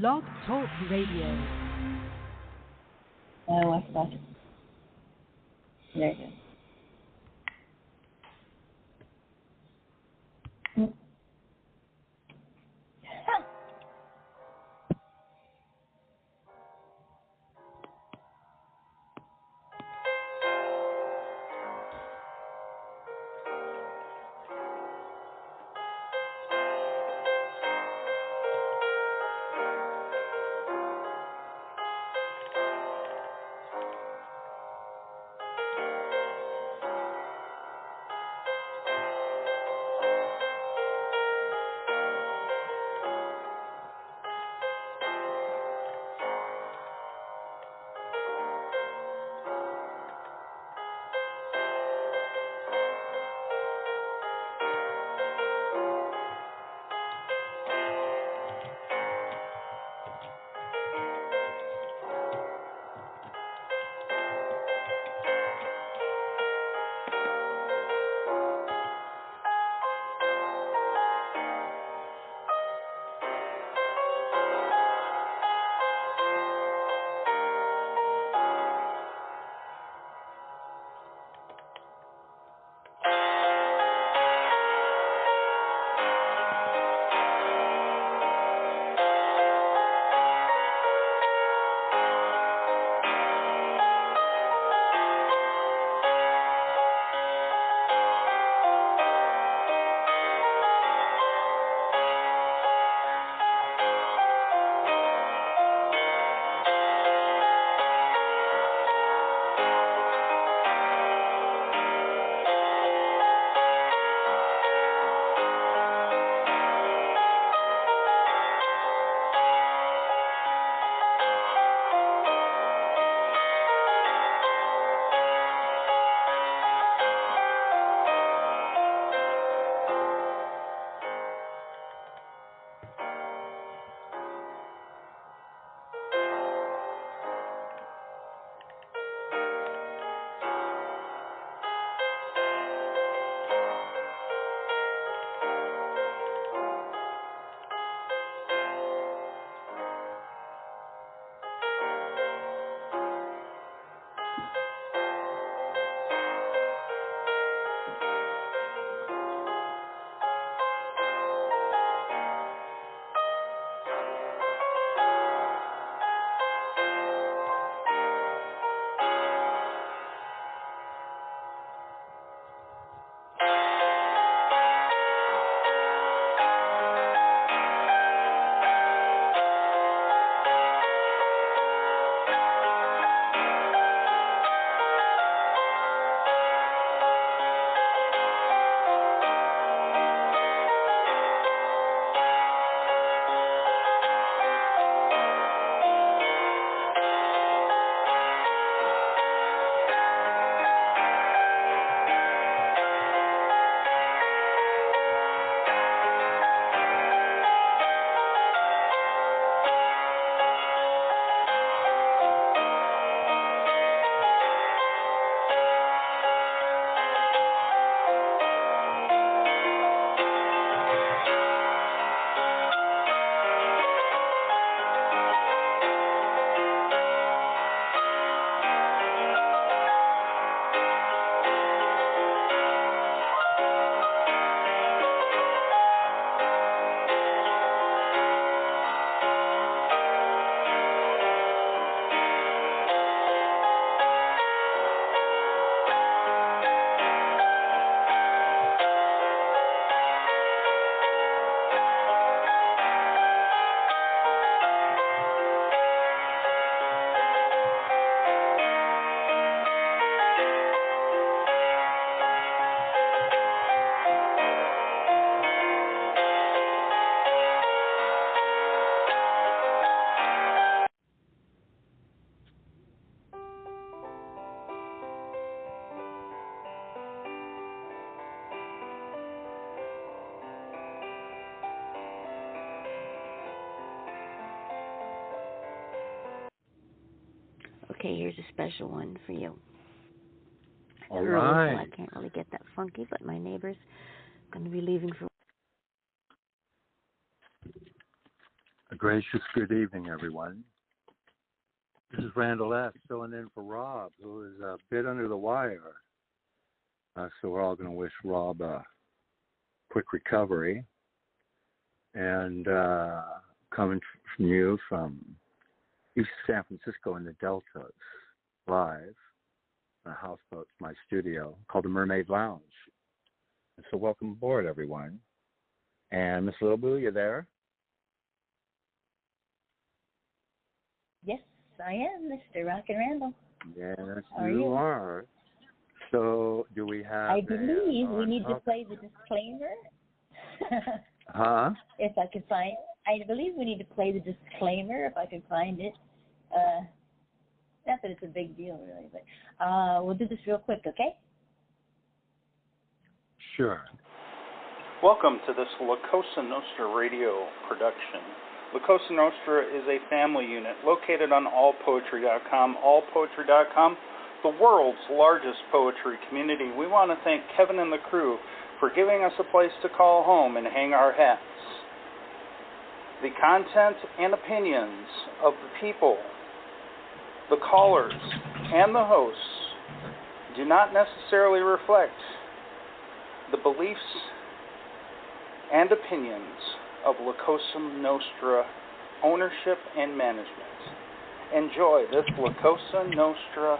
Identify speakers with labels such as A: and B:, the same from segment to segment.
A: Blog Talk Radio.
B: Oh, what's that? There it is.
C: Okay, here's a special one for you.
D: All
C: Early,
D: right.
C: so I can't really get that funky, but my neighbor's going to be leaving for.
D: A gracious good evening, everyone. This is Randall S. filling in for Rob, who is a bit under the wire. So we're all going to wish Rob a quick recovery. And coming from you from East San Francisco in the Deltas, live on a houseboat, my studio, called the Mermaid Lounge. And so welcome aboard, everyone. And Mrslilboo, you there?
B: Yes, I am, Mr. Rock and Randall.
D: Yes,
B: How
D: you are. So, do we have...
B: I believe we need to play the disclaimer.
D: Huh?
B: If I can find it. I believe we need to play the disclaimer if I can find it. Not that it's a big deal, really, but we'll do this real quick, okay?
D: Sure.
E: Welcome to this Cosa Nostra radio production. Cosa Nostra is a family unit located on allpoetry.com. Allpoetry.com, the world's largest poetry community. We want to thank Kevin and the crew for giving us a place to call home and hang our hats. The content and opinions of the people, the callers, and the hosts do not necessarily reflect the beliefs and opinions of Cosa Nostra ownership and management. Enjoy this Cosa Nostra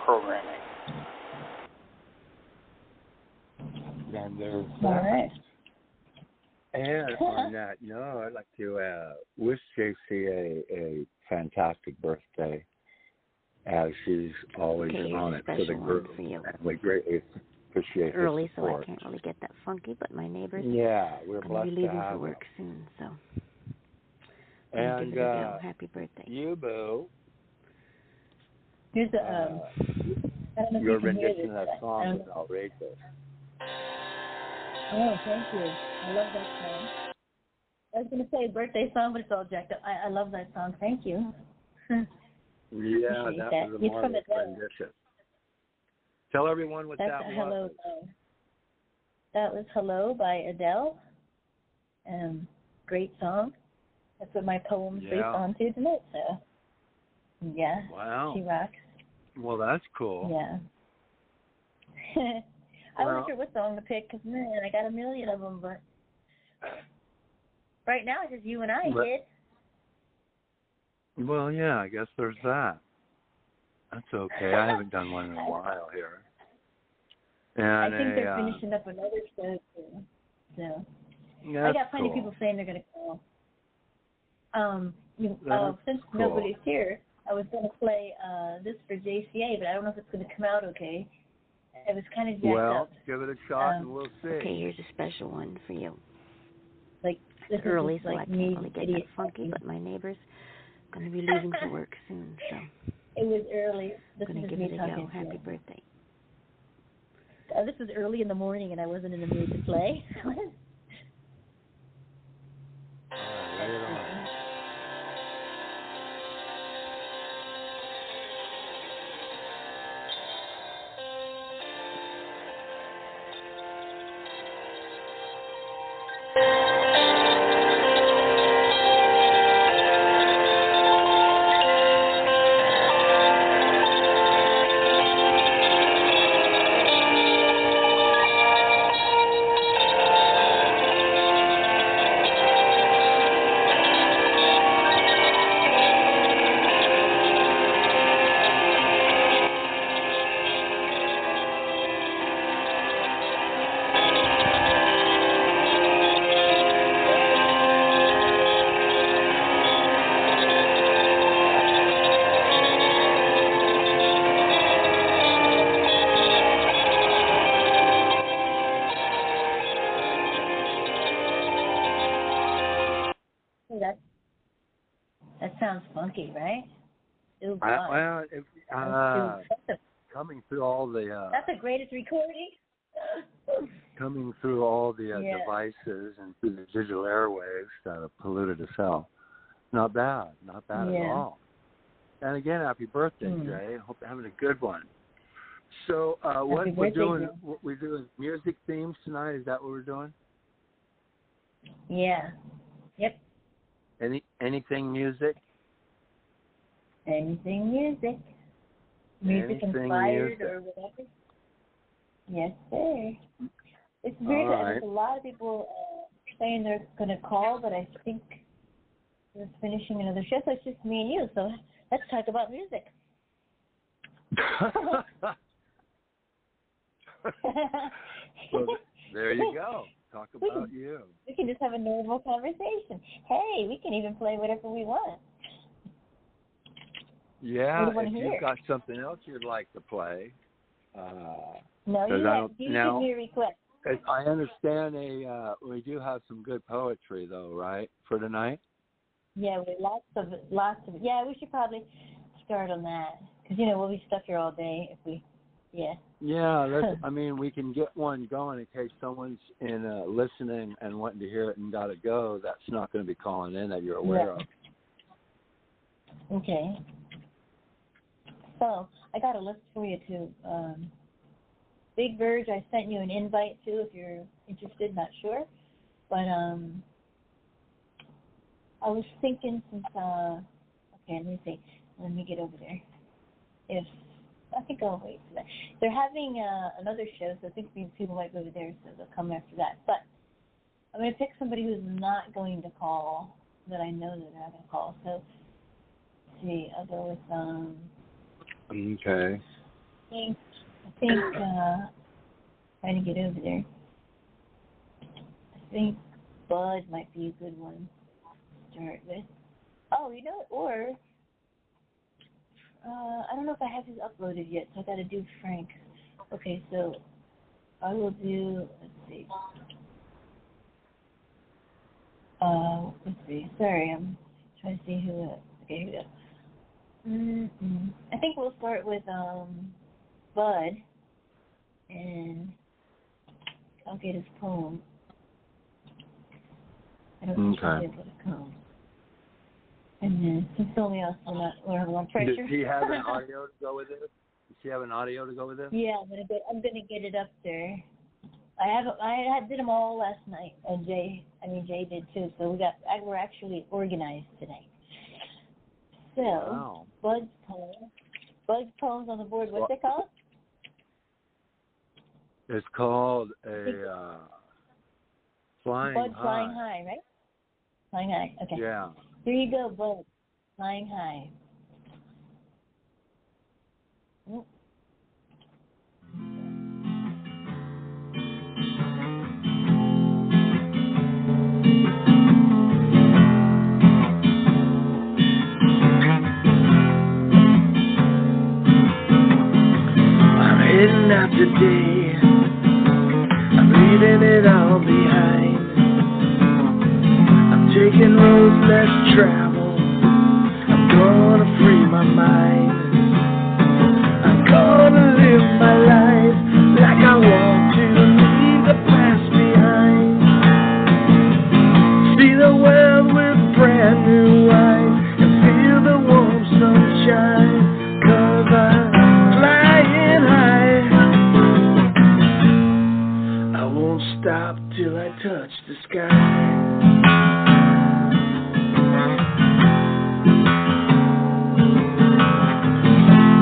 E: programming.
D: And there's
B: All right.
D: And on that note, I'd like to wish JC a fantastic birthday, as she's always on it for the group. And we greatly appreciate her
C: early, so
D: support.
C: I can't really get that funky, but my neighbors
D: we're
C: going
D: blessed
C: to be leaving
D: to have
C: for work
D: them.
C: soon, so
D: And
C: give it a go. Happy birthday.
D: You, Boo.
B: Here's a, I don't know if
D: your
B: you can hear
D: rendition
B: this,
D: of that song was outrageous.
B: Oh, thank you. I love that song. I was going to say a birthday song, but it's all jacked up. I love that song. Thank you.
D: Yeah, that was a
B: It's from
D: marvelous
B: Adele.
D: rendition. Tell everyone what
B: That's
D: that was.
B: Hello. That was Hello by Adele. Great song. That's what my poem's based on too tonight. So, yeah.
D: Wow.
B: She rocks.
D: Well, that's cool.
B: Yeah. I wasn't sure what song to pick because, man, I got a million of them, but right now it's just you and I, kid.
D: Well, yeah, I guess there's that. That's okay. I haven't done one in a while here. And
B: I think they're finishing up another show, too. So,
D: yeah,
B: I got plenty of people saying they're going to call. Since nobody's here, I was going to play this for JCA, but I don't know if it's going to come out okay. It was kind of jacked up.
D: Well, give it a shot and we'll see.
C: Okay, here's a special one for you.
B: Like, this
C: it's early,
B: is
C: so I can't really get that funky, but my neighbor's going to be leaving for work soon, so
B: it was early. This
C: I'm going to give it a go. Happy birthday.
B: This was early in the morning, and I wasn't in the mood to play.
D: All right, lay it on.
B: That sounds funky, right?
D: Coming through all the...
B: that's the greatest recording.
D: Coming through all the devices and through the digital airwaves that are polluted as hell. Not bad at all. And again, happy birthday, Jay. Hope you're having a good one. So what we're doing music themes tonight. Is that what we're doing?
B: Yeah. Yep.
D: Anything music?
B: Anything music. Music inspired or whatever. Yes, sir. It's weird that there's a lot of people saying they're going to call, but I think we're finishing another show, so it's just me and you. So let's talk about music.
D: Well, there you go. Talk about you.
B: We can just have a normal conversation. Hey, we can even play whatever we want.
D: Yeah, if you've got something else you'd like to play.
B: No, you give me a request.
D: I understand we do have some good poetry, though, right, for tonight?
B: Yeah, lots of. Yeah, we should probably start on that because we'll be stuck here all day if we. Yeah.
D: Yeah, we can get one going in case someone's listening and wanting to hear it and got to go. That's not going to be calling in that you're aware of.
B: Okay. So I got a list for you too. Big Verge, I sent you an invite too if you're interested. Not sure, but I was thinking since okay, let me see. Let me get over there. I think I'll wait for that. They're having another show, so I think these people might go over there, so they'll come after that. But I'm going to pick somebody who's not going to call, that I know they're not going to call. So, let's see, I'll go with,
D: okay.
B: I think trying to get over there. I think Bud might be a good one to start with. Oh, or... I don't know if I have his uploaded yet, so I got to do Frank. Okay, so I will do. Let's see. Let's see. Sorry, I'm trying to see who. Okay, here we go. I think we'll start with Bud, and I'll get his poem. I don't think he'll be able to come. And then, since only us, we're have a lot of pressure.
D: Does he have an audio to go with it? Does he have an audio to go with it?
B: Yeah, I'm gonna get it up there. I did them all last night, and Jay did too. So we're actually organized today. So
D: wow.
B: Bud's poems on the board. What's it called?
D: It's called a Flying High.
B: Bud Flying High, right? Flying High. Okay.
D: Yeah.
B: Here you go, Bud. Flying High. Oh.
F: I'm heading out today. I'm leaving it all behind. Taking roads less traveled, I'm gonna free my mind. I'm gonna live my life like I want to, leave the past behind. See the world with brand new eyes and feel the warm sunshine, 'cause I'm flying high. I won't stop till I touch the sky.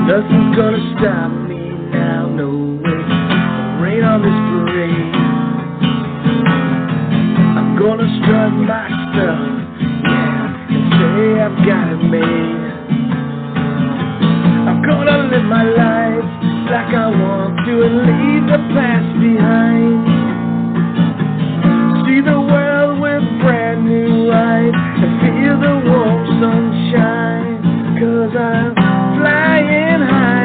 F: Nothing's gonna stop me now, no way. Rain on this parade. I'm gonna strut my stuff, yeah, and say I've got it made. I'm gonna live my life like I want to and leave the past behind. See the world with brand new eyes and feel the warm sunshine, 'cause I'm flying high.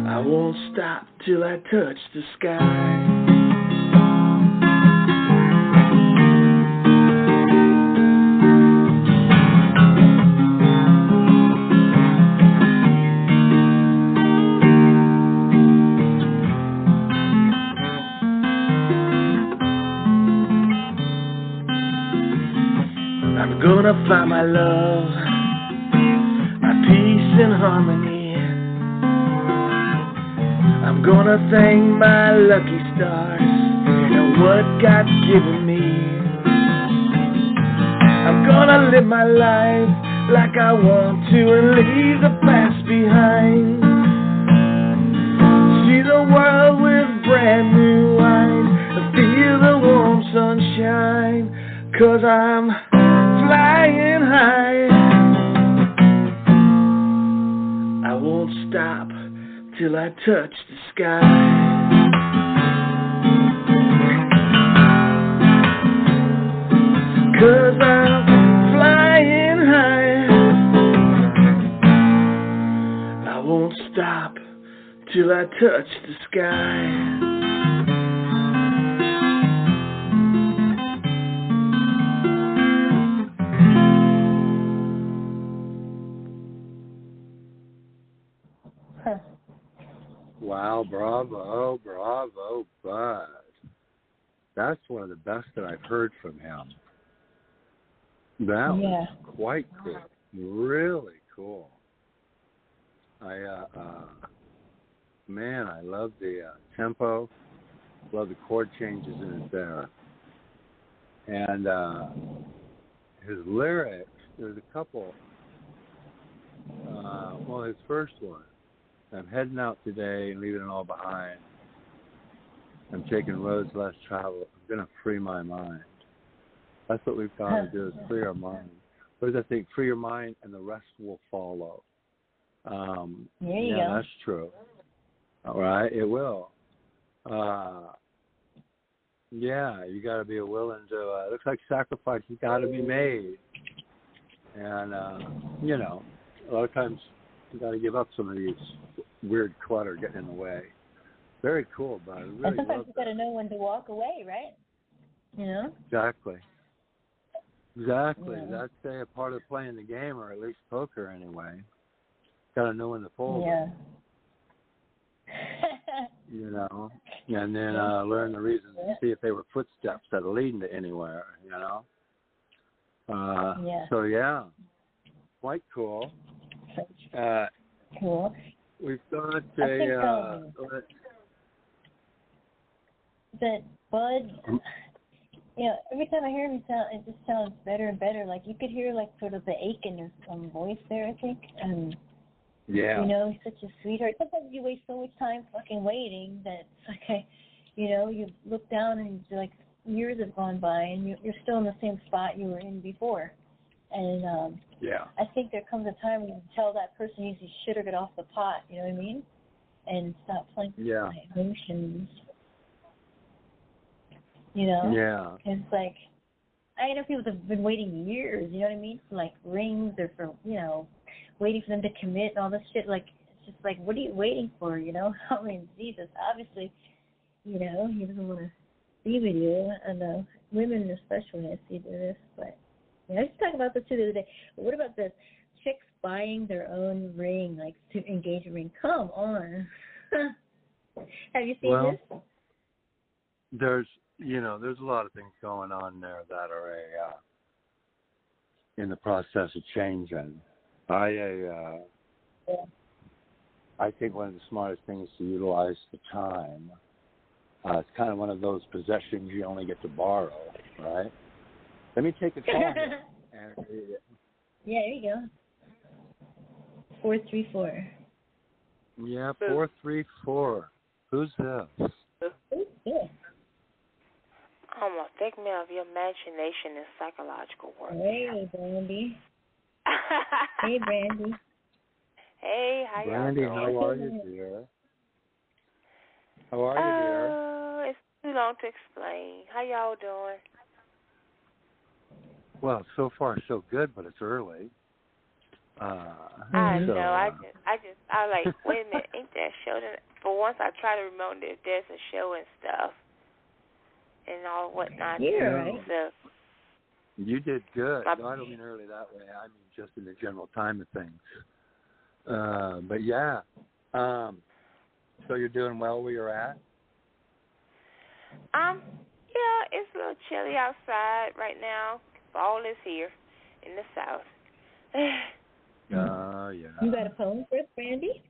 F: I won't stop till I touch the sky. I'm gonna find my love, my peace and harmony. I'm gonna thank my lucky stars and what God's given me. gonna live my life like I want to and leave the past behind. See the world with brand new eyes and feel the warm sunshine, 'cause I'm flying high. I won't stop till I touch the sky. 'Cause I'm flying high. I won't stop till I touch the sky.
D: Wow, bravo, bravo, Bud. That's one of the best that I've heard from him. That was quite cool. Really cool. Man, I love the tempo. Love the chord changes in it there. And his lyrics, there's a couple. Well, his first one, I'm heading out today and leaving it all behind. I'm taking roads less traveled. I'm going to free my mind. That's what we've got to do, is free our mind. What does that think? Free your mind and the rest will follow.
B: There you go.
D: That's true. All right, it will. You got to be willing to, it looks like sacrifice has got to be made. And, a lot of times you got to give up some of these weird clutter getting in the way. Very cool, but I really
B: and sometimes you got to know when to walk away, right? You know?
D: Exactly. Yeah. That's a part of playing the game, or at least poker anyway. Got to know when to fold.
B: Yeah.
D: And then learn the reasons and see if they were footsteps that are leading to anywhere, So, quite cool.
B: Cool.
D: We've got
B: that Bud, every time I hear him, it just sounds better and better. Like you could hear like sort of the ache in his voice there, I think. He's such a sweetheart. Sometimes you waste so much time fucking waiting that it's like, you look down and like years have gone by and you're still in the same spot you were in before. And I think there comes a time when you tell that person you should have got off the pot, you know what I mean? And stop playing with my emotions. It's like, I know people have been waiting years, you know what I mean? For like rings or for, waiting for them to commit and all this shit. Like, it's just like, what are you waiting for, I mean, Jesus, obviously, he doesn't want to be with you. And women especially, I see this, but I was talking about this too the other day. But what about this? Chicks buying their own ring, like to engage a ring. Come on. Have you seen this?
D: There's a lot of things going on there that are in the process of changing. I think one of the smartest things is to utilize the time. It's kind of one of those possessions you only get to borrow, right? Let me take a call.
B: Yeah, there you go. 434.
D: Yeah, 434. Who's this?
B: Who's this?
C: A figment of your imagination and psychological work.
B: Hey, Brandy. Hey, Brandy.
C: Hey, how y'all doing?
D: Brandy, how are you, dear? How are you, dear?
C: It's too long to explain. How y'all doing?
D: Well, so far so good, but it's early.
C: I know. I like, wait a minute, ain't that show? For once, I try to remember if there's a show and stuff and all whatnot.
B: Yeah, right.
C: So,
D: you did good. No, I don't mean early that way. I mean just in the general time of things. But yeah. So you're doing well where you're at?
C: Yeah, it's a little chilly outside right now. Fall is here in the south.
D: Yeah.
B: You got a poem for us, Brandy?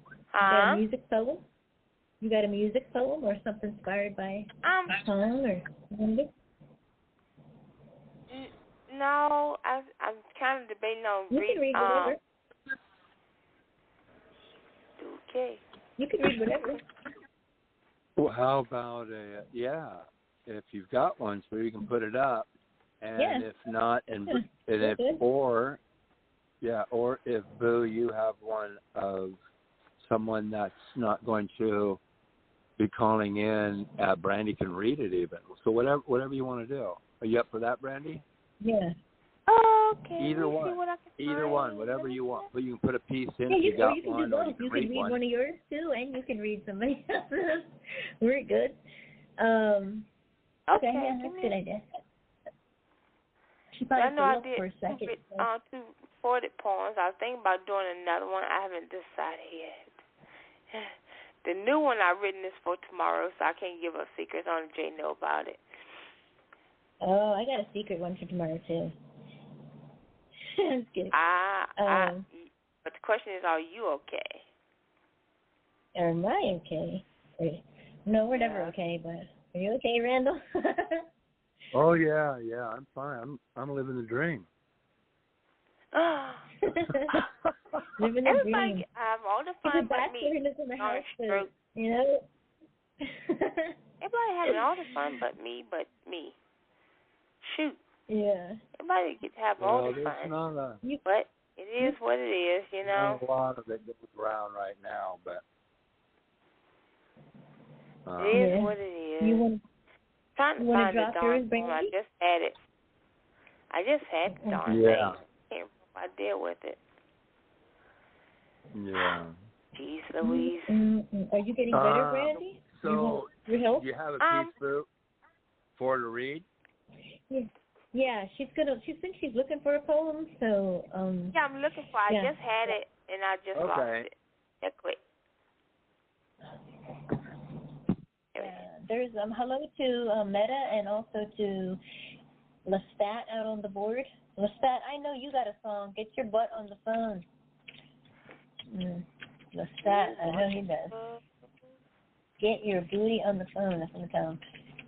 B: You got a music poem? You got a music poem or something inspired by a song or music?
C: No, No, I'm kind of debating on
B: You can read whatever.
C: Okay.
B: You can read whatever.
D: Well, how about if you've got one, so you can put it up, and if not, or if Boo, you have one of someone that's not going to be calling in, Brandy can read it even. So whatever you want to do. Are you up for that, Brandy?
B: Yeah.
C: Okay.
D: Either one, whatever you want. But you can put a piece in if you got one, or you can read one.
B: One of yours too, and you can read somebody else's. We're good. Okay, yeah, that's a good idea. She probably
C: I
B: stayed up for a second.
C: Two poetic poems. I was thinking about doing another one. I haven't decided yet. The new one I've written is for tomorrow, so I can't give up secrets. Only Jay know about it.
B: Oh, I got a secret one for tomorrow too. I'm just kidding.
C: But the question is, are you okay?
B: Am I okay? No, we're never okay, but are you okay, Randall?
D: Oh yeah, I'm fine. I'm living the dream.
B: Living the dream.
C: I have all the fun but me.
B: In the house, so, you know.
C: Everybody having all the fun but me. Shoot.
B: Yeah.
C: Everybody gets to have all the fun. But it is what it is, you know.
D: There's a lot of it goes around right now, but
C: it is what it is. Trying to find the darn thing. I just had it. The darn thing. I can't remember I deal with it.
D: Yeah.
C: Jeez Louise.
B: Are you getting better, Brandy?
D: So,
B: do you have
D: a piece for her to read?
B: Yeah, she thinks she's looking for a poem, so
C: yeah, I'm looking for it. I just had it and I just lost it. That quick.
B: There's hello to Meta and also to Lestat out on the board. Lestat, I know you got a song. Get your butt on the phone. Lestat, I know he does. Get your booty on the phone. That's what I'm telling him.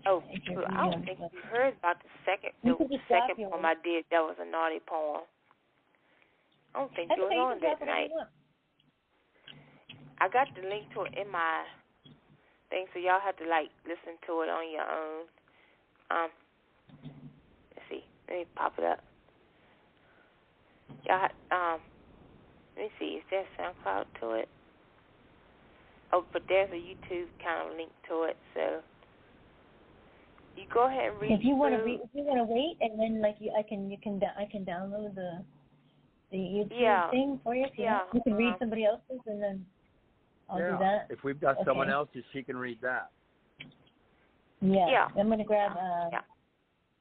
C: Oh, I don't think you heard about the second poem I did. That was a naughty poem. I don't think you were on that night. I got the link to it in my thing, so y'all have to listen to it on your own. Let's see. Let me pop it up. Y'all, let me see. Is there a SoundCloud to it? Oh, but there's a YouTube kind of link to it, so you go ahead and read.
B: If you want to wait, and then I can download the YouTube thing for you. You can read somebody else's, and then I'll do that.
D: If we've got someone else's, she can read that.
B: Yeah. I'm gonna grab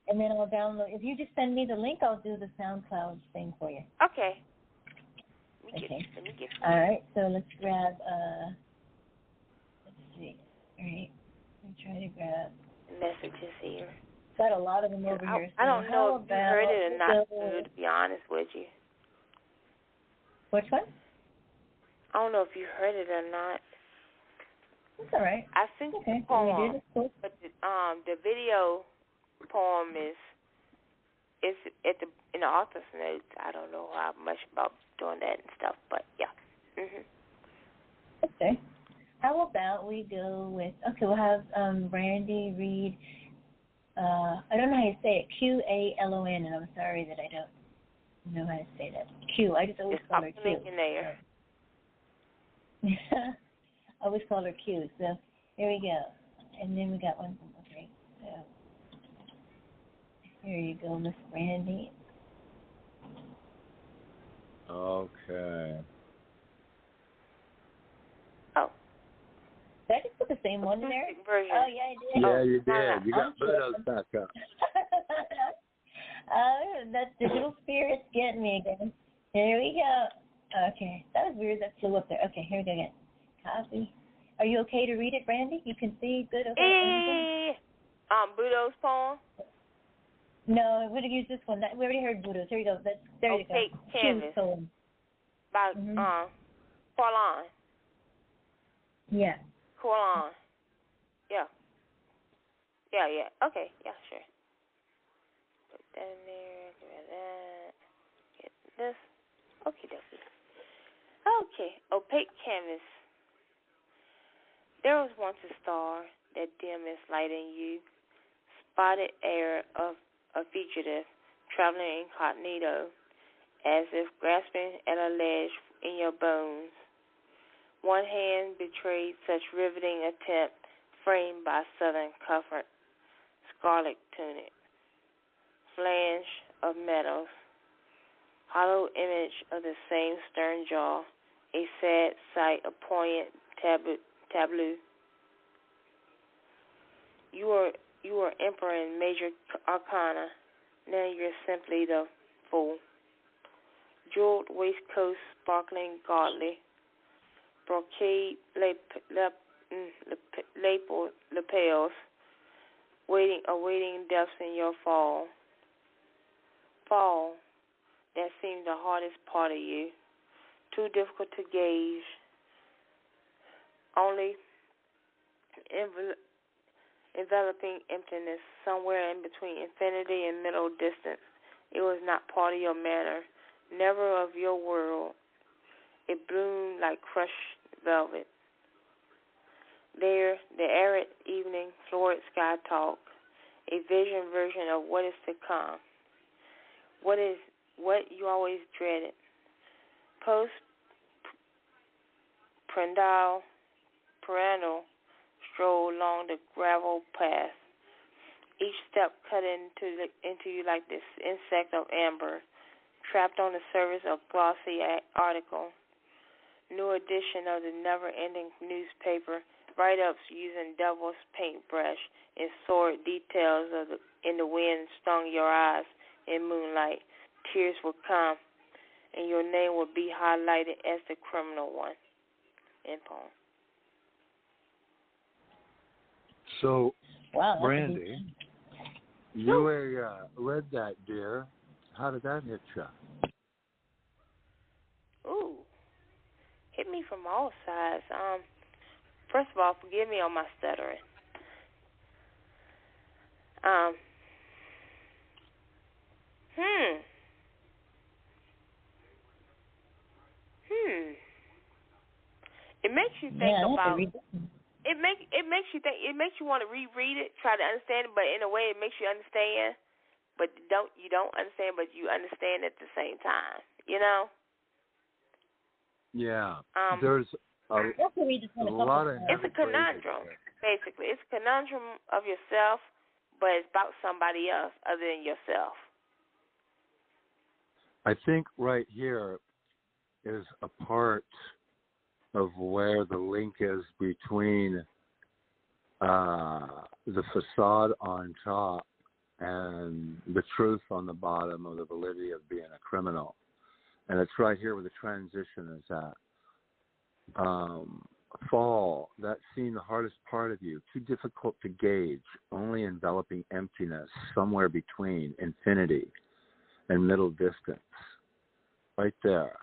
B: and then I'll download. If you just send me the link, I'll do the SoundCloud thing for you.
C: Okay. Let me get
B: all right. So let's grab. Let's see. All right. Let me try to grab
C: messages here.
B: Got a lot of them over here. So
C: I don't know if you heard it or not, to be honest with you.
B: Which one?
C: I don't know if you heard it or not.
B: That's all right.
C: I think the poem, but the video poem is in the author's notes. I don't know how much about doing that and stuff, but yeah.
B: Okay. How about we go with? Okay, we'll have Brandy read. I don't know how you say it. QALON, and I'm sorry that I don't know how to say that. Q. I just always call her Q.
C: In there.
B: I always call her Q. So here we go. And then we got one from so here you go, Miss Brandy.
D: Okay.
B: Oh. Did I just put the same one in there?
C: Version.
B: Oh, yeah, I did.
D: Yeah, you did. You got photos back up.
B: That digital spirit's getting me again. Here we go. Okay. That was weird. That flew up there. Okay, here we go again. Copy. Are you okay to read it, Brandy? You can see good? Okay.
C: Budo's poem?
B: No, we're going to use this one. We already heard Budo's. Here you go. There you go.
C: Canvas.
B: Poem.
C: By Corlon.
B: Yeah.
C: Corlon. Yeah. Yeah. Okay. Yeah, sure. Put that in there. this? Okay, dokie. Okay, opaque canvas. There was once a star that dim its light in you, spotted air of a fugitive traveling incognito, as if grasping at a ledge in your bones. One hand betrayed such riveting attempt, framed by southern comfort, scarlet tunic, flange of metals, hollow image of the same stern jaw, a sad sight, a poignant tableau. You are emperor in major arcana. Now you're simply the fool. Jeweled waistcoat, sparkling godly, brocade lapels, awaiting depths in your fall. Fall, that seems the hardest part of you, too difficult to gauge. Only enveloping emptiness, somewhere in between infinity and middle distance. It was not part of your manner, never of your world. It bloomed like crushed velvet. There, the arid evening, florid sky talk, a vision version of what is to come. What you always dreaded. Perennial stroll along the gravel path. Each step cut into you like this insect of amber, trapped on the surface of glossy article. New edition of the never-ending newspaper, write-ups using devil's paintbrush and sordid details in the wind stung your eyes in moonlight. Tears would come, and your name would be highlighted as the criminal one. End poem.
D: So,
B: Wow,
D: Brandy, you read that, dear. How did that hit you?
C: Ooh, hit me from all sides. First of all, forgive me on my stuttering. It makes you think about. It makes you think. It makes you want to reread it, try to understand it, but in a way, it makes you understand. But you don't understand, but you understand at the same time. You know.
D: Yeah. There's a lot of.
C: It's a conundrum, basically. It's a conundrum of yourself, but it's about somebody else other than yourself.
D: I think right here is a part of where the link is between the facade on top and the truth on the bottom of the validity of being a criminal. And it's right here where the transition is at. Fall, that seemed the hardest part of you, too difficult to gauge, only enveloping emptiness, somewhere between infinity and middle distance. Right there.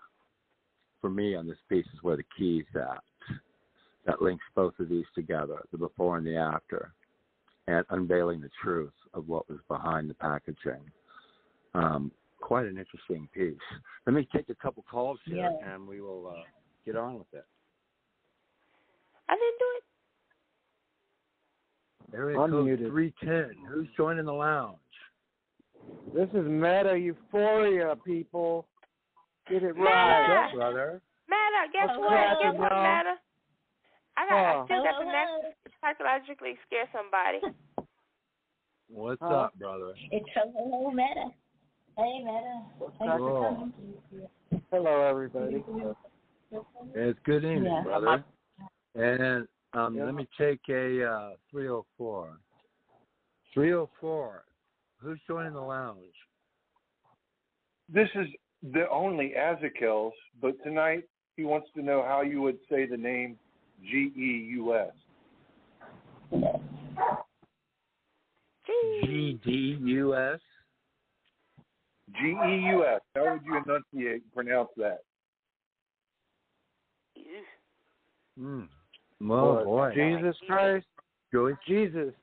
D: For me on this piece is where the key's at. That links both of these together, the before and the after, and unveiling the truth of what was behind the packaging. Quite an interesting piece. Let me take a couple calls here, and we will get on with it.
C: I didn't do it.
D: Area code 310. Who's joining the lounge?
G: This is Meta Euphoria, people. Get it
C: Meta.
G: right.
D: What's up, brother?
C: Meta, guess what? Guess what, Meta? I still got the next to psychologically scare somebody.
D: What's up, brother?
B: It's hello, Meta. Hey, Meta.
D: Hello.
G: Hello, everybody.
D: It's good evening, brother. And let me take a 304. 304. Who's joining the lounge?
H: This is the only Azakels, but tonight he wants to know how you would say the name G-E-U-S.
D: G-D-U-S?
H: G-E-U-S. How would you pronounce that?
D: Well, boy.
G: Jesus Christ.
D: Joyce?
G: Jesus.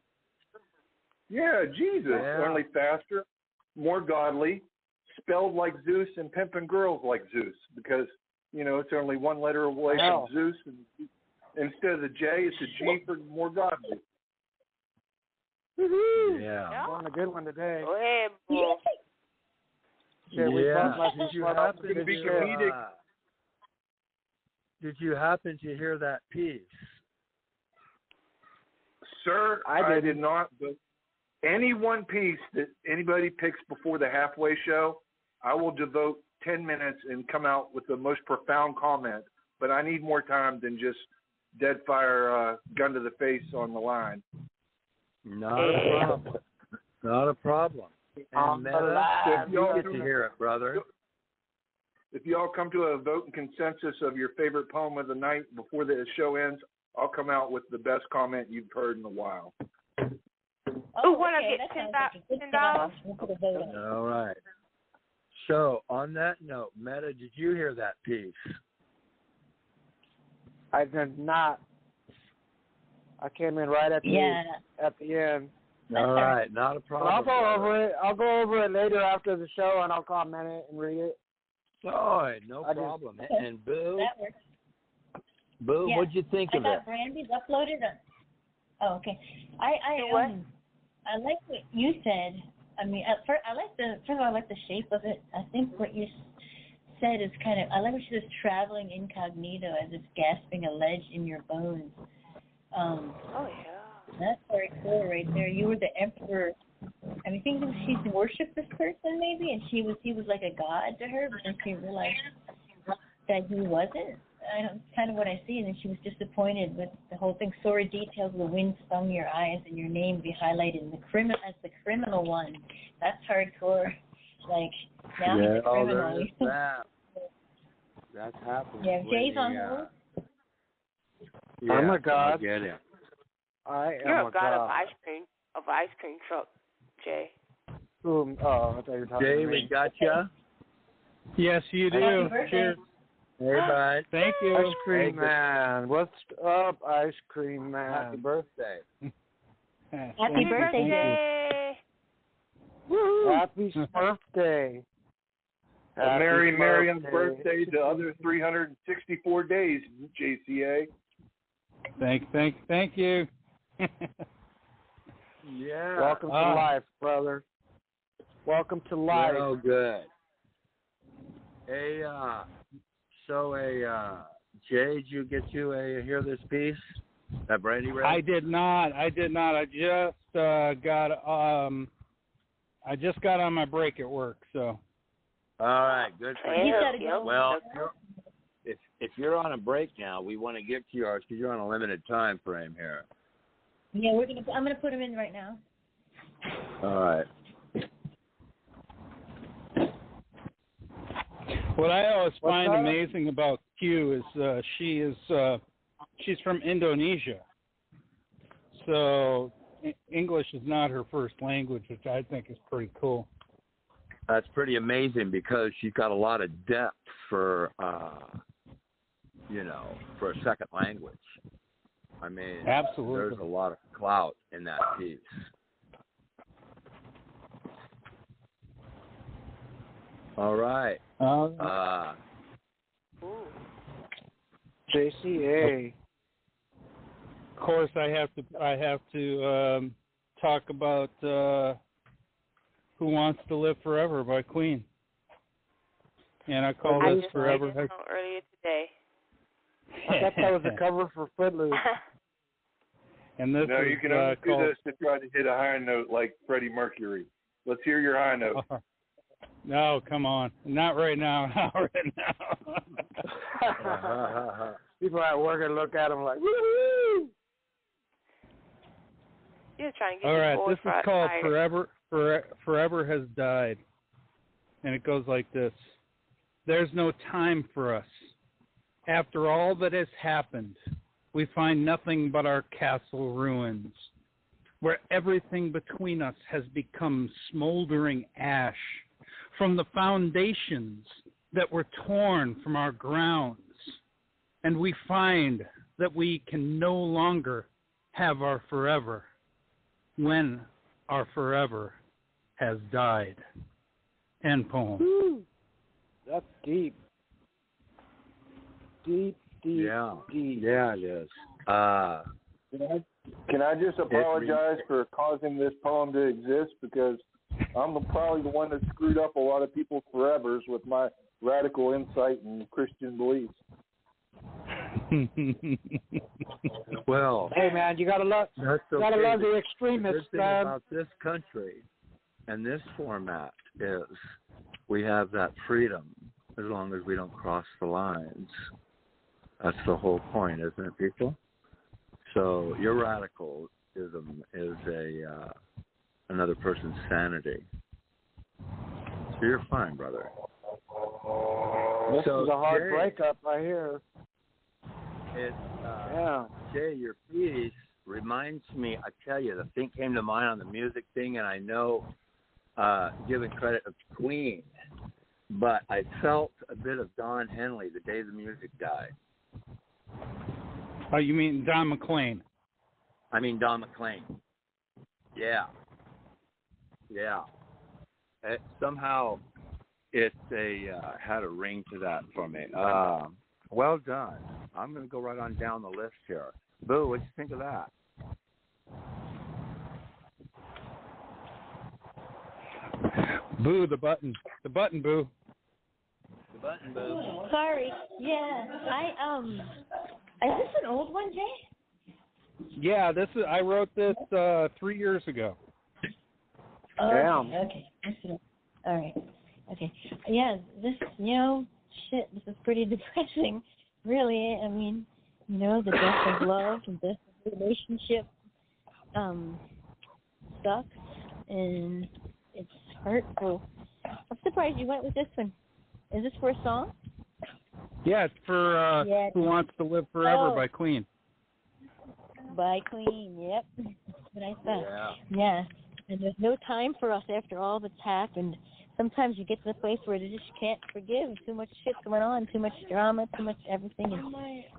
H: Yeah, Jesus.
D: Yeah.
H: Only faster, more godly, spelled like Zeus and pimping girls like Zeus because, you know, it's only one letter away from Zeus. And instead of the J, it's a G for more godly.
G: Yeah. On a good one today.
C: Go ahead, boy.
D: Did you happen to hear that piece?
H: Sir, I did not, but any one piece that anybody picks before the halfway show, I will devote 10 minutes and come out with the most profound comment. But I need more time than just dead fire, gun to the face on the line.
D: Not a problem. Not a problem. And Meta, you get to hear it, brother.
H: If you all come to a vote and consensus of your favorite poem of the night before the show ends, I'll come out with the best comment you've heard in a while.
C: Who want to get $10?
D: All right. So, on that note, Meta, did you hear that piece?
G: I did not. I came in right at the end.
D: All right, not a problem.
G: But I'll go over it. I'll go over it later after the show, and I'll comment it and read it.
D: All right, no problem. And Boo,
B: That works.
D: Boo, what'd you think of it?
B: I got Brandy's uploaded. Oh, okay. I like what you said. I mean, first of all, I like the shape of it. I think what you said is kind of. I like what she says, traveling incognito, as if gasping a ledge in your bones. That's very cool, right there. You were the emperor. I mean, think she worshipped this person maybe, and he was like a god to her, but then she realized that he wasn't. That's kind of what I see, and then she was disappointed with the whole thing. Sorry details, the wind stung your eyes, and your name be highlighted in as the criminal one. That's hardcore. Like, now he's a criminal.
D: That's happening.
B: Yeah, Jay's on hold.
D: Yeah,
G: I'm a god.
D: I get it.
C: You're a god of ice cream truck, Jay.
G: I thought you were talking
D: Jay,
G: to me.
D: we got you.
I: Yes, you do. Cheers.
D: Hey, bud.
I: Thank you.
G: Ice cream man. What's up, ice cream man?
D: Happy birthday.
B: Happy birthday,
C: Jay.
G: Happy birthday.
H: A Merry Miriam's birthday to other 364 days, JCA.
I: Thank you.
D: Yeah.
G: Welcome to life, brother. Welcome to life.
D: Oh, good. Hey, Jay, did you get to hear this piece that Brandy read?
I: I did not. I just got on my break at work, so.
D: All right, good for
B: You
D: you.
B: gotta go.
D: Well, if you're on a break now, we want to give to yours because you're on a limited time frame here.
B: Yeah, I'm gonna put him in right now.
D: All right.
I: What I always find amazing about Q is she's from Indonesia, so English is not her first language, which I think is pretty cool.
D: That's pretty amazing because she's got a lot of depth for for a second language. I mean,
I: absolutely,
D: there's a lot of clout in that piece. All right.
G: JCA.
I: Of course, I have to talk about "Who Wants to Live Forever" by Queen, and I call this "Forever."
C: Earlier today.
G: I thought that was a cover for Footloose.
I: And this
H: no,
I: is,
H: you can only do this to try to hit a high note like Freddie Mercury. Let's hear your high note.
I: No, come on. Not right now. Not right now.
G: People at work and look at him like, woo-hoo!
C: You're trying to get
I: all right, this is called
C: fired.
I: Forever Has Died. And it goes like this. There's no time for us. After all that has happened, we find nothing but our castle ruins, where everything between us has become smoldering ash from the foundations that were torn from our grounds, and we find that we can no longer have our forever when our forever has died. end poem.
G: Woo. That's deep. Deep.
D: Yeah,
G: deep.
D: Yeah, it is.
H: Can I just apologize for causing this poem to exist, because I'm probably the one that screwed up a lot of people's forevers with my radical insight and Christian beliefs.
D: Well,
G: hey man, you gotta love the extremists.
D: The thing about this country and this format is we have that freedom as long as we don't cross the lines. That's the whole point, isn't it, people? So your radicalism is another person's sanity. So you're fine, brother.
G: This is a hard breakup right here.
D: Jay, your piece reminds me, I tell you, the thing came to mind on the music thing, and I know giving credit to Queen, but I felt a bit of Don Henley the day the music died.
I: Oh, you mean Don McLean?
D: I mean Don McLean. Yeah. Somehow it had a ring to that for me. Well done. I'm going to go right on down the list here. Boo, what do you think of that?
I: Boo, the button. The button, Boo.
D: The button, Boo.
B: Sorry. Yeah. Is this an old one, Jay?
I: Yeah, I wrote this 3 years ago.
B: Oh,
G: Damn.
B: Okay. Excellent. All right. Okay. Yeah, this, this is pretty depressing, really. I mean, the death of love and death of relationship sucks, and it's hurtful. I'm surprised you went with this one. Is this for a song?
I: Yeah, it's for Who Wants to Live Forever by Queen.
B: By Queen, yep. That's what I thought.
D: Yeah.
B: And there's no time for us after all that's happened. Sometimes you get to the place where you just can't forgive. Too much shit going on, too much drama, too much everything. And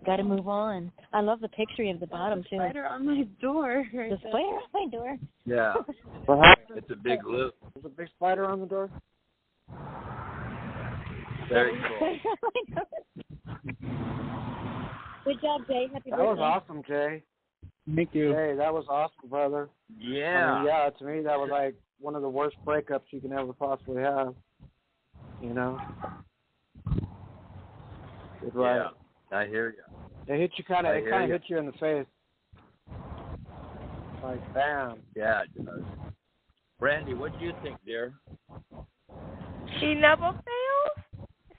B: got to move on. I love the picture of the bottom, too.
C: Spider on my door.
B: The spider on my door.
D: Yeah.
G: What happened?
D: It's a big loop.
G: There's a big spider on the door?
D: Very cool.
B: Good job, Jay. Happy birthday.
G: That was awesome, Jay.
I: Thank you.
G: Hey, that was awesome, brother.
D: Yeah.
G: I mean, to me, that was like one of the worst breakups you can ever possibly have. It
D: Yeah, I hear you.
G: It hit you kind of hit you in the face. Like, bam.
D: Yeah, it does. Brandy, what do you think, dear?
C: She never fails.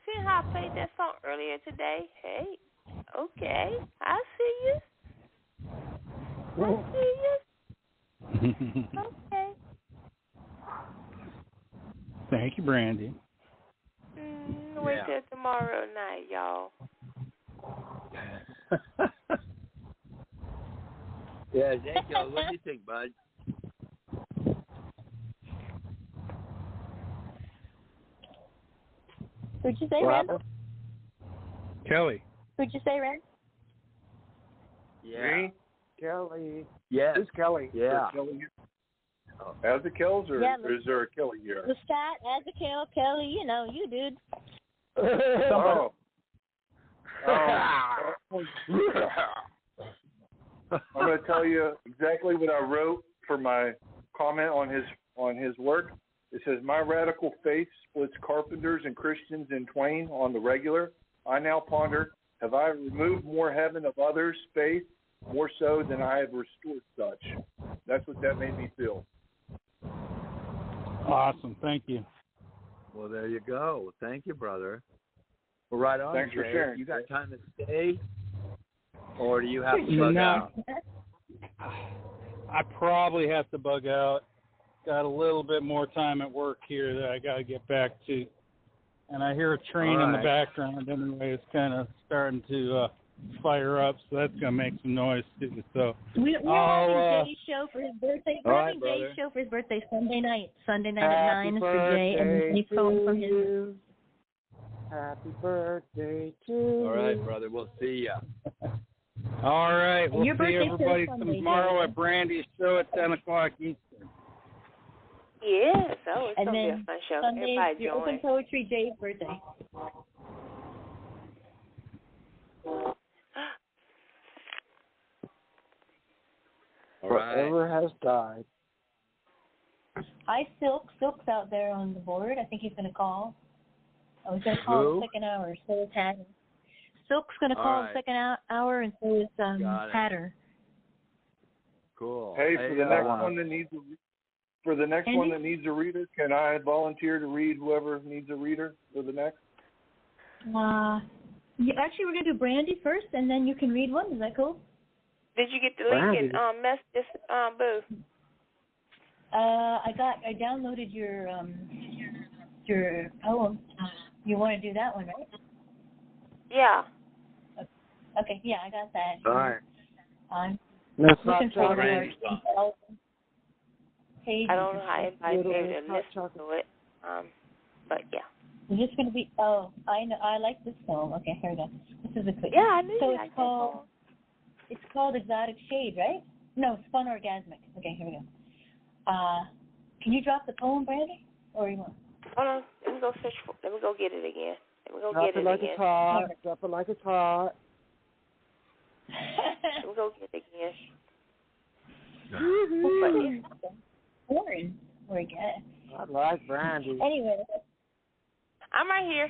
C: See how I played that song earlier today? Hey, okay, I see you. Okay.
I: Thank you, Brandy.
C: Wait till tomorrow night, y'all.
D: Yeah, Ezekiel, what do you think, bud?
B: Who'd you say, Randall?
I: Kelly.
B: Who'd you say, Randall?
D: Yeah.
H: Me?
G: Kelly.
D: Yes.
G: Who's Kelly?
D: Yeah.
H: Kelly here? As the kills, or is there a Kelly here?
B: The Scott, Ezekiel, Kelly, you, dude.
H: Oh. I'm going to tell you exactly what I wrote for my comment on his work. It says, my radical faith splits carpenters and Christians in twain on the regular. I now ponder, have I removed more heaven of others' faith, more so than I have restored such? That's what that made me feel.
I: Awesome. Thank you.
D: Well, there you go. Thank you, brother. Well, right on.
H: Thanks for
D: Jay.
H: sharing.
D: You got time to stay, or do you have to bug out?
I: I probably have to bug out. Got a little bit more time at work here that I got to get back to. And I hear a train in the background anyway. It's kind of starting to fire up, so that's going to make some noise too. So
B: we're having Jay's show for his birthday. We're having Jay's show for his birthday Sunday night. Sunday night at 9 for Jay, and then he's home from his.
G: Happy birthday to
D: All right, brother. We'll see ya.
I: All right. We'll see
B: birthday
I: everybody
B: Sunday,
I: tomorrow
B: Jay.
I: at Brandy's show at 10 o'clock Eastern.
C: Yes, it's
B: and
C: going to be
B: then
C: a fun show.
B: Sunday
C: Everybody
B: is your
C: join.
B: Open Poetry Jay's birthday.
G: Forever has died.
B: Hi, Silk. Silk's out there on the board. I think he's going to call. I was going to call the second hour. So is Hatter. Silk's going to call the second hour, and so is Hatter.
D: Cool.
H: Hey, for the next one that needs one that needs a reader, can I volunteer to read whoever needs a reader for the next?
B: Actually, we're going to do Brandy first, and then you can read one. Is that cool?
C: Did you get the link and messages, Boo?
B: I downloaded your poem. You want to do that one, right?
C: Yeah.
B: Okay, yeah, I got that.
D: All right.
B: I'm
G: That's
B: looking
G: not
B: for
G: chocolate.
C: I don't know how anybody able to listen to it, but yeah.
B: Is this going to be? Oh, I know. I like this poem. Okay, here we go. This is a quick.
C: Yeah, I knew
B: so
C: you
B: it's called. It's called Exotic Shade, right? No, it's Fun Orgasmic. Okay, here we go. Can you drop the poem, Brandy, or you want?
C: Hold on. Let me go search for. Let me go get it again. Let me go
G: Drop
C: get it
G: like
C: again.
G: It's hot. Drop it like it's hot.
C: Let me go get it again.
B: Foreign orgasm.
G: I like Brandy.
B: Anyway.
C: I'm right here.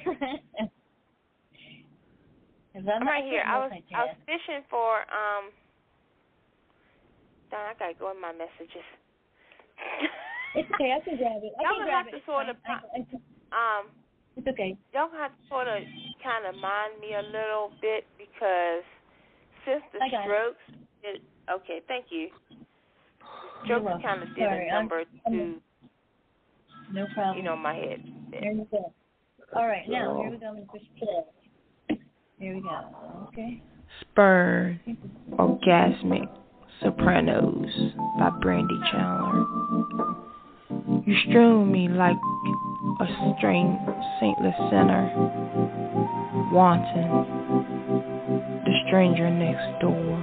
C: I'm right here. I was fishing for Darn, I gotta go in my messages.
B: It's okay. I can grab it.
C: Y'all gonna have to sort of
B: it's okay.
C: Y'all gonna have to sort of kind of mind me a little bit because since the strokes, okay, thank you. Strokes kind of did a number to.
B: No problem.
C: You know my head.
B: There we go. All right, now here we go. I'm gonna push play. Here we go. Okay.
C: Spurred Orgasmic Sopranos by Brandy Chandler. You strew me like a strange saintless sinner, wanton, the stranger next door,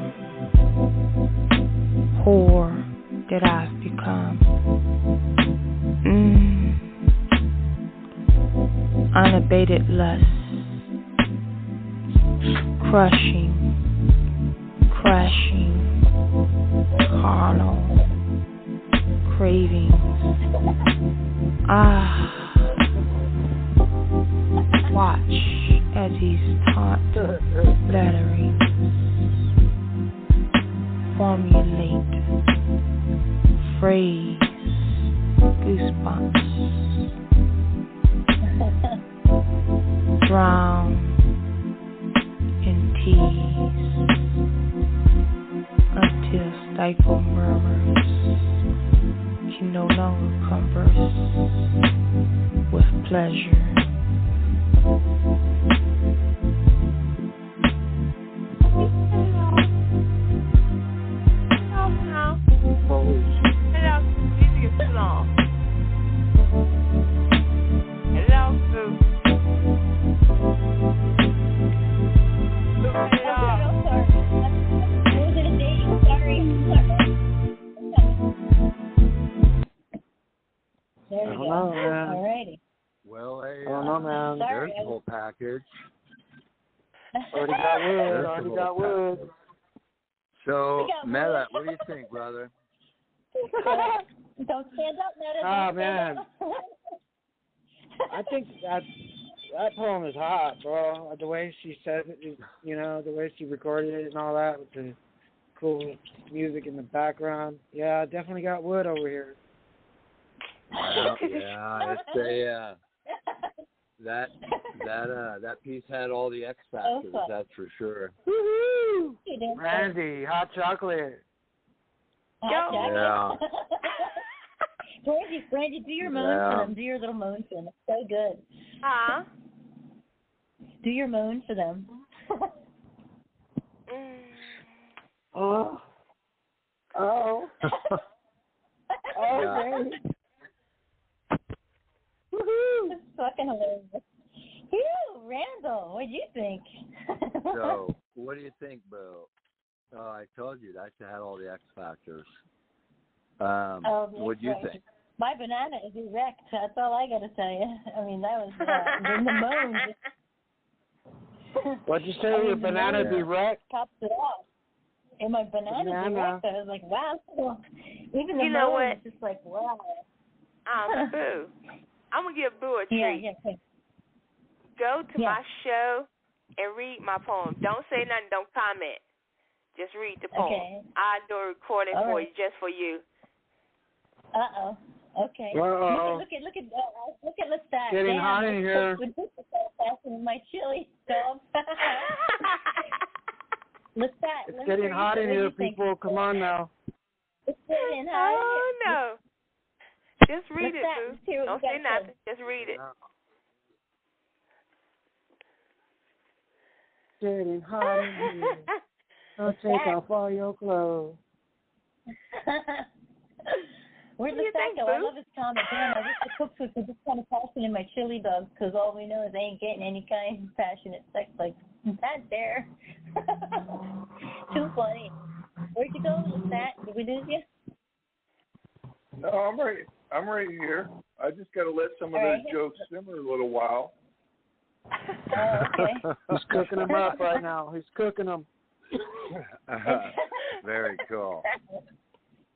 C: whore that I've become. Unabated lust, crushing, crashing, carnal cravings. Watch as he's taunt, flattering, formulate, phrase, goosebumps. Drown in tease until stifle murmurs can no longer converse with pleasure. Hello, music is too long. Hello, Boo.
B: There we go. Alrighty.
D: Well, hey,
G: man.
D: There's the whole package.
G: Already got wood.
D: So, Mela, what do you think, brother?
B: Don't stand up, Meta.
G: Oh, man. I think that poem is hot, bro. The way she said it, you know, the way she recorded it and all that with the cool music in the background. Yeah, I definitely got wood over here.
D: Well, yeah, that piece had all the X factors, that's for sure.
G: Woohoo! Brandy, hot chocolate.
D: Yeah.
B: Brandy, do your moan for them. Do your little moan for them. It's so good. Do your moan for them.
G: Oh. Okay.
B: Woohoo! It's fucking hilarious. Phew, Randall, what'd you think?
D: So, what do you think, Bo? I told you that had all the X factors. What'd you think?
B: My banana is erect. That's all I got to tell you. I mean, that was in the moon.
G: What'd you say? Your banana be wrecked?
B: Tops it off. And my banana is erect. I was like, wow. Even the moon is just like, wow.
C: Boo. I'm going to give Boo a treat.
B: Yeah.
C: Go to my show and read my poem. Don't say nothing. Don't comment. Just read the poem.
B: Okay.
C: I'll do a recording for you, just for you.
B: Uh-oh. Okay.
G: Uh-oh.
B: Look at Lestat.
G: Getting hot in here.
B: With my chili dog. Lestat.
G: It's getting hot in here, people. Come on now.
B: It's getting hot.
C: Oh, no. Just read it, Boo. Don't say nothing. Just read it.
G: Getting hot in here. Don't take off all your clothes.
B: Where'd Lestat go? I love his comment. Damn, I wish the cooks would put this kind of passion in my chili dogs, because all we know is they ain't getting any kind of passionate sex like that there. Too funny. Where'd you go, Lestat? Did we lose you?
H: No, I'm right here. I just got to let some of those jokes simmer a little while.
B: Oh, okay.
G: He's cooking them up right now. He's cooking them.
D: Very cool.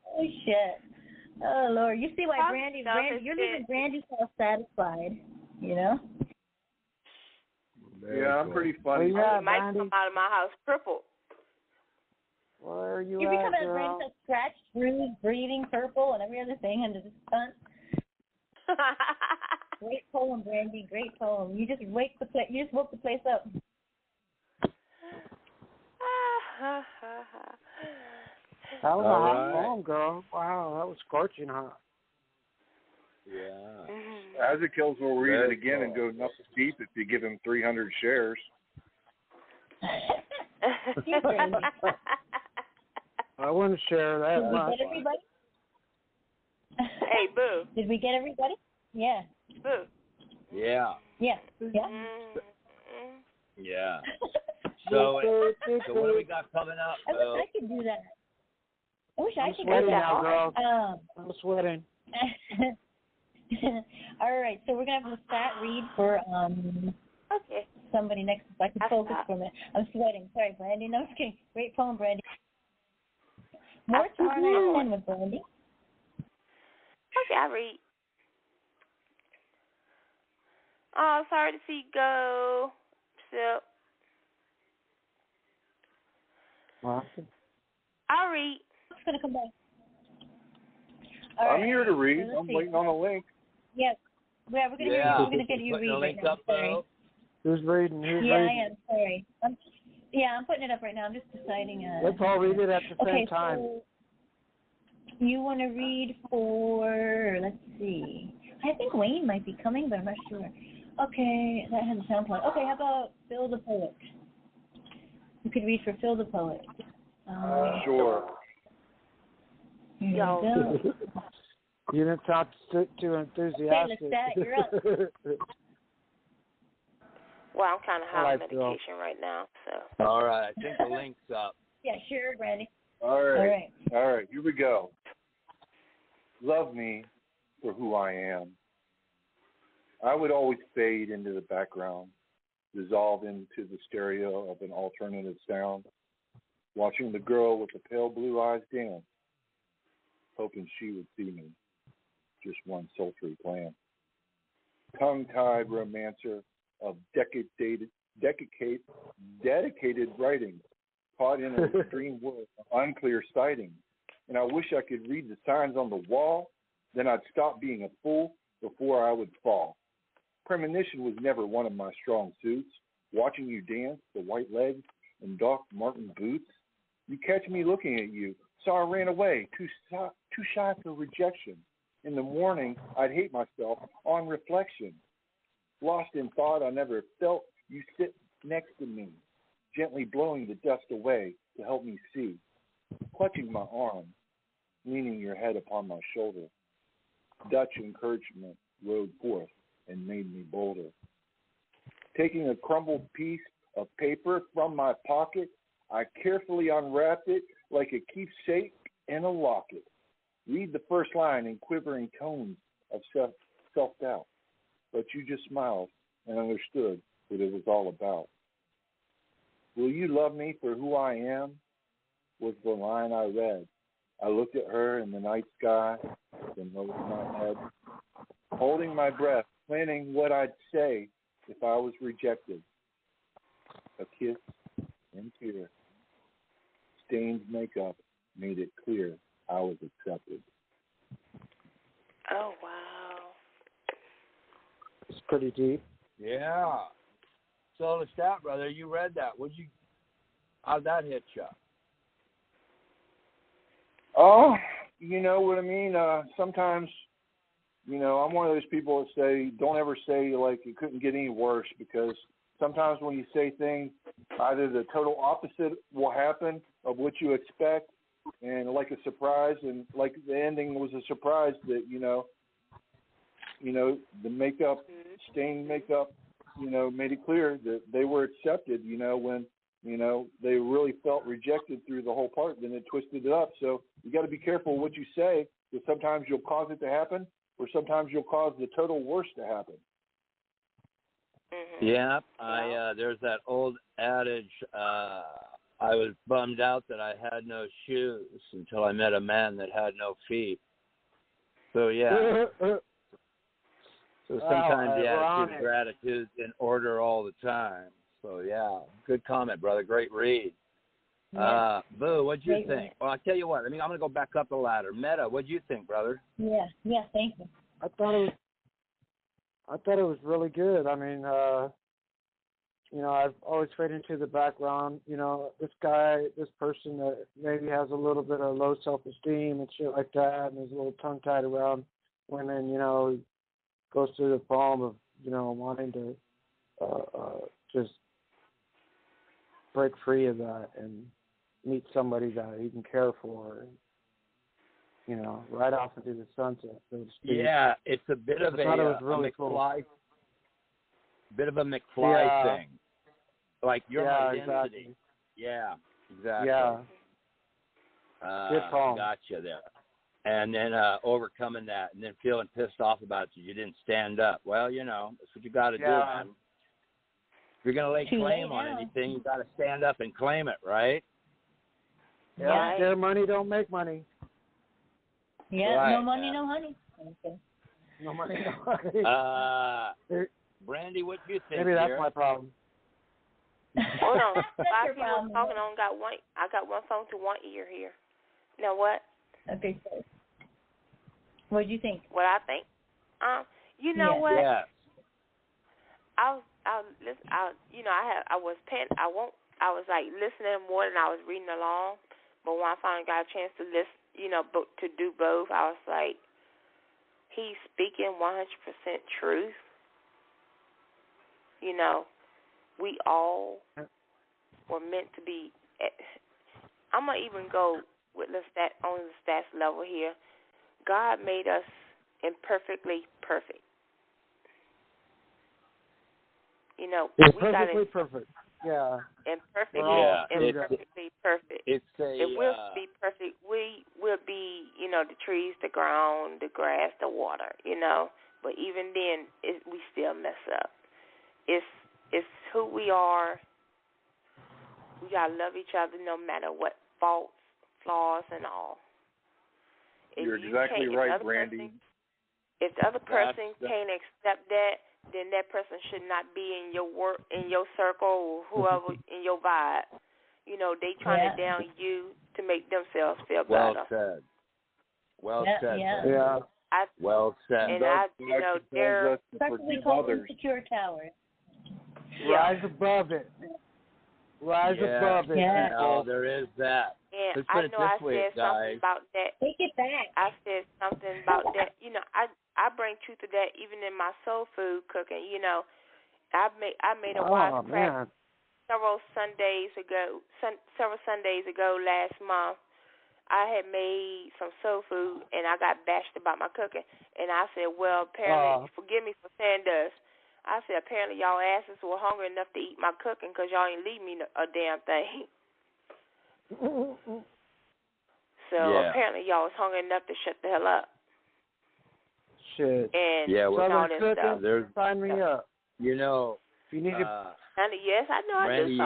B: Oh, shit. Oh, Lord. You see why Brandy, you're leaving Brandy self-satisfied, you know?
H: Very I'm pretty funny.
C: You might come out of my house crippled.
G: Where are you
B: You're becoming
G: at,
B: a Brandy
G: girl?
B: scratched, bruised, breathing, purple, and every other thing under this stunt. Great poem, Brandy. Great poem. You just woke the place up.
G: That was a hot poem, girl. Wow, that was scorching hot.
H: Yeah. Azekills will read it again and go nuts deep if you give him 300 shares.
G: I wouldn't share that
B: Did
G: much.
B: we get everybody?
C: Hey, Boo.
B: Did we get everybody? Yeah.
C: Boo.
J: Yeah.
B: Yeah. Yeah.
J: Yeah. So what do we got coming up,
B: I
J: Boo?
B: wish I could do that. I wish I could do
G: sweating
B: that.
G: now, girl. I'm sweating.
B: All right, so we're gonna have Lestat read for somebody next. If I can focus for a minute. I'm sweating. Sorry, Brandy. No, I'm just kidding. Great poem, Brandy. More tomorrow night with Brandy.
C: Okay, I read. Oh, sorry to see you go. Sept. I'll read.
B: It's gonna come back.
H: I'm here to read. I'm waiting on a link.
B: Yes. Yeah, we're gonna get you read right now. Sorry.
G: Who's reading?
B: I am. Sorry. I'm putting it up right now. I'm just deciding.
G: Let's all read it at the same time.
B: So you want to read for? Let's see. I think Wayne might be coming, but I'm not sure. Okay, that has a sound point. Okay, how about Phil the Poet? You could read for Phil the Poet.
H: Sure.
B: Here you go.
G: You didn't sound too enthusiastic.
B: Okay, Lestat, you're up.
C: Well, I'm kind of high on medication right now, so.
J: All right, I think the link's up.
B: Yeah, sure, Brandy.
H: All right. Here we go. Love me for who I am. I would always fade into the background, dissolve into the stereo of an alternative sound, watching the girl with the pale blue eyes dance, hoping she would see me, just one sultry glance. Tongue-tied romancer of dedicated writings, caught in an extreme world of unclear sightings. And I wish I could read the signs on the wall, then I'd stop being a fool before I would fall. Premonition was never one of my strong suits. Watching you dance, the white legs and Doc Martin boots. You catch me looking at you, so I ran away, too shy for rejection. In the morning, I'd hate myself on reflection. Lost in thought, I never felt you sit next to me, gently blowing the dust away to help me see. Clutching my arm, leaning your head upon my shoulder. Dutch encouragement rode forth and made me bolder. Taking a crumbled piece of paper from my pocket, I carefully unwrapped it like a keepsake in a locket. read the first line in quivering tones of self-doubt. But you just smiled and understood what it was all about. Will you love me for who I am? Was the line I read. I looked at her in the night sky, then lowered my head, holding my breath, planning what I'd say if I was rejected. A kiss and tear. Stained makeup made it clear I was accepted.
C: Oh, wow.
G: It's pretty deep.
J: Yeah. So the stat, brother, you read that. How'd that hit you?
H: Oh, you know what I mean? Sometimes, I'm one of those people that say, don't ever say, like, it couldn't get any worse, because sometimes when you say things, either the total opposite will happen of what you expect, and like a surprise, and like the ending was a surprise that, the makeup, stained makeup, made it clear that they were accepted, when, they really felt rejected through the whole part, then it twisted it up. So you got to be careful what you say, because sometimes you'll cause it to happen, or sometimes you'll cause the total worst to happen.
J: Yeah, there's that old adage, I was bummed out that I had no shoes until I met a man that had no feet. So, yeah. So sometimes the attitude of gratitude in order all the time. So, yeah, good comment, brother. Great read.
B: Yeah.
J: Boo, what'd you think? Well, I'll tell you what. I'm going to go back up the ladder. Meta, what'd you think, brother?
B: Yeah, thank you.
G: I thought it was really good. I mean, I've always faded into the background. This person that maybe has a little bit of low self-esteem and shit like that, and is a little tongue-tied around women, goes through the poem of, wanting to just break free of that and meet somebody that he can care for, and, right off into the sunset, so to speak.
J: Yeah, it's a bit of
G: really
J: McFly, bit of a McFly thing. Like your identity.
G: Exactly.
J: Yeah, exactly.
G: Yeah. Good poem.
J: Gotcha there. And then overcoming that, and then feeling pissed off about you didn't stand up. Well, that's what you got to do, man. If you're going to lay claim on anything, you got to stand up and claim it, right?
G: Yeah. Their money don't make money.
B: Yeah,
J: right,
B: no money, no honey. Okay.
G: No money, no honey.
J: Brandy, what do you think?
G: Maybe that's my problem.
C: Hold on. While you were talking on, I got one phone to one ear here. Now what?
B: Okay, so what do you think?
C: What I think? You know what?
J: Yeah.
C: I was like listening more than I was reading along, but when I finally got a chance to listen, to do both, I was like, he's speaking 100% truth. We all were meant to be. I'm gonna even go with the stats level here. God made us imperfectly perfect.
G: Perfectly perfect. Yeah.
C: Imperfectly perfect.
J: If
C: we'll be perfect, we'll be, the trees, the ground, the grass, the water, But even then, we still mess up. It's who we are. We gotta love each other no matter what faults, flaws, and all.
H: You're exactly right, Brandy.
C: If the other person can't accept that, then that person should not be in your work, in your circle, or whoever in your vibe. They trying to down you to make themselves feel better.
J: Well said.
G: Yeah.
J: Well said.
C: And they're
B: especially called insecure towers.
G: Rise above it. Rise above it.
B: Yeah.
J: Oh, there is that.
C: And
J: Let's put it
C: I
J: this way,
C: said something about that.
B: Take it back.
C: I said something about that. I bring truth to that even in my soul food cooking. I made a wise practice several Sundays ago last month. I had made some soul food and I got bashed about my cooking. And I said, well, apparently, forgive me for saying this. I said, apparently y'all asses were hungry enough to eat my cooking because y'all ain't leave me a damn thing. So apparently y'all was hungry enough to shut the hell up.
G: Shit.
C: And
G: Southern
C: stuff.
G: Sign me up.
J: You know,
G: if you need to.
C: Yes, I know.
J: Randy,
C: I do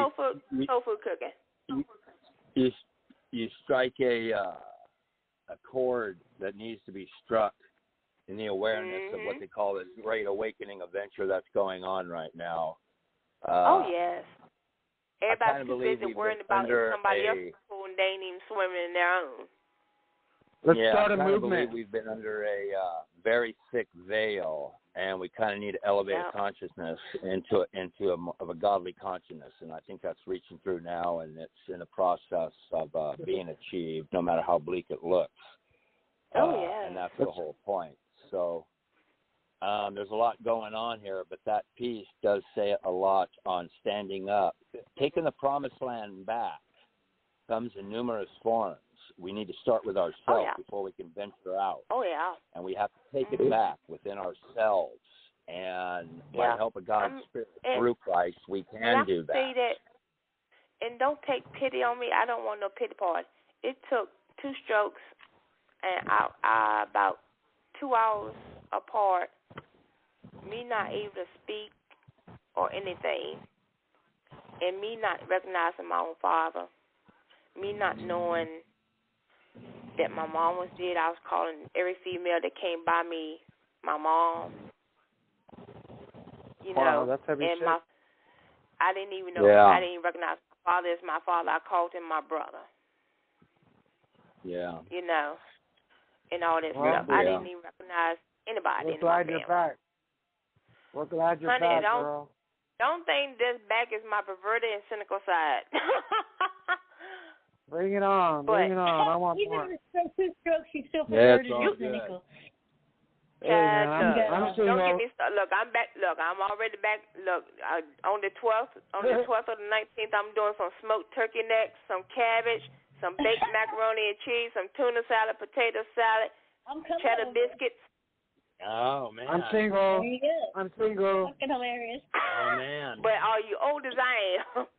C: soul food cooking.
J: You strike a chord that needs to be struck in the awareness of what they call the Great Awakening adventure that's going on right now.
C: Yes. Everybody's too busy worrying about somebody else's pool and they ain't even swimming in their own.
G: Let's start a
J: I
G: movement.
J: believe we've been under a very thick veil, and we kind of need to elevate consciousness into a godly consciousness, and I think that's reaching through now, and it's in a process of being achieved, no matter how bleak it looks. And that's the whole point. So there's a lot going on here, but that piece does say a lot on standing up. Taking the promised land back comes in numerous forms. We need to start with ourselves before we can venture out. And we have to take it back within ourselves. And by the help of God's Spirit through Christ, we can do that.
C: Say that. And don't take pity on me. I don't want no pity party. It took 2 strokes and I about 2 hours apart, me not able to speak or anything, and me not recognizing my own father, me not knowing that my mom was dead. I was calling every female that came by me my mom. You know,
G: that's heavy
C: and
G: shit.
C: I didn't even know. I didn't even recognize my father as my father. I called him my brother.
J: Yeah.
C: You know, and all that stuff. I didn't even recognize anybody in my family.
G: We're glad you're back. We're glad you're
C: Honey,
G: back, girl.
C: Don't think this back is my perverted and cynical side.
G: Bring it on. Bring it on. I want more.
B: Even with 2 strokes, she's still perverted and cynical.
G: Hey, man, I'm
C: don't get me started. Look, I'm back. Look, I'm already back. Look, on the 12th, or the 19th, I'm doing some smoked turkey necks, some cabbage, some baked macaroni and cheese, some tuna salad, potato salad, cheddar biscuits.
J: Oh, man.
G: I'm single.
B: There you go.
G: I'm single.
B: Fucking hilarious.
J: Oh, man.
C: But are you old as I am?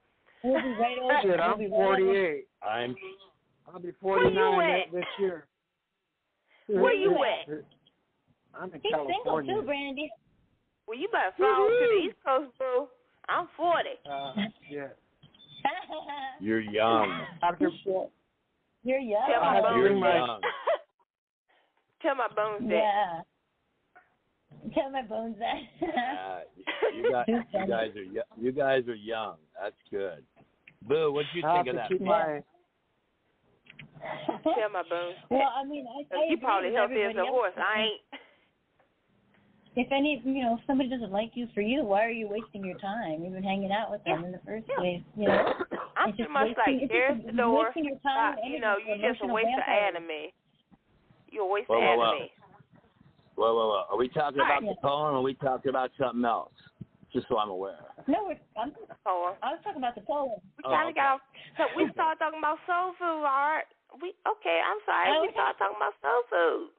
B: We'll be right over.
G: Shit, I'm 48. I'll be 49 this year.
C: Where you at?
G: I'm in
B: He's
G: California.
B: single too, Brandy.
C: Well, you better fly on to the East Coast, boo. I'm 40.
G: Yeah.
J: You're young.
B: You're young.
C: Tell my bones
J: You're young.
C: Tell my bones that.
B: Yeah. Tell my bones that.
J: You guys are young. That's good. Boo, what'd you think of that?
C: Tell my bones.
B: Well, I mean, I
C: you probably healthy as a horse. I ain't.
B: If somebody doesn't like you for you, why are you wasting your time even hanging out with them in the first place? You know,
C: I'm pretty much like, there's the door.
B: Wasting your time.
C: You just a waste of anime. You're a waste of anime.
J: Whoa. Are we talking about the poem or are we talking about something else? Just so I'm aware.
B: No, I was talking about the poem.
C: We kind of got off. So we started talking about soul food, Art. I'm sorry. We started talking about soul food.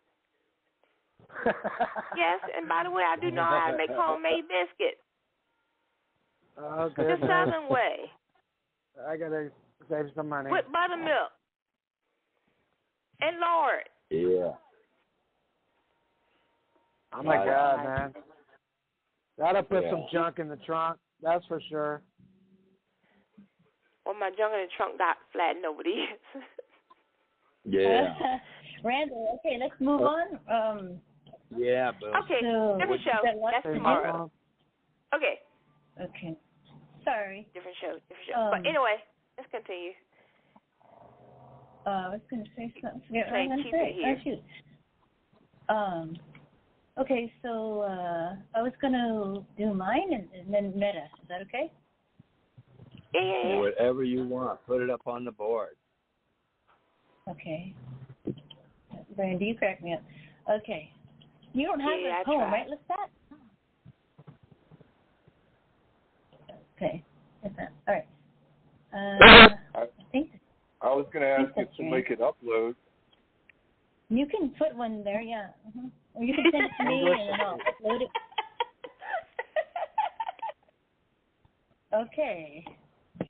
C: Yes, and by the way, I do know how to make homemade biscuits.
G: Okay.
C: The Southern way.
G: I gotta save some money.
C: With buttermilk and lard.
J: Yeah.
G: Oh my God, man. Gotta put some junk in the trunk. That's for sure.
C: Well, my junk in the trunk got flattened over the years.
J: Yeah.
B: Randall, okay, let's move on.
J: Yeah, but
C: okay, different show. That's tomorrow. Okay.
B: Okay. Sorry.
C: Different show. But anyway, let's continue.
B: I was going to say something. Yeah,
C: I was going to say.
B: Oh, shoot. Okay, so I was going to do mine and then Meta. Is that okay?
C: Yeah.
J: Whatever you want. Put it up on the board.
B: Okay. Brandy, you crack me up. Okay. You don't have the poem, right, Lestat? Okay. All right. I think.
H: I was going to ask you to make it upload.
B: You can put one there, yeah. Mm-hmm. Or you can send it to me and then I'll upload it. Okay.
C: I'm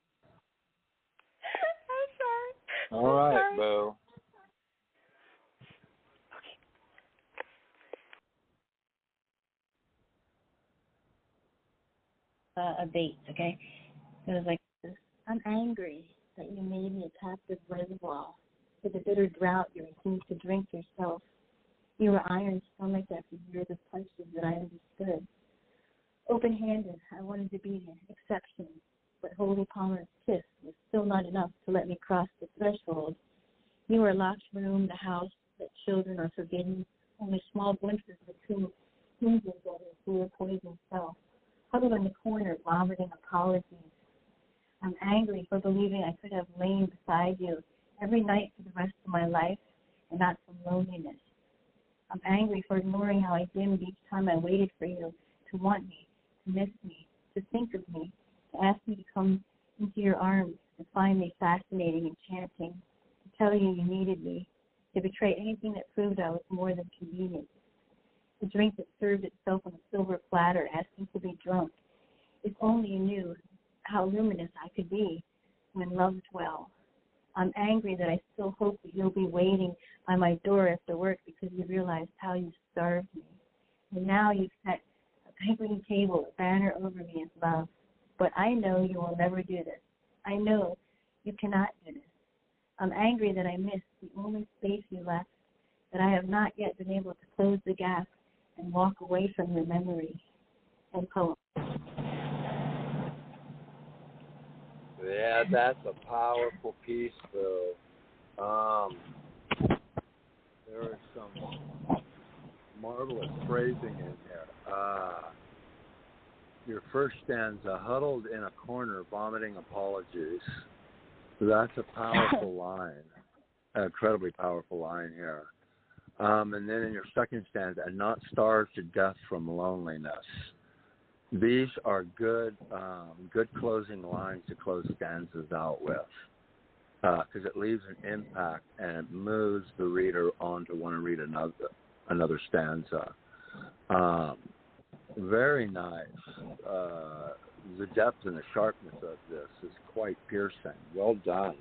C: sorry.
J: All right, Bo.
B: a bait, okay? It was like this. I'm angry that you made me a captive reservoir. For the bitter drought you refused to drink yourself. You were iron-stomached after years of punches that I understood. Open-handed, I wanted to be an exception, but Holy Palmer's kiss was still not enough to let me cross the threshold. You were a locked room, the house that children are forbidden, only small glimpses of two hinges of your poison self. Huddled in the corner, vomiting apologies. I'm angry for believing I could have lain beside you every night for the rest of my life and not from loneliness. I'm angry for ignoring how I dimmed each time I waited for you to want me, to miss me, to think of me, to ask me to come into your arms and find me fascinating, enchanting, to tell you you needed me, to betray anything that proved I was more than convenient. The drink that served itself on a silver platter asking to be drunk. If only you knew how luminous I could be when loved well. I'm angry that I still hope that you'll be waiting by my door after work because you realized how you starved me. And now you've set a banqueting table, a banner over me as love. But I know you will never do this. I know you cannot do this. I'm angry that I missed the only space you left, that I have not yet been able to close the gap and walk away from your memory. And poem.
J: Yeah, that's a powerful piece, though. There is some marvelous phrasing in here. Your first stanza, huddled in a corner, vomiting apologies. That's a powerful line, an incredibly powerful line here. And then in your second stanza, and not starved to death from loneliness. These are good closing lines to close stanzas out with, because it leaves an impact and it moves the reader on to want to read another stanza. Very nice. The depth and the sharpness of this is quite piercing. Well done.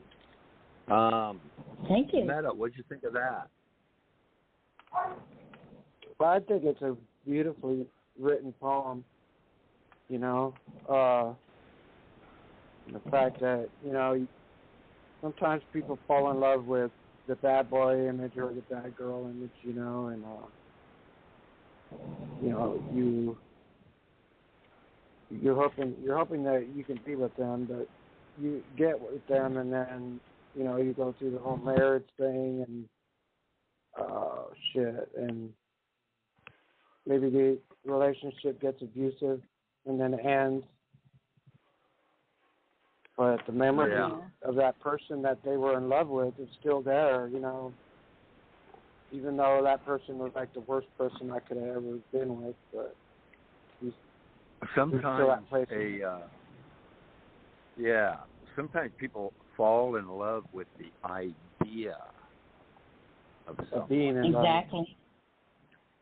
B: Thank you.
J: Meta, what'd you think of that?
G: Well, I think it's a beautifully written poem. You know, the fact that, you know, sometimes people fall in love with the bad boy image or the bad girl image, you know, and, you know, you're hoping that you can be with them, but you get with them and then, you know, you go through the whole marriage thing and, shit, and maybe the relationship gets abusive and then it ends. But the memory of that person that they were in love with is still there, you know, even though that person was like the worst person I could have ever been with. But
D: sometimes sometimes people fall in love with the idea of someone.
G: Being in love.
B: Exactly.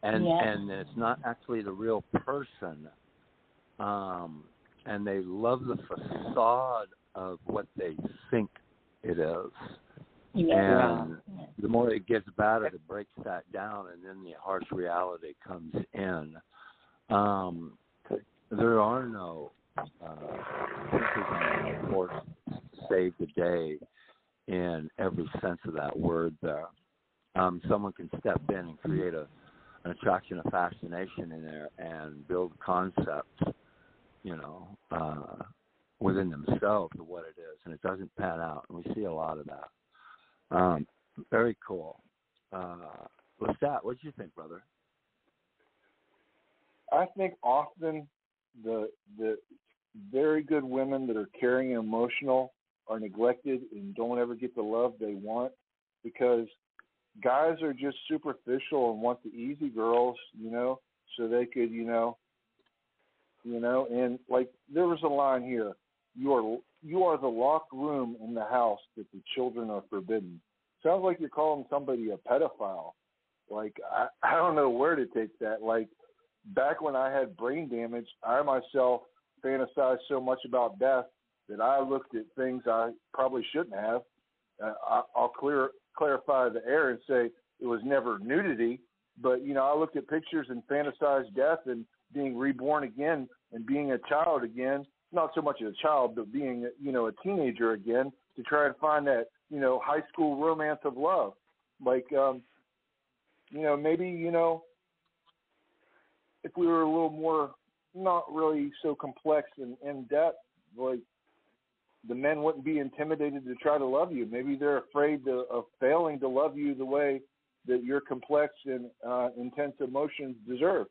D: And it's not actually the real person. And they love the facade of what they think it is.
B: Yeah.
D: And the more it gets battered, it breaks that down, and then the harsh reality comes in. There are no force to save the day in every sense of that word there. Someone can step in and create an attraction, a fascination in there and build concepts, you know, within themselves of what it is, and it doesn't pan out, and we see a lot of that. Very cool. Lestat, what do you think, brother?
H: I think often the very good women that are caring and emotional are neglected and don't ever get the love they want, because guys are just superficial and want the easy girls, you know, so they could, you know, and like there was a line here, you are the locked room in the house that the children are forbidden. Sounds like you're calling somebody a pedophile. Like, I don't know where to take that. Like, back when I had brain damage, I myself fantasized so much about death that I looked at things I probably shouldn't have. I'll clarify the air and say it was never nudity, but, you know, I looked at pictures and fantasized death and being reborn again and being a child again, not so much as a child, but being, a teenager again, to try and find that, high school romance of love. Like, maybe, if we were a little more, not really so complex and in depth, like, the men wouldn't be intimidated to try to love you. Maybe they're afraid of failing to love you the way that your complex and intense emotions deserve.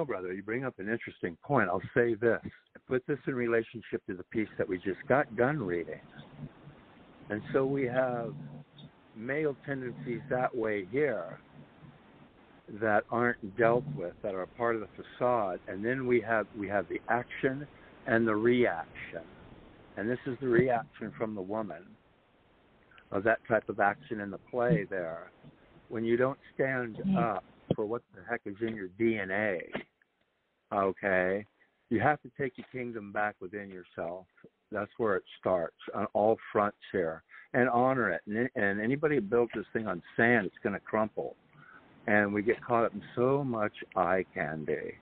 D: Brother, you bring up an interesting point. I'll say this. Put this in relationship to the piece that we just got done reading. And so we have male tendencies that way here that aren't dealt with, that are part of the facade. And then we have the action and the reaction. And this is the reaction from the woman of that type of action in the play there. When you don't stand up for what the heck is in your DNA, okay, you have to take your kingdom back within yourself. That's where it starts on all fronts here. And honor it. And anybody who builds this thing on sand, it's going to crumple. And we get caught up in so much eye candy,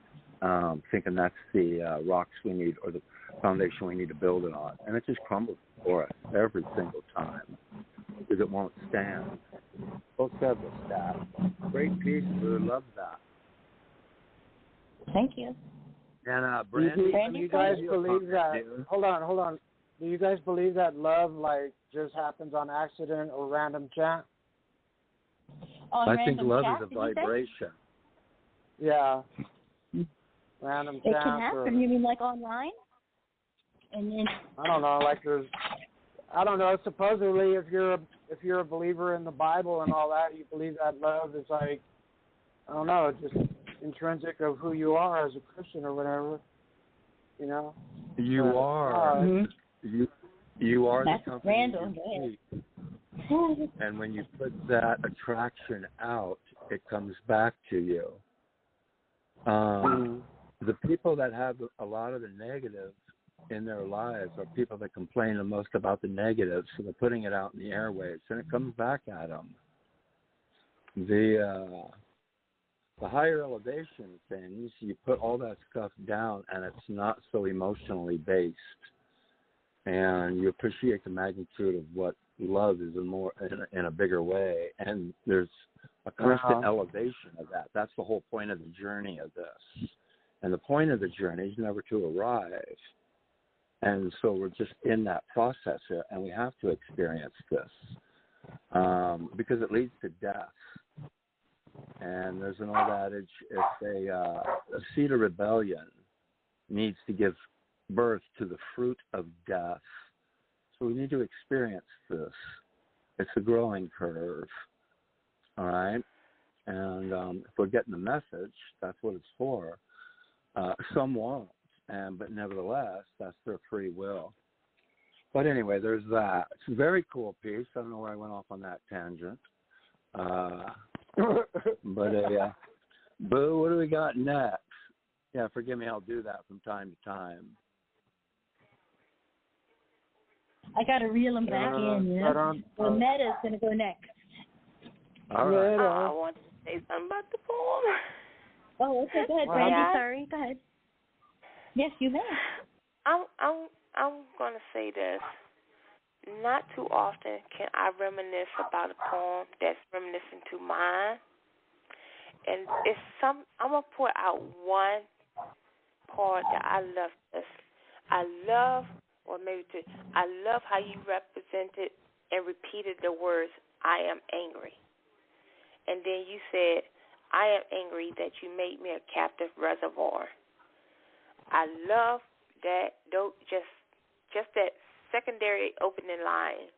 D: thinking that's the rocks we need or the foundation we need to build it on. And it just crumbles for us every single time because it won't stand. Both said this, that. Great piece. Really love that.
B: Thank you.
D: And Brandy,
G: do you guys believe that? Hold on. Do you guys believe that love just happens on accident or random chance?
D: I think love is a vibration.
G: Yeah. Random chance.
B: It can happen. You mean like online? And then
G: I don't know. Supposedly, if you're a believer in the Bible and all that, you believe that love is just intrinsic of who you are as a Christian or whatever.
D: You are. You are
B: that's
D: the company
B: Randall.
D: you keep. And when you put that attraction out, it comes back to you. The people that have a lot of the negatives in their lives are people that complain the most about the negatives, so they're putting it out in the airwaves, and it comes back at them. The higher elevation things, you put all that stuff down, and it's not so emotionally based, and you appreciate the magnitude of what love is in a bigger way, and there's a constant elevation of that. That's the whole point of the journey of this. And the point of the journey is never to arrive. And so we're just in that process here, and we have to experience this because it leads to death. And there's an old adage, if a seed of rebellion needs to give birth to the fruit of death. So we need to experience this. It's a growing curve, all right? And if we're getting the message, that's what it's for. Some won't, but nevertheless, that's their free will. But anyway, there's that. It's a very cool piece. I don't know where I went off on that tangent. But Boo, what do we got next? Yeah, forgive me, I'll do that from time to time.
B: I got to reel him back in, So Meta's going to go next.
D: All right.
C: I want to say something about the poem.
B: Oh, okay. Go ahead, Brandy. Sorry. Go ahead. Yes, you may.
C: I'm going to say this. Not too often can I reminisce about a poem that's reminiscent to mine. And I'm going to put out one part that I love. I love how you represented and repeated the words, I am angry. And then you said, I am angry that you made me a captive reservoir. I love that, just that secondary opening line.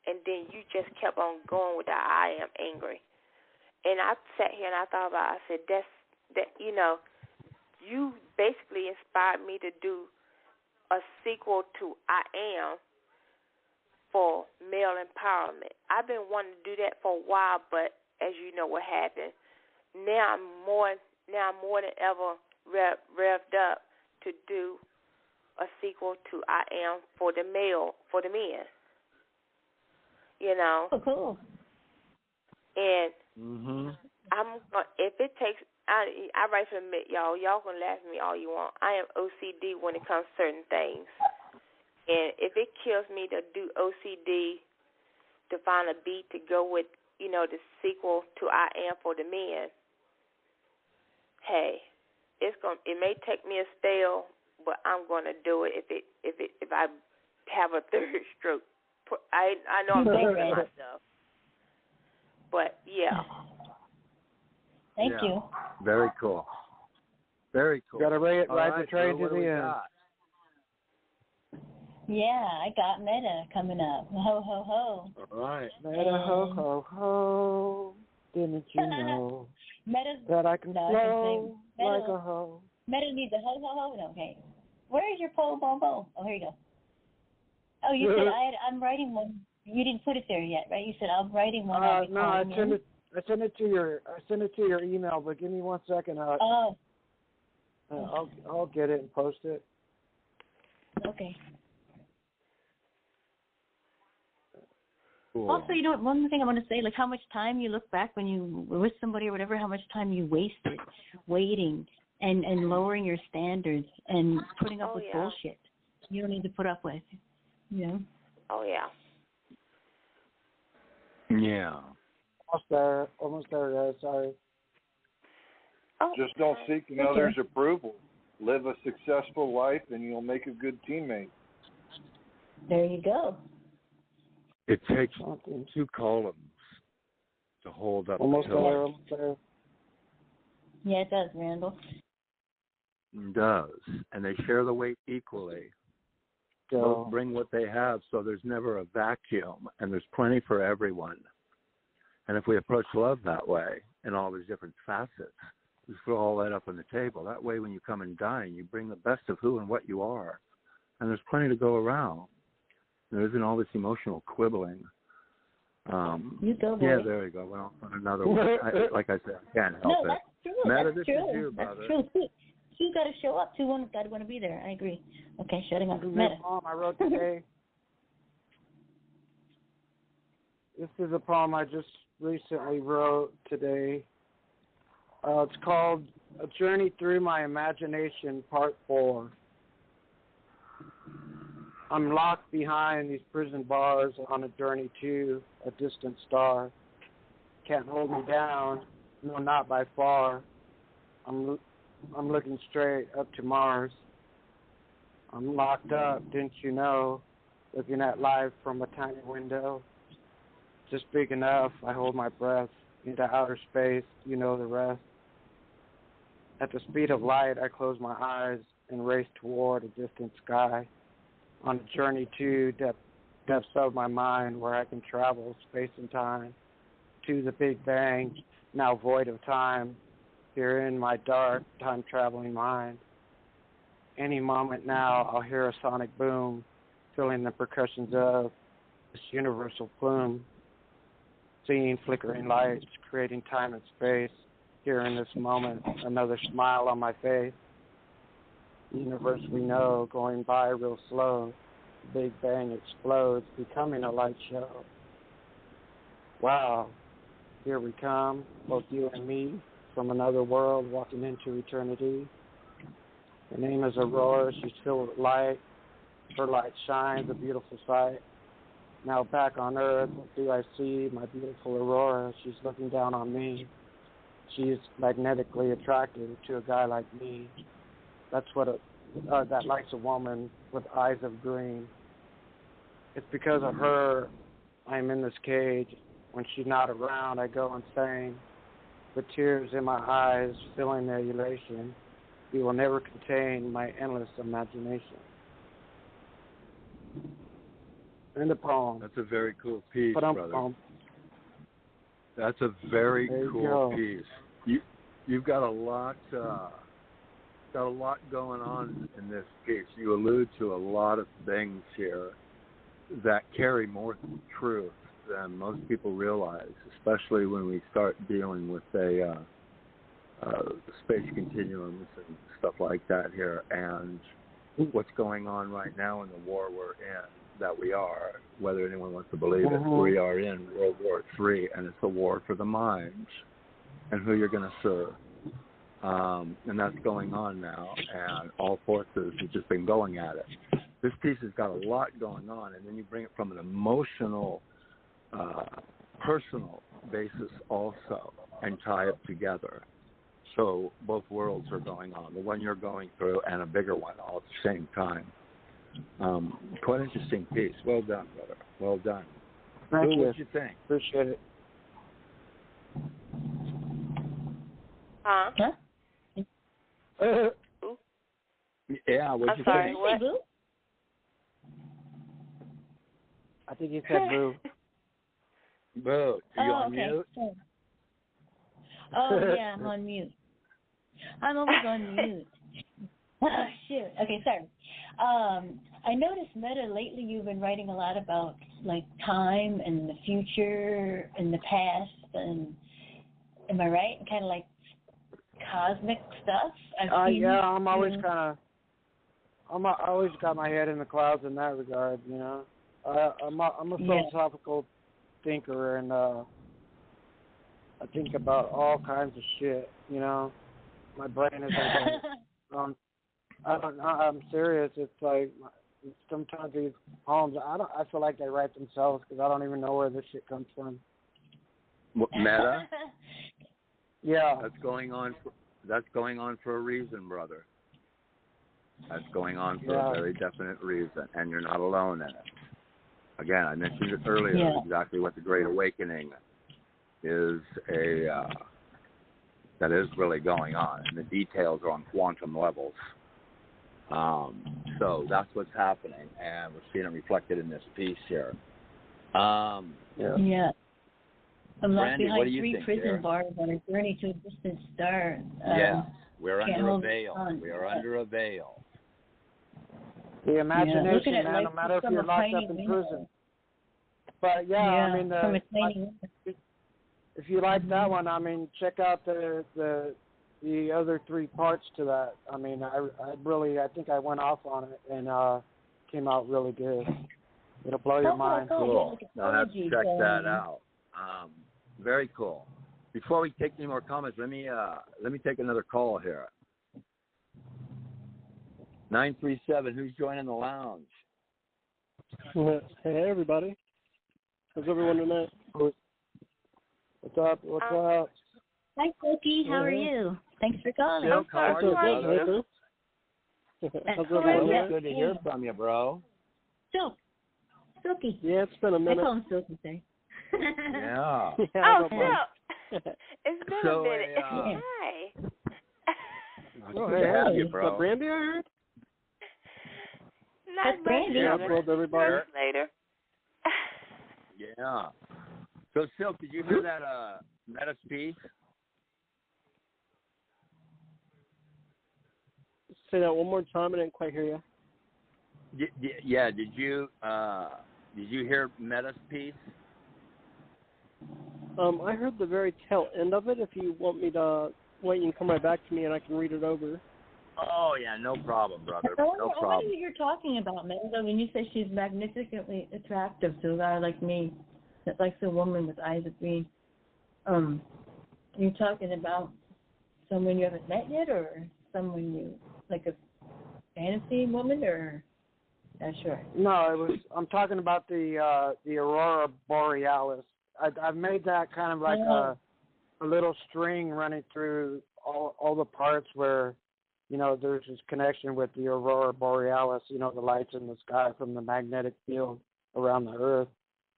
C: And then you just kept on going with that, I am angry. And I sat here and I thought about it. I said, you basically inspired me to do a sequel to I Am for male empowerment. I've been wanting to do that for a while, but as you know what happened, now I'm more than ever revved up to do a sequel to I Am for the men. Oh,
B: cool.
C: And if it takes, I rightfully admit, y'all can laugh at me all you want. I am OCD when it comes to certain things. And if it kills me to do OCD to find a beat to go with, the sequel to I Am for the Men, hey, it may take me a spell, but I'm gonna do it if I have a third stroke. I know I'm thinking myself, but yeah.
B: Thank you.
D: Very cool. Very cool.
G: Got to ride the train
D: so
G: to the end.
B: Yeah, I got Meta coming up. Ho, ho, ho.
D: All right.
G: Meta, ho, ho, ho. Didn't you know
B: Meta's,
G: that I can flow
B: Meta,
G: like a hoe?
B: Meta needs a ho, ho, ho. No, okay. Where is your po, bo, bo? Oh, here you go. Oh, you said I'm writing one. You didn't put it there yet, right? You said I'm writing one.
G: No, I sent it to your email, but give me 1 second. I'll get it and post it.
B: Okay.
D: Cool.
B: Also, one thing I want to say, like how much time you look back when you were with somebody or whatever, how much time you wasted waiting and lowering your standards and putting up with bullshit you don't need to put up with,
C: Oh, yeah.
D: Yeah.
G: Almost there, guys. Sorry.
C: Oh,
H: Just don't seek another's approval. Live a successful life, and you'll make a good teammate.
B: There you go.
D: It takes 2 columns to hold up.
G: Almost there.
B: Yeah, it does, Randall.
D: It does. And they share the weight equally.
G: So,
D: both bring what they have, so there's never a vacuum, and there's plenty for everyone. And if we approach love that way, in all these different facets, we throw all that up on the table. That way, when you come and dine, you bring the best of who and what you are. And there's plenty to go around. There isn't all this emotional quibbling.
B: You go, boy.
D: Yeah, there you go. Well, another one. Like I said, I can't help
B: No,
D: it.
B: that's true.
D: Meta,
B: That's
D: this
B: true.
D: is you,
B: That's
D: brother.
B: true. You've got to show up. 2 got to want to be there. I agree. Okay, shutting up. Meta.
G: Poem I wrote today. This is a poem I just recently wrote today. It's called A Journey Through My Imagination, Part 4. I'm locked behind these prison bars on a journey to a distant star. Can't hold me down, no, not by far. I'm looking straight up to Mars. I'm locked up, didn't you know, looking at life from a tiny window. Just big enough, I hold my breath into outer space, you know the rest. At the speed of light, I close my eyes and race toward a distant sky. On a journey to depths of my mind where I can travel space and time to the Big Bang, now void of time, here in my dark, time-traveling mind. Any moment now, I'll hear a sonic boom, filling the percussions of this universal plume, seeing flickering lights, creating time and space, here in this moment, another smile on my face. The universe we know, going by real slow, the Big Bang explodes, becoming a light show. Wow, here we come, both you and me, from another world, walking into eternity. Her name is Aurora, she's filled with light. Her light shines, a beautiful sight. Now back on Earth, what do I see? My beautiful Aurora, she's looking down on me. She's magnetically attracted to a guy like me. That's what that likes a woman with eyes of green. It's because of her I'm in this cage. When she's not around, I go insane. With tears in my eyes, filling their elation, you will never contain my endless imagination. In the poem.
D: That's a very cool piece, brother.
G: Poem.
D: That's a very
G: There you
D: cool
G: go.
D: piece. You've got a lot going on in this piece. You allude to a lot of things here that carry more truth than most people realize, especially when we start dealing with space continuums and stuff like that here, and what's going on right now in the war we're in. That we are, whether anyone wants to believe it, we are in World War III, and it's a war for the mind and who you're going to serve. And that's going on now, and all forces have just been going at it. This piece has got a lot going on, and then you bring it from an emotional, personal basis also, and tie it together. So both worlds are going on, the one you're going through and a bigger one all at the same time. Quite interesting piece. Well done, brother. Well done.
G: Thank you.
D: What did you think?
G: Appreciate it.
C: Huh?
D: Yeah, what did you
C: sorry,
D: think?
C: what?
G: I think you said boo.
D: Boo. Are you on
B: okay.
D: mute?
B: Oh, yeah, I'm on mute. I'm always on mute. Oh, shoot. Okay, sorry. I noticed, Meta, lately you've been writing a lot about, like, time and the future and the past, and am I right? Kind of like cosmic stuff?
G: Yeah, I'm always I always got my head in the clouds in that regard, you know. I'm a philosophical thinker, and I think about all kinds of shit, you know. My brain is like, I don't know. I'm serious. It's like sometimes these poems, I feel like they write themselves because I don't even know where this shit comes from.
D: Meta?
G: Yeah.
D: That's going on for a reason, brother. That's going on for a very definite reason, and you're not alone in it. Again, I mentioned it earlier, exactly what the Great Awakening is that is really going on, and the details are on quantum levels. So that's what's happening, and we're seeing it reflected in this piece here.
B: Yeah. I'm locked
D: Randy,
B: behind
D: what do you
B: 3
D: think,
B: prison
D: dear?
B: bars on a journey to a distant star.
D: We're
B: can't
D: under a
B: hold it
D: veil.
B: on.
D: We are under a veil.
G: The imagination,
B: Looking at
G: man,
B: life
G: no matter if
B: from
G: you're
B: a
G: locked
B: tiny
G: up in
B: window.
G: prison. But I mean,
B: from a tiny
G: if you like that one, I mean, check out the other 3 parts to that. I mean, I think I went off on it and came out really good. It'll blow your mind.
D: Cool. I'll have to check that out. Very cool. Before we take any more comments, let me take another call here. 937. Who's joining the lounge?
K: Hey everybody. How's everyone tonight?
G: What's up? What's up?
B: Hi, Silky. How are you? Thanks for calling.
D: Silk, how are you, brother?
K: How's everyone?
D: It's good to hear from you, bro.
B: Silky.
K: Yeah, it's been a minute.
B: I call him Silky, sir.
D: Yeah.
C: Oh, Silk. It's been a minute. Hi.
K: Oh, hey, bro. Brandy, I heard?
C: Not
B: Brandy.
K: Yeah, I told everybody.
C: Later.
D: Yeah. So, Silk, did you hear that Meta piece?
K: Say that one more time. I didn't quite hear you.
D: Yeah. Did you hear Meta's piece?
K: I heard the very tail end of it. If you want me to wait, you can come right back to me and I can read it over.
D: Oh yeah, no problem, brother.
B: I
D: No
B: wonder
D: problem.
B: what you're talking about, Mendo, when you say she's magnificently attractive to a guy like me that likes a woman with eyes of green. You're talking about someone you haven't met yet, or someone you like, a fantasy woman, or not sure?
G: No, I'm talking about the aurora borealis. I've made that kind of like a little string running through all the parts where, you know, there's this connection with the aurora borealis, you know, the lights in the sky from the magnetic field around the Earth.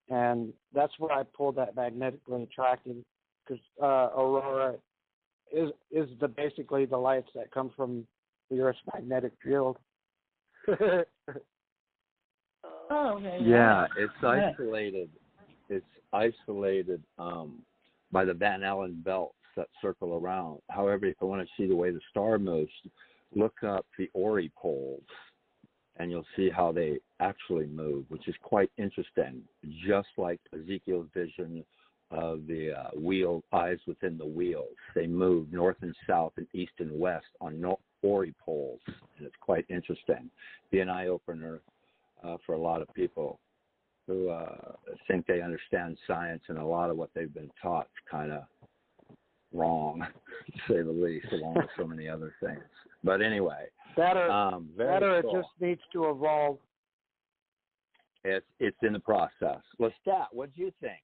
G: And that's where I pulled that magnetically attractive, because aurora is basically the lights that come from the Earth's magnetic field.
B: Okay.
D: Yeah, it's isolated. It's isolated by the Van Allen belts that circle around. However, if you want to see the way the star moves, look up the Ori poles, and you'll see how they actually move, which is quite interesting. Just like Ezekiel's vision of the eyes within the wheels, they move north and south and east and west on Ori poles, and it's quite interesting. Be an eye opener for a lot of people who think they understand science, and a lot of what they've been taught kind of
J: wrong, to say the least, along with so many other things. But anyway,
G: that or
J: very
G: it
J: cool.
G: just needs to evolve.
J: It's in the process. Lestat, what do you think?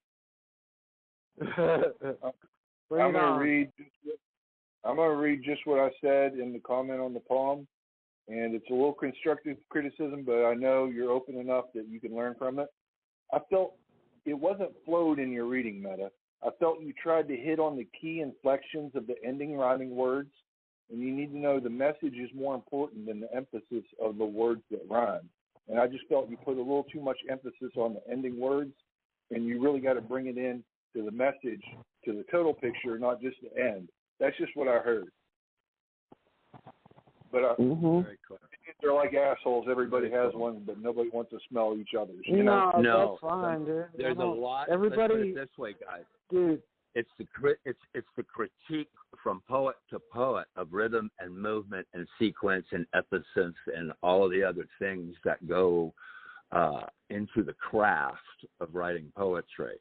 H: I'm going to read just what I said in the comment on the poem, and it's a little constructive criticism, but I know you're open enough that you can learn from it. I felt it wasn't flowed in your reading, Meta. I felt you tried to hit on the key inflections of the ending rhyming words, and you need to know the message is more important than the emphasis of the words that rhyme. And I just felt you put a little too much emphasis on the ending words, and you really got to bring it in to the message, to the total picture, not just the end. That's just what I heard. But they're like assholes. Everybody has one, but nobody wants to smell each other's. You know?
G: No, that's fine, dude.
J: There's a lot.
G: Everybody,
J: let's put it this way, guys.
G: Dude,
J: it's the critique from poet to poet of rhythm and movement and sequence and emphasis and all of the other things that go into the craft of writing poetry.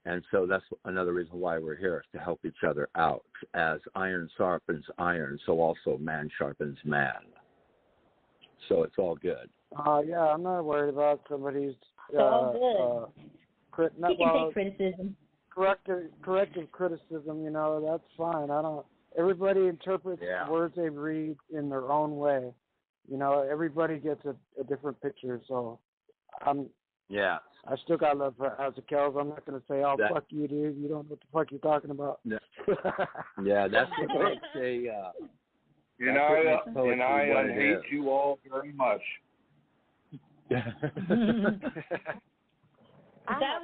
J: And so that's another reason why we're here, is to help each other out. As iron sharpens iron, so also man sharpens man. So it's all good.
G: Yeah, I'm not worried about somebody's
B: all good. You can take criticism.
G: Corrective criticism, that's fine. Everybody interprets the words they read in their own way. Everybody gets a different picture, so I still got love for House of Kells. I'm not going to say, fuck you, dude. You don't know what the fuck you're talking about.
J: Yeah, that's what makes a...
H: and I hate you all very much.
C: That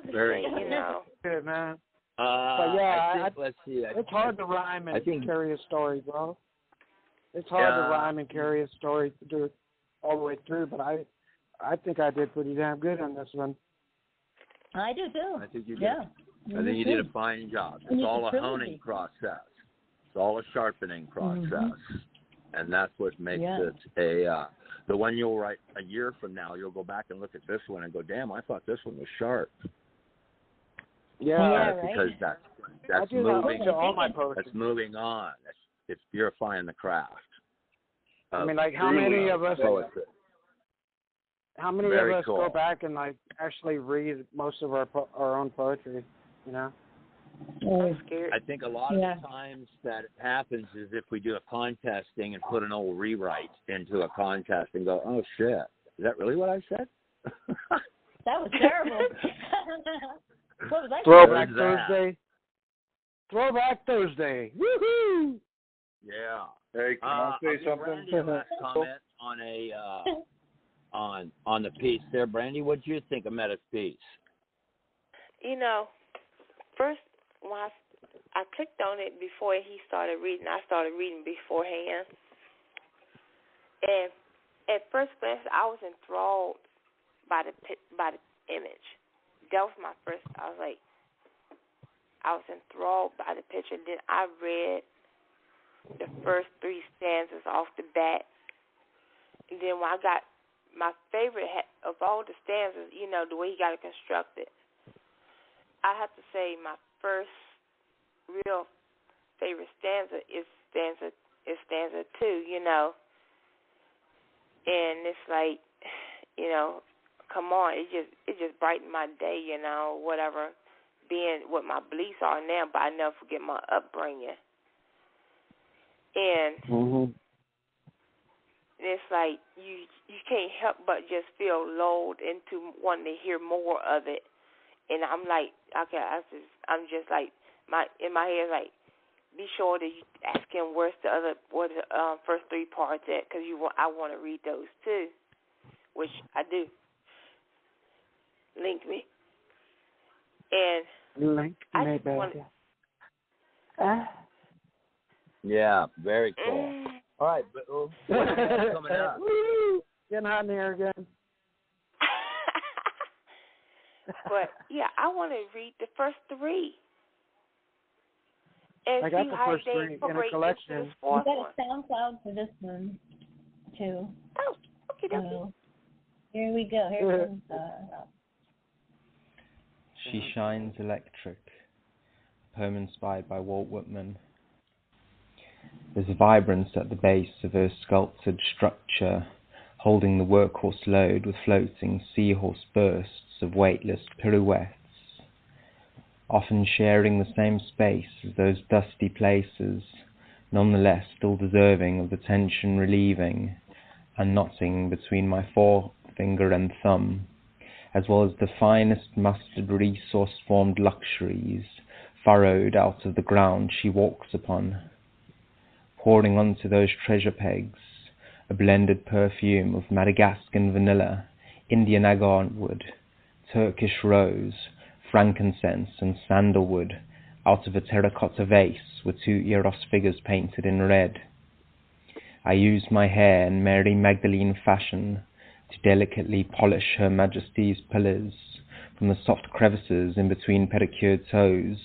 C: was
J: very
G: good, man.
J: But
G: yeah,
J: let's see.
G: It's hard to rhyme and carry a story, bro. It's hard to rhyme and carry a story to do it all the way through, but I think I did pretty damn good on this one.
B: I do too.
J: I think you did.
B: Yeah.
J: I think you did a fine job. It's all a honing process. It's all a sharpening process. And that's what makes it the one you'll write a year from now, you'll go back and look at this one and go, damn, I thought this one was sharp.
G: Yeah,
J: because that's moving. That's moving on. It's purifying the craft.
G: I mean, like how many of us go back and actually read most of our own poetry?
C: I'm scared.
J: I think a lot of the times that it happens is if we do a contest thing and put an old rewrite into a contest and go, oh shit, is that really what I said?
B: That was terrible. What was I
G: Throwback Thursday. Throwback Thursday. Woohoo!
J: Yeah.
H: Hey, can I say something?
J: Last comment on the piece there, Brandy. What do you think of Meta's piece?
C: First when I clicked on it before he started reading, I started reading beforehand, and at first glance I was enthralled by the image. That was my first. I was enthralled by the picture. Then I read the first 3 stanzas off the bat. And then when I got my favorite of all the stanzas, the way he got it constructed, I have to say my first real favorite stanza is stanza 2, and it's like, come on, it just brightened my day, whatever, being what my beliefs are now, but I never forget my upbringing. And it's like you can't help but just feel lulled into wanting to hear more of it. And I'm like, okay, I'm just like, in my head, like, be sure that you ask him where the first 3 parts at, because I want to read those too, which I do. Link me. And
G: link me, baby.
J: Yeah, very cool. All right, but what's coming up?
G: Getting hot in here again.
C: But yeah, I want to read the first 3. And
G: I got
C: see
G: the
C: how
G: first
C: they
G: 3 in a
C: incorporate
G: collection.
C: This
B: You got a SoundCloud for this one too.
C: Oh, okay.
B: Here we go. Here comes
L: She Shines Electric, a poem inspired by Walt Whitman There's vibrance at the base of her sculptured structure, holding the workhorse load with floating seahorse bursts of weightless pirouettes, often sharing the same space as those dusty places, nonetheless still deserving of the tension relieving and knotting between my forefinger and thumb, as well as the finest mustard resource-formed luxuries furrowed out of the ground she walks upon, pouring onto those treasure pegs a blended perfume of Madagascan vanilla, Indian agarwood, Turkish rose, frankincense and sandalwood, out of a terracotta vase with 2 Eros figures painted in red. I use my hair in Mary Magdalene fashion to delicately polish Her Majesty's pillars from the soft crevices in between pedicured toes,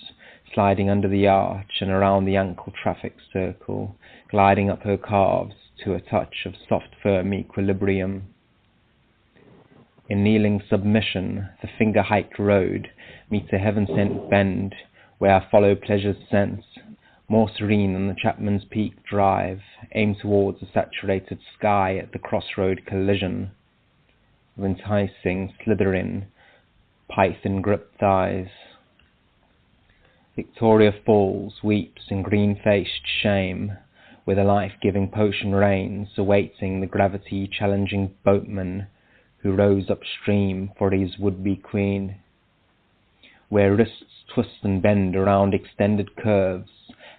L: sliding under the arch and around the ankle traffic circle, gliding up her calves to a touch of soft firm equilibrium. In kneeling submission, the finger-hiked road meets a heaven-sent bend where I follow pleasure's sense, more serene than the Chapman's Peak drive, aimed towards a saturated sky at the crossroad collision of enticing, slithering, python-gripped thighs. Victoria falls, weeps in green-faced shame, where the life-giving potion reigns, awaiting the gravity-challenging boatman who rows upstream for his would-be queen. Where wrists twist and bend around extended curves,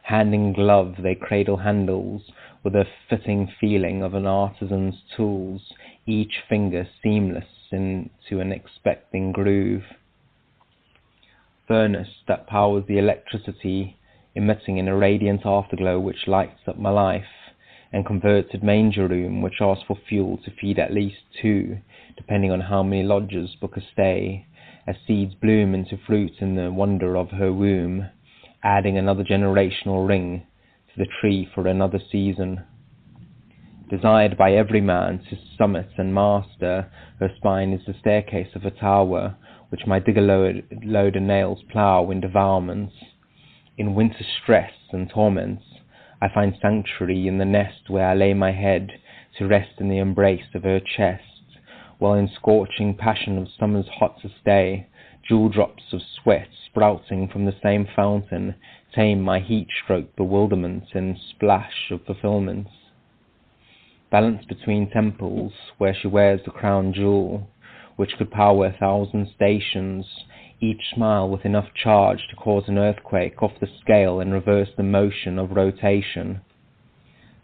L: hand in glove they cradle handles with a fitting feeling of an artisan's tools, each finger seamless into an expecting groove. Furnace that powers the electricity, emitting in a radiant afterglow which lights up my life, and converted manger room which asks for fuel to feed at least 2, depending on how many lodgers book a stay, as seeds bloom into fruit in the wonder of her womb, adding another generational ring to the tree for another season. Desired by every man to summit and master, her spine is the staircase of a tower, which my digger-loader nails plough in devourments. In winter stress and torments, I find sanctuary in the nest where I lay my head to rest in the embrace of her chest, while in scorching passion of summer's hottest day, jewel-drops of sweat sprouting from the same fountain tame my heat-stroke bewilderment in splash of fulfillments. Balanced between temples where she wears the crown jewel, which could power 1,000 stations, each smile with enough charge to cause an earthquake off the scale and reverse the motion of rotation.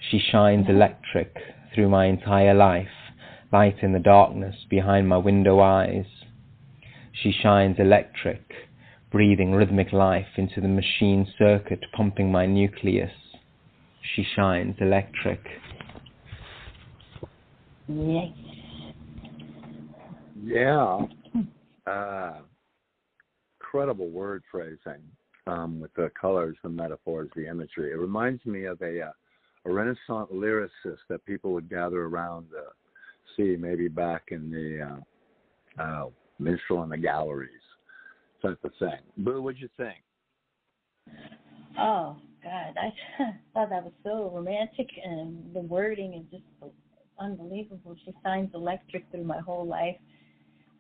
L: She shines electric through my entire life, light in the darkness behind my window eyes. She shines electric, breathing rhythmic life into the machine circuit pumping my nucleus. She shines electric.
B: Yes.
D: Yeah. Incredible word phrasing with the colors, the metaphors, the imagery. It reminds me of a Renaissance lyricist that people would gather around to see maybe back in the minstrel in the galleries type of thing. Boo, what'd you think?
B: Oh, God. I thought that was so romantic, and the wording is just so unbelievable. She shines electric through my whole life.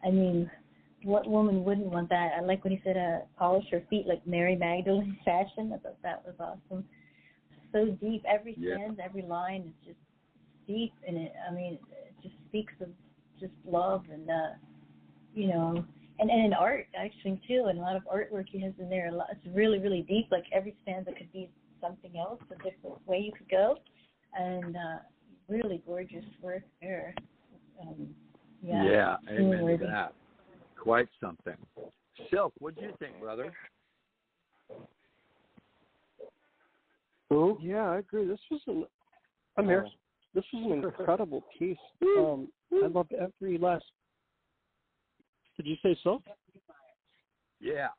B: I mean, what woman wouldn't want that? I like when he said polish her feet like Mary Magdalene fashion. I thought that was awesome. So deep. Every stanza, every line is just deep in it. I mean, it just speaks of just love and, you know, and in art, actually, too, and a lot of artwork he has in there. It's really, really deep. Like every stanza could be something else, a different way you could go. And really gorgeous work there.
D: Yeah, amen to that. Quite something. Silk, what do you think, brother?
K: Who? Yeah, I agree. This was an incredible piece. I loved every last. Did you say so?
D: Yeah.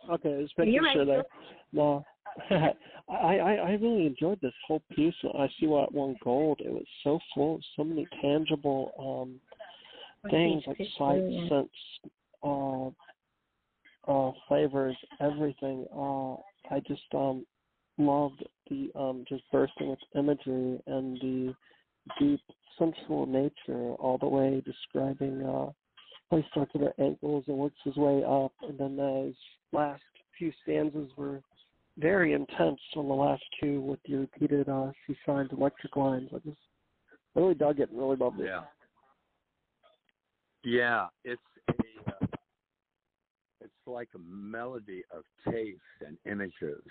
K: Okay, just making sure there. No, I really enjoyed this whole piece. I see why it won gold. It was so full of so many tangible things like sight, sense, flavors, everything. I just loved the just bursting with imagery and the deep sensual nature, all the way describing how he starts at her ankles and works his way up, and then those last few stanzas were very intense on the last two with the repeated seaside electric lines. I just really dug it and really loved it.
J: Yeah, it's like a melody of taste and images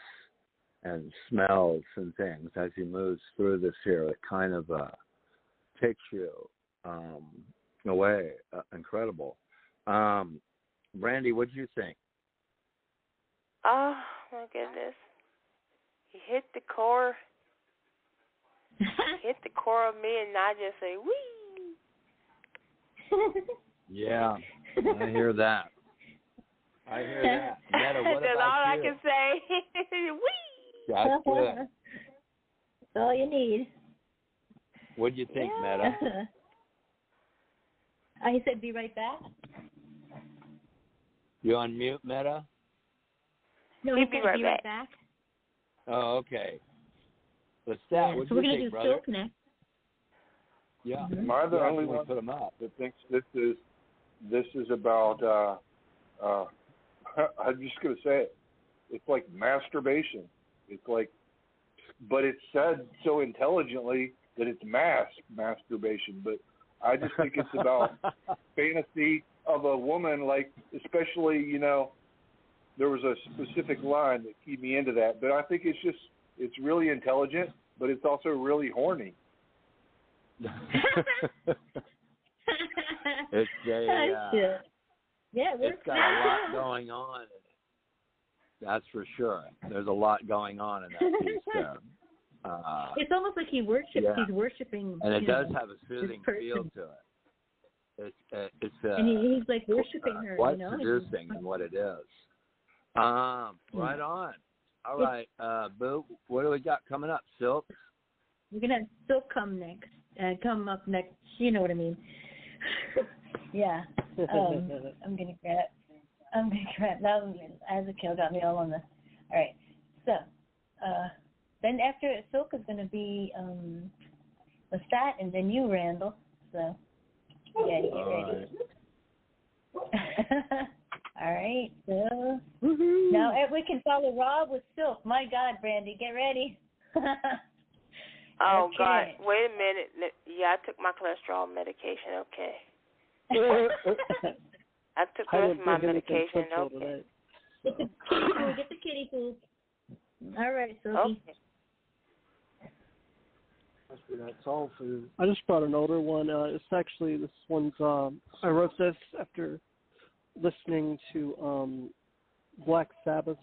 J: and smells and things as he moves through this here. It kind of takes you away. Incredible. Brandy, what did you think?
C: Oh, my goodness. He hit the core. Hit the core of me, and I just say, wee.
J: Yeah, I hear that. Meta, what
C: That's
J: about
C: all
J: you?
C: I can say. Wee.
J: That's good.
B: That's all you need.
J: What do you think, Meta?
B: I said be right back.
J: You on mute, Meta?
B: No, he said be right back.
J: Oh, okay. What
B: So
J: do
B: we're
J: you
B: going to
J: think,
B: do
J: brother?
B: Silk next.
J: Yeah.
H: Am I the only one
J: put them up?
H: that thinks this is about? I'm just going to say it. It's like masturbation. It's like, but it's said so intelligently that it's masturbation. But I just think it's about fantasy of a woman, like, especially, there was a specific line that keyed me into that. But I think it's really intelligent, but it's also really horny.
J: It's it's got a lot going on in it. That's for sure. There's a lot going on in that piece there.
B: It's almost like he worships.
J: Yeah.
B: He's worshiping.
J: And it does have a soothing feel to it. It's
B: and he's like worshiping her.
J: Quite seducing in what it is. Right on. All right, Boo. What do we got coming up, Silk?
B: We're gonna have Silk come up next. You know what I mean? Yeah. I'm gonna grab. Now, Azakiel got me all on the. All right. So, then after Silk is gonna be Lestat, and then you, Randall. So, yeah, get ready. All right. So now we can follow Rob with Silk. My God, Brandy, get ready.
C: Oh,
B: okay.
C: God. Wait a minute. Yeah, I took my cholesterol medication. Okay. I took the rest of my medication. Okay.
B: Get the kitty food. All right, Silky.
C: Okay.
K: That's all food. I just brought an older one. It's actually, this one's, I wrote this after listening to Black Sabbath's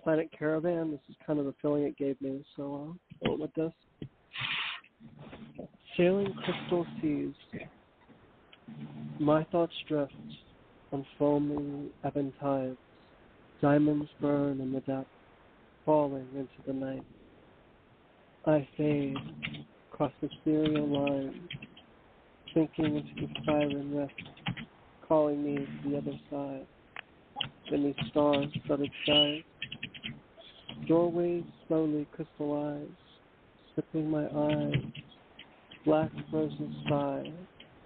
K: Planet Caravan. This is kind of the feeling it gave me, so I'll go with this. Sailing crystal seas, my thoughts drift on foaming ebon tides. Diamonds burn in the depth, falling into the night. I fade across the ethereal line, sinking into the siren rift, calling me to the other side. Beneath stars-studded skies, doorways slowly crystallize, slipping my eyes, black frozen sky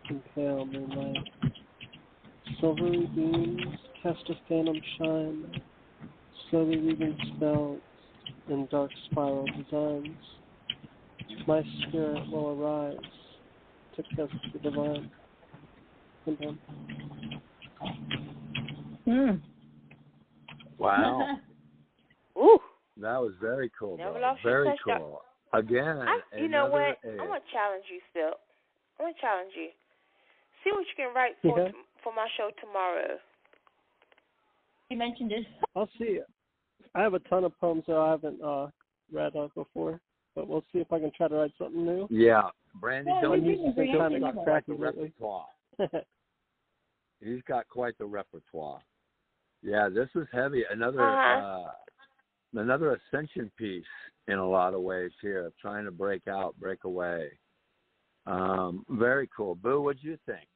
K: in pale moonlight. Silvery beams cast a phantom shine, slowly weaving spells in dark spiral designs. My spirit will arise to kiss the divine.
J: Wow.
C: Ooh.
J: That was very cool.
C: Very
J: cool. Again,
C: you know what? I'm going to challenge you, Silk. I'm going to challenge you. See what you can write for my show tomorrow.
B: You mentioned it.
K: I'll see. I have a ton of poems that I haven't read before, but we'll see if I can try to write something new.
J: Yeah. Brandon,
K: he's got
J: quite the repertoire. He's got quite the repertoire. Yeah, this is heavy. Another ascension piece in a lot of ways here, trying to break away. Very cool. Boo, what do you think?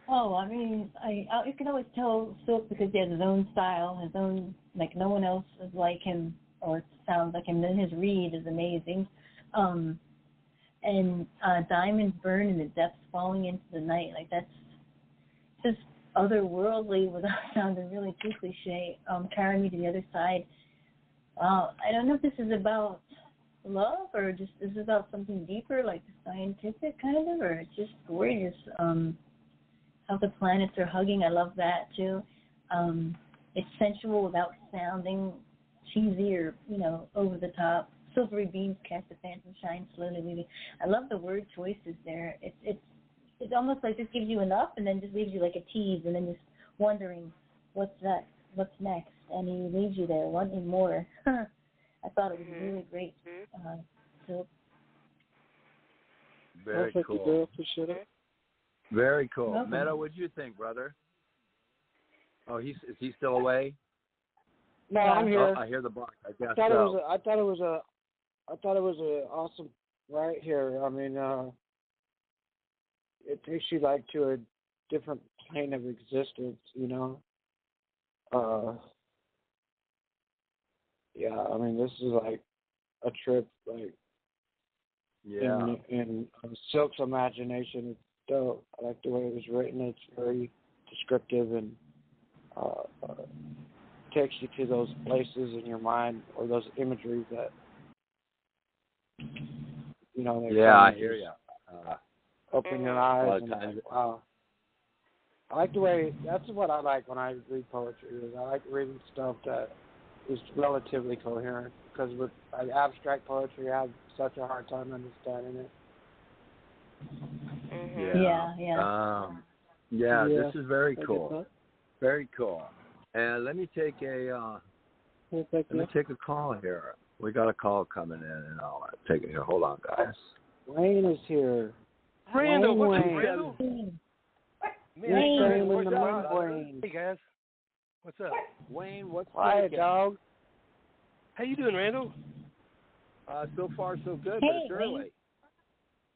B: Oh, I mean, you can always tell Silk because he has his own style, his own, like no one else is like him or sounds like him. Then his read is amazing. And Diamonds Burn in the Depths Falling into the Night, like that's just otherworldly without sounding really too cliche. Carry Me to the Other Side. I don't know if this is about love or just this is about something deeper, like scientific kind of, or it's just gorgeous. How the planets are hugging, I love that too. It's sensual without sounding cheesy or, over the top. Silvery beams cast a phantom shine slowly leaving. I love the word choices there. It's almost like this gives you enough and then just leaves you like a tease and then just wondering what's next, and he leaves you there wanting more. I thought it was really great. So
J: very cool.
K: Appreciate it.
J: Very cool.
B: Welcome.
J: Meadow, what'd you think, brother? Oh, is he still away?
G: No, I'm here.
J: Oh, I hear the bark. I guess
G: I thought it was a awesome right here. I mean, it takes you like to a different plane of existence, Yeah, I mean, this is like a trip, like in Silk's imagination. It's dope. I like the way it was written. It's very descriptive and takes you to those places in your mind or those imageries that
J: I hear you.
G: Open your eyes and like, wow. I like the way, that's what I like when I read poetry, is I like reading stuff that is relatively coherent, because with abstract poetry, I have such a hard time understanding it.
J: This is very cool. Very cool. And let me take a call here. We got a call coming in, and I'll take it here. Hold on, guys.
G: Wayne is here.
M: Randall, what's up,
G: Wayne?
M: Randall?
G: Wayne,
M: What's
G: the
M: up?
G: Wayne.
M: Hey guys, what's up?
J: Wayne, what's
G: Quiet, dog.
M: How you doing, Randall?
J: So far so good,
B: Hey,
J: but it's early.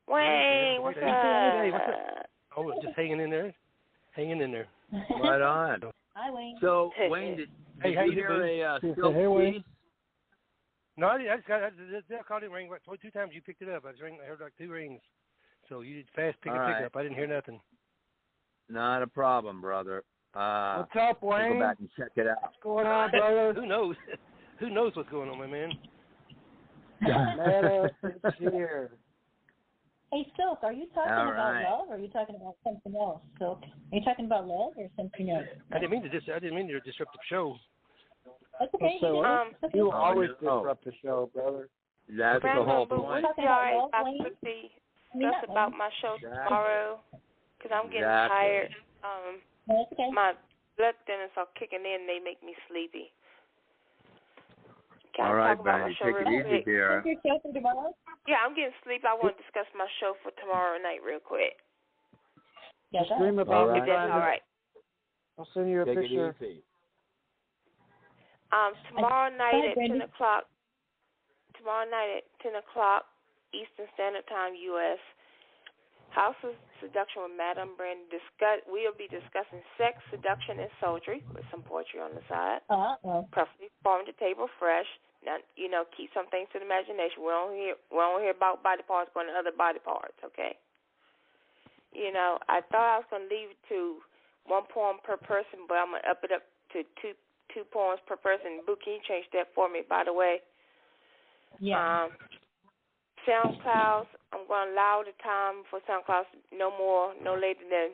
C: Wayne, what's up?
M: Oh, just hanging in there.
J: Right on.
B: Hi, Wayne.
J: So, Wayne, did
M: how
J: you
M: you
J: hear
M: doing?
J: a
G: Hey,
J: Silk
G: Wayne.
J: piece?
M: No, I just got that call didn't ring. 2 times you picked it up. I heard like 2 rings. So you did fast pick up. I didn't hear nothing.
J: Not a problem, brother.
G: What's up, Wayne?
J: We'll go back and check it out.
G: What's going on, brother?
M: Who knows? Who knows what's going on, my man?
G: Meadow is here.
B: Hey, Silk, are you talking
J: All
B: about
J: right.
B: love or are you talking about something else, Silk? Are you talking about love or something else?
M: I didn't mean to disrupt the show.
B: That's okay.
G: You will always disrupt the show, brother.
J: That's the whole point.
C: Sorry, I discuss about my show tomorrow because I'm getting tired.
B: That's okay.
C: My blood thinners are kicking in. They make me sleepy. Can
J: All
C: I
J: right,
C: talk about
J: Brandy,
C: my show
J: take it
C: real
J: easy,
C: quick?
J: dear.
B: Your show for tomorrow?
C: Yeah, I'm getting sleepy. I want to discuss my show for tomorrow night real quick.
B: Yeah,
G: Dream about
J: All
G: me,
J: right.
C: If that's all right.
G: I'll send you a
J: Take
G: picture.
J: it easy.
C: Tomorrow night at
B: Brandy.
C: 10 o'clock. Tomorrow night at 10 o'clock Eastern Standard Time, U.S. House of Seduction with Madame Brandy. We'll be discussing sex, seduction, and sultry with some poetry on the side. Preferably farm to table fresh. Now, keep some things to the imagination. We don't hear about body parts going to other body parts, okay? I thought I was going to leave it to 1 poem per person, but I'm going to up it up to two poems per person. Boo, can you change that for me, by the way?
B: Yeah.
C: SoundCloud, I'm going to allow the time for SoundCloud no later than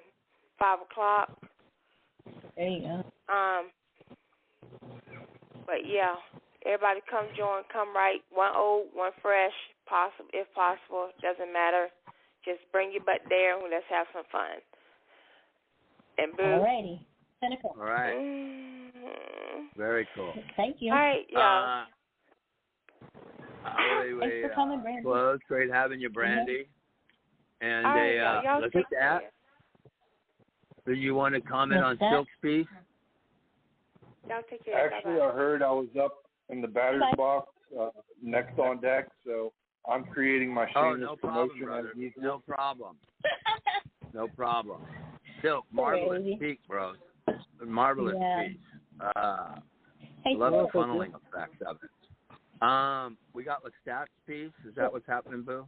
C: 5 o'clock.
B: There you go.
C: But yeah, everybody come join, come right. 1 old, 1 fresh, if possible, doesn't matter. Just bring your butt there and let's have some fun. And Boo.
B: Alrighty. 10 o'clock.
J: All right. Very cool.
B: Thank you.
C: All right, y'all.
B: Thanks for coming, Brandy.
J: Well, it's great having you, Brandy. And
C: All right, y'all
J: look
C: take
J: at that.
C: care.
J: Do you want to comment on Silk's piece?
C: Y'all take care.
H: Actually,
C: Bye-bye.
H: I heard I was up in the batter's box, next on deck, so I'm creating my shameless
J: no problem,
H: promotion
J: brother.
H: as usual.
J: No problem. No problem. Silk, marvelous peak, bro. Marvelous piece. Love the funneling effect of it. We got Lestat's piece. Is that what's happening, Boo?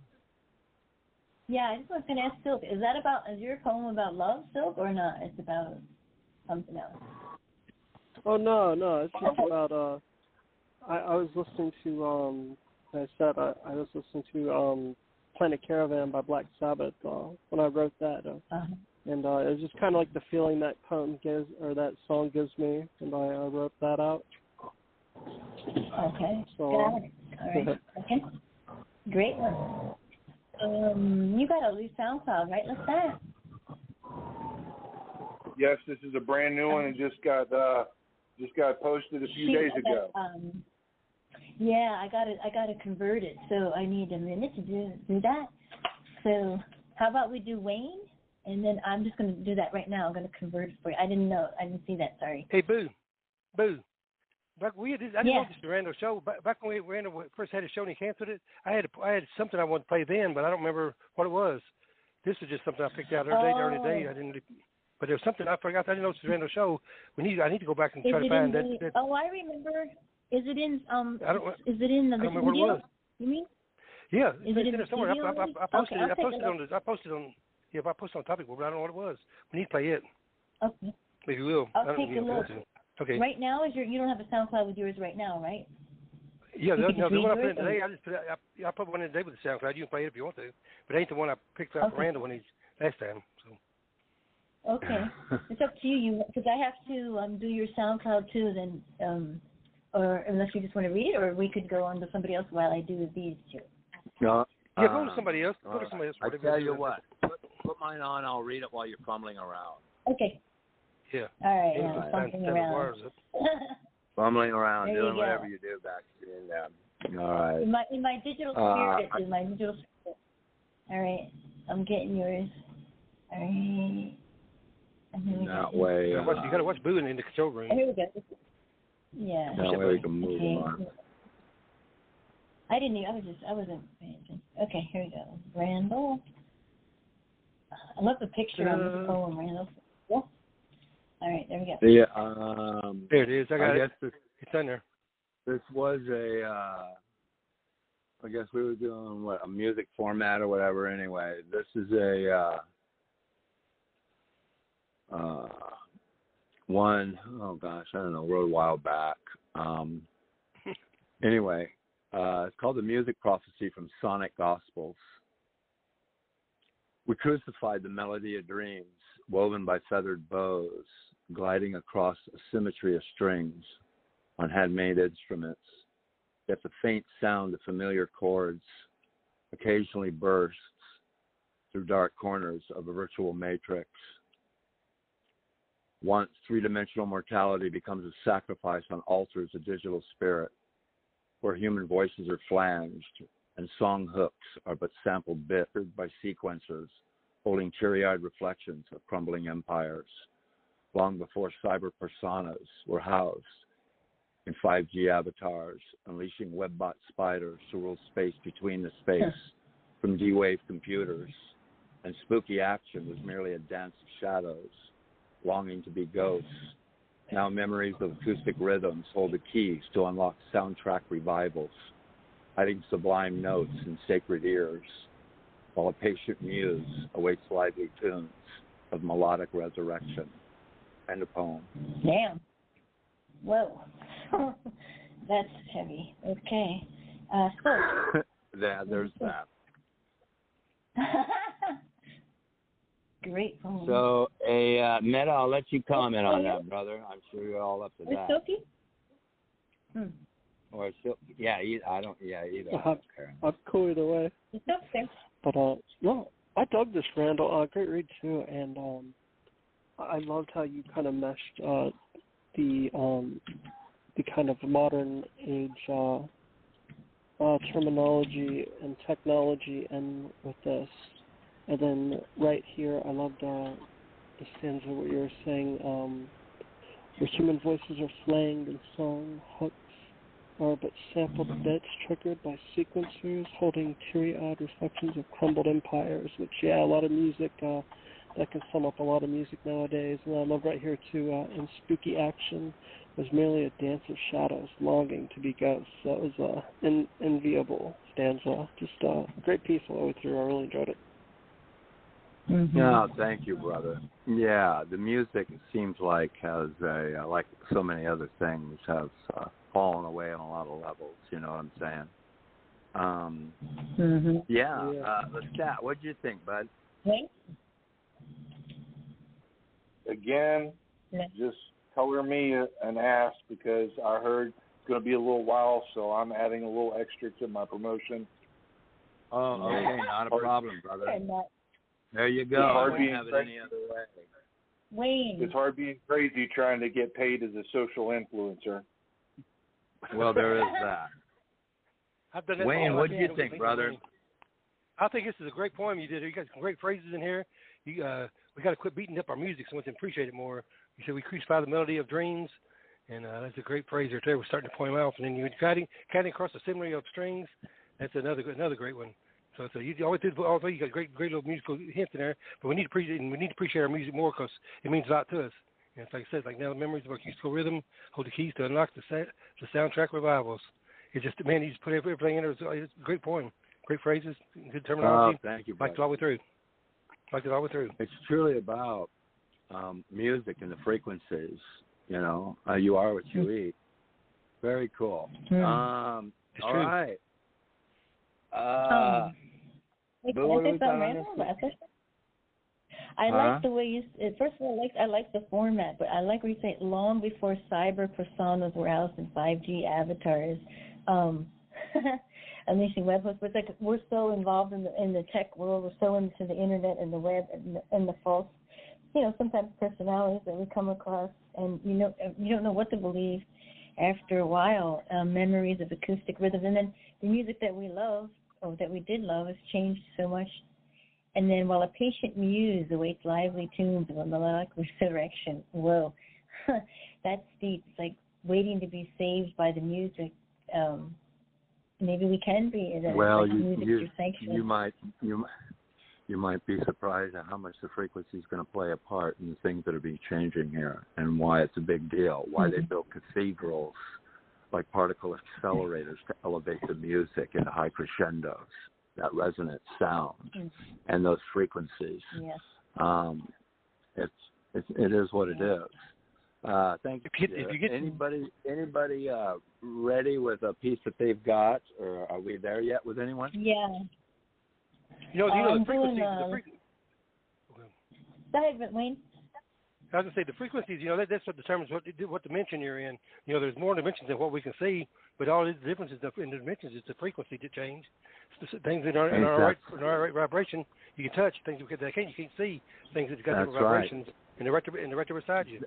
B: Yeah, I just was going to ask Silk, is your poem about love, Silk, or not? It's about something else.
K: Oh, no, it's just about, I was listening to, I was listening to Planet Caravan by Black Sabbath when I wrote that. And it was just kind of like the feeling that poem gives, or that song gives me, and I wrote that out.
B: Okay.
K: So,
B: got it. All right. Okay. Great one. You got a new SoundCloud, right? What's that?
H: Yes, this is a brand new one and just got posted a few days ago.
B: Yeah, I got to convert it, so I need a minute to do that. So how about we do Wayne, and then I'm just going to do that right now. I'm going to convert it for you. I didn't see that. Sorry.
M: Hey, Boo. Back I didn't know this was a Randall show. Back when Randall first had a show and he canceled it, I had something I wanted to play then, but I don't remember what it was. This was just something I picked out early day. I didn't. But there was something I forgot. I didn't know this was a Randall show. I need to go back and try to find that.
B: Oh, I remember. Is it in
M: I don't remember what it was.
B: You mean?
M: Yeah,
B: is it in there
M: somewhere?
B: I posted
M: on topic board, but I don't know what it was. We need to play it.
B: Okay.
M: Maybe we will.
B: I'll take a look.
M: Okay.
B: Right now, you don't have a SoundCloud with yours right now, right?
M: Yeah, the one I put in today, I put one in today with the SoundCloud. You can play it if you want to, but it ain't the one I picked up for Randall last time. So.
B: Okay, it's up to you. Because I have to do your SoundCloud too. Then, or unless you just want to read it, or we could go on to somebody else while I do these two.
J: No.
M: Yeah, go to somebody else. Go to somebody else.
J: I tell you what, put mine on. I'll read it while you're fumbling around.
B: Okay.
M: Yeah.
B: All right. Fumbling around.
J: Fumbling around, doing whatever you do back in there. All right.
B: In my digital spirit, All right. I'm getting yours. All right.
J: That way.
M: You got to watch Boo in the control room.
B: Here we go. Yeah.
J: That way we can move on.
B: I wasn't paying attention. Okay, here we go. Randall. I love the picture on this poem, Randall. Yeah. All right, there we go.
J: Yeah.
M: There it is. I got it. It's in there.
J: This was I guess we were doing a music format or whatever. Anyway, this is one. Oh gosh, I don't know. Wrote a while back. Anyway, it's called The Music Prophecy from Sonic Gospels. We crucified the melody of dreams, woven by feathered bows, gliding across a symmetry of strings on handmade instruments. Yet the faint sound of familiar chords occasionally bursts through dark corners of a virtual matrix. Once three-dimensional mortality becomes a sacrifice on altars of digital spirit, where human voices are flanged and song hooks are but sampled bits by sequencers holding teary-eyed reflections of crumbling empires, long before cyber personas were housed in 5G avatars, unleashing web-bot spiders to rule space between the space from D-Wave computers, and spooky action was merely a dance of shadows, longing to be ghosts. Now memories of acoustic rhythms hold the keys to unlock soundtrack revivals, hiding sublime notes in sacred ears, while a patient muse awaits lively tunes of melodic resurrection. End of poem.
B: Damn. Whoa. That's heavy. Okay. So.
J: There's that.
B: Great poem.
J: So, Meta, I'll let you comment on that, brother. I'm sure you're all up to that.
B: Sophie?
J: Or either. I don't care.
K: I'm cool either way.
B: It's okay.
K: But no, I dug this, Randall. Great read too, and I loved how you kind of meshed the kind of modern age terminology and technology and with this. And then right here, I loved the stanza where you were saying where human voices are flanged and song hooks are but sampled bits triggered by sequencers holding teary-eyed reflections of crumbled empires, which, a lot of music that can sum up a lot of music nowadays. And I love right here too, in Spooky Action, was merely a dance of shadows, longing to be ghosts. That was an enviable stanza. Just a great piece all the way through. I really enjoyed it.
D: Mm-hmm. No, thank you, brother. Yeah, the music, it seems like, has like so many other things, has fallen away on a lot of levels. You know what I'm saying? The stat. What did you think, bud?
H: Again, just color me an ass, because I heard it's going to be a little while, so I'm adding a little extra to my promotion.
D: Oh, okay, not a problem, brother. There you go. I wouldn't have it any other way.
B: Wayne.
H: It's hard being crazy trying to get paid as a social influencer.
D: Well, there is that. Wayne, what do you think, brother?
M: I think this is a great poem you did. You got some great phrases in here. We got to quit beating up our music so we can appreciate it more. You said we crucify the melody of dreams, and that's a great phrase right there. We're starting to point them out, and then you're cutting across the symmetry of strings. That's another great one. So you always do. Although you got great little musical hints in there, but we need to appreciate our music more, because it means a lot to us. And it's like I said, like now the memories of acoustical rhythm hold the keys to unlock the soundtrack revivals. It's just, man, you just put everything in there. It's a great poem, great phrases, good terminology.
D: Oh, thank you.
M: Liked it all the way through. It's
D: truly about music and the frequencies. You know, you are what you eat. Very cool. All right.
B: I like the way you. First of all, I like the format, but I like where you say long before cyber personas were housed in 5G avatars, unleashing web hosts. But it's like we're so involved in the tech world, we're so into the internet and the web and the false, sometimes personalities that we come across, and you don't know what to believe. After a while, memories of acoustic rhythms, and then the music that we love, or that we did love, has changed so much. And then while a patient muse awaits lively tunes of a melodic resurrection, whoa, that's deep. It's like waiting to be saved by the music. Maybe we can be.
D: Well,
B: like
D: you might be surprised at how much the frequency is going to play a part in the things that are being changing here, and why it's a big deal. Why they built cathedrals like particle accelerators to elevate the music into high crescendos, that resonant sound, and those frequencies.
B: Yes.
D: It is what it is. Thank you. Anybody ready with a piece that they've got, or are we there yet with anyone?
B: Yeah.
M: The frequencies.
B: Go ahead, Wayne.
M: I was going to say the frequencies. That's what determines what dimension you're in. There's more dimensions than what we can see, but all the differences in the dimensions is the frequency to change. Things that are in our right vibration, you can touch. Things you can't see. Things that got different vibrations in the rector beside you.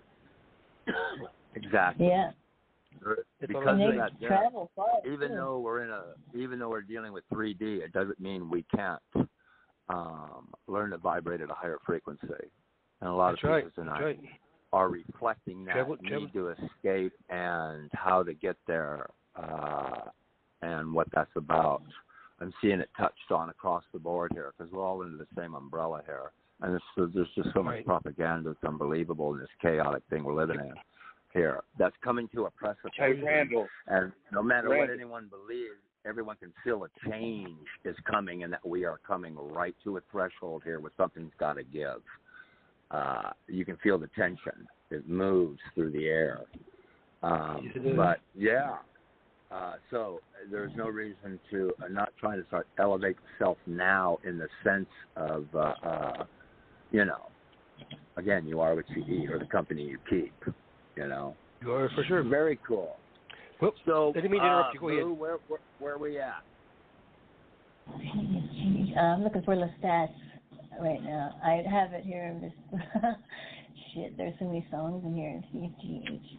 D: Exactly.
B: Yeah.
D: Because of that, even though we're dealing with 3D, it doesn't mean we can't learn to vibrate at a higher frequency. And a lot of people tonight are reflecting that need to escape and how to get there, and what that's about. I'm seeing it touched on across the board here, because we're all under the same umbrella here. And there's just so much propaganda. It's unbelievable in this chaotic thing we're living in here. That's coming to a precipice.
H: Hey, Randall.
D: And no matter what anyone believes, everyone can feel a change is coming, and that we are coming right to a threshold here where something's got to give. You can feel the tension. It moves through the air. But, yeah. So there's no reason to not trying to start elevate self now, in the sense of, again, you are what you eat, or the company you keep,
M: You are, for sure.
D: Very cool.
M: Well,
D: so,
M: I didn't mean to interrupt you. Go ahead.
D: Where are we at?
B: I'm looking for the stats right now. I have it here. Shit, there's so many songs in here. CFGH.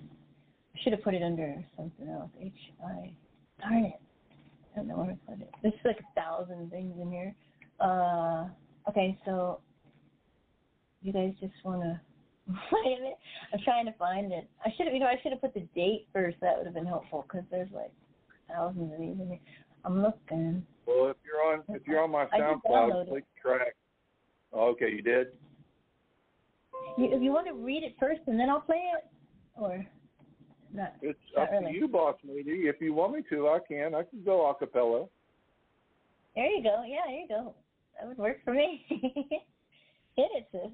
B: I should have put it under something else. HI. Darn it. I don't know where I put it. There's like 1,000 things in here. Okay, so you guys just want to wait a minute. I'm trying to find it. I should have put the date first. That would have been helpful, because there's like thousands of these in here. I'm looking.
H: Well, if you're on my SoundCloud, click track. Oh, okay, you did?
B: If you want to read it first and then I'll play it, or not?
H: It's
B: not
H: up
B: really.
H: to you, boss lady. If you want me to, I can. I can go a cappella.
B: There you go. Yeah, there you go. That would work for me. Hit it, sis.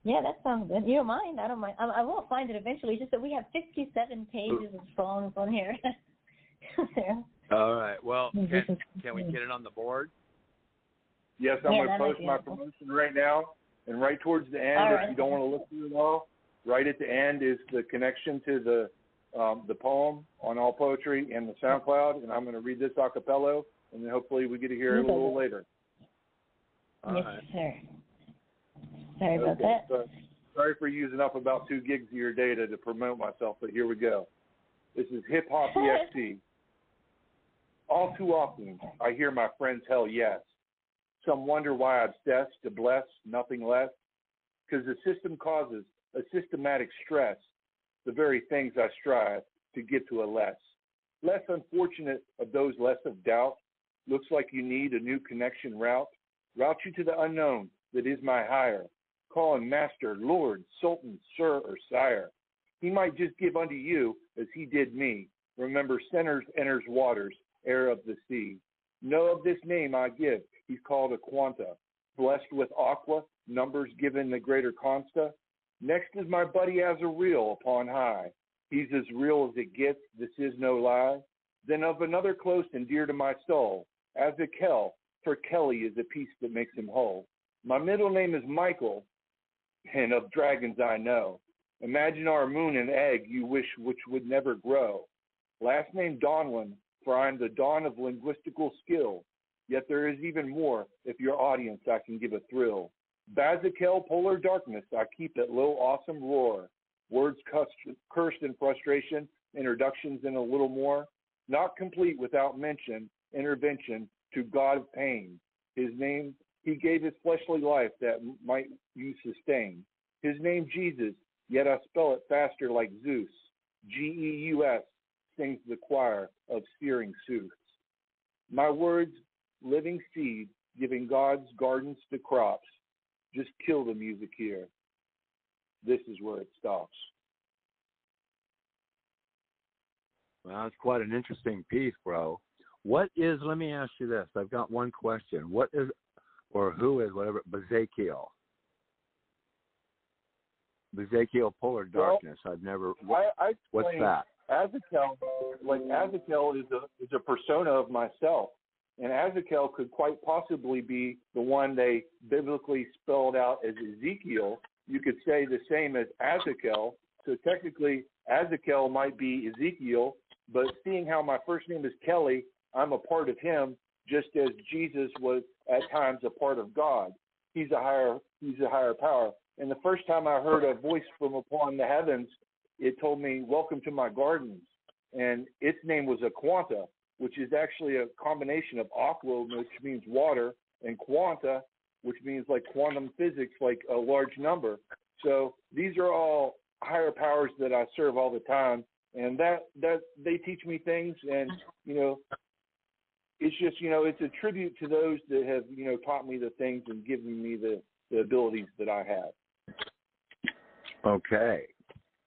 B: Yeah, that sounds good. You don't mind? I don't mind. I won't find it eventually. Just that we have 57 pages of songs on here.
J: All right. Well, can we get it on the board?
H: Yes, I'm going to post my promotion right now. And right towards the end, if you don't want to look through it all, right at the end is the connection to the poem on All Poetry and the SoundCloud. And I'm going to read this a cappella, and then hopefully we get to hear it a little later.
B: Yes, sir. Sorry about that.
H: So, sorry for using up about 2 gigs of your data to promote myself, but here we go. This is Hip Hop EXT. All too often, I hear my friends hell yes. Some wonder why I obsess to bless nothing less, because the system causes a systematic stress, the very things I strive to get to a less. Less unfortunate of those less of doubt. Looks like you need a new connection route. Route you to the unknown that is my higher. Call him master, lord, sultan, sir, or sire. He might just give unto you as he did me. Remember, sinners enters waters, air of the sea. Know of this name I give. He's called a quanta. Blessed with aqua, numbers given the greater consta. Next is my buddy Azrael upon high. He's as real as it gets, this is no lie. Then of another close and dear to my soul, Azakel, for Kelly is a piece that makes him whole. My middle name is Michael, and of dragons I know. Imagine our moon and egg you wish which would never grow. Last name Donlin, for I am the dawn of linguistical skill. Yet there is even more, if your audience I can give a thrill. Bazakel, polar darkness, I keep at low awesome roar. Words cursed in frustration, introductions and a little more. Not complete without mention, intervention to God of pain. His name, he gave his fleshly life that might you sustain. His name Jesus, yet I spell it faster like Zeus. Geus, sings the choir of searing sooths. My words, living seed, giving God's gardens to crops. Just kill the music here. This is where it stops.
N: Well, that's quite an interesting piece, bro. What is, let me ask you this. I've got one question. What is, or who is, whatever, Bazakiel? Bazakiel Polar Darkness. I've never, what's that?
H: Azakel is a persona of myself. And Azakel could quite possibly be the one they biblically spelled out as Ezekiel. You could say the same as Azakel. So technically, Azakel might be Ezekiel, but seeing how my first name is Kelly, I'm a part of him, just as Jesus was at times a part of God. He's a higher power. And the first time I heard a voice from upon the heavens, it told me, "Welcome to my gardens." And its name was a quanta, which is actually a combination of aqua, which means water, and quanta, which means like quantum physics, like a large number. So these are all higher powers that I serve all the time, and that they teach me things, and it's just it's a tribute to those that have taught me the things and given me the abilities that I have.
N: Okay,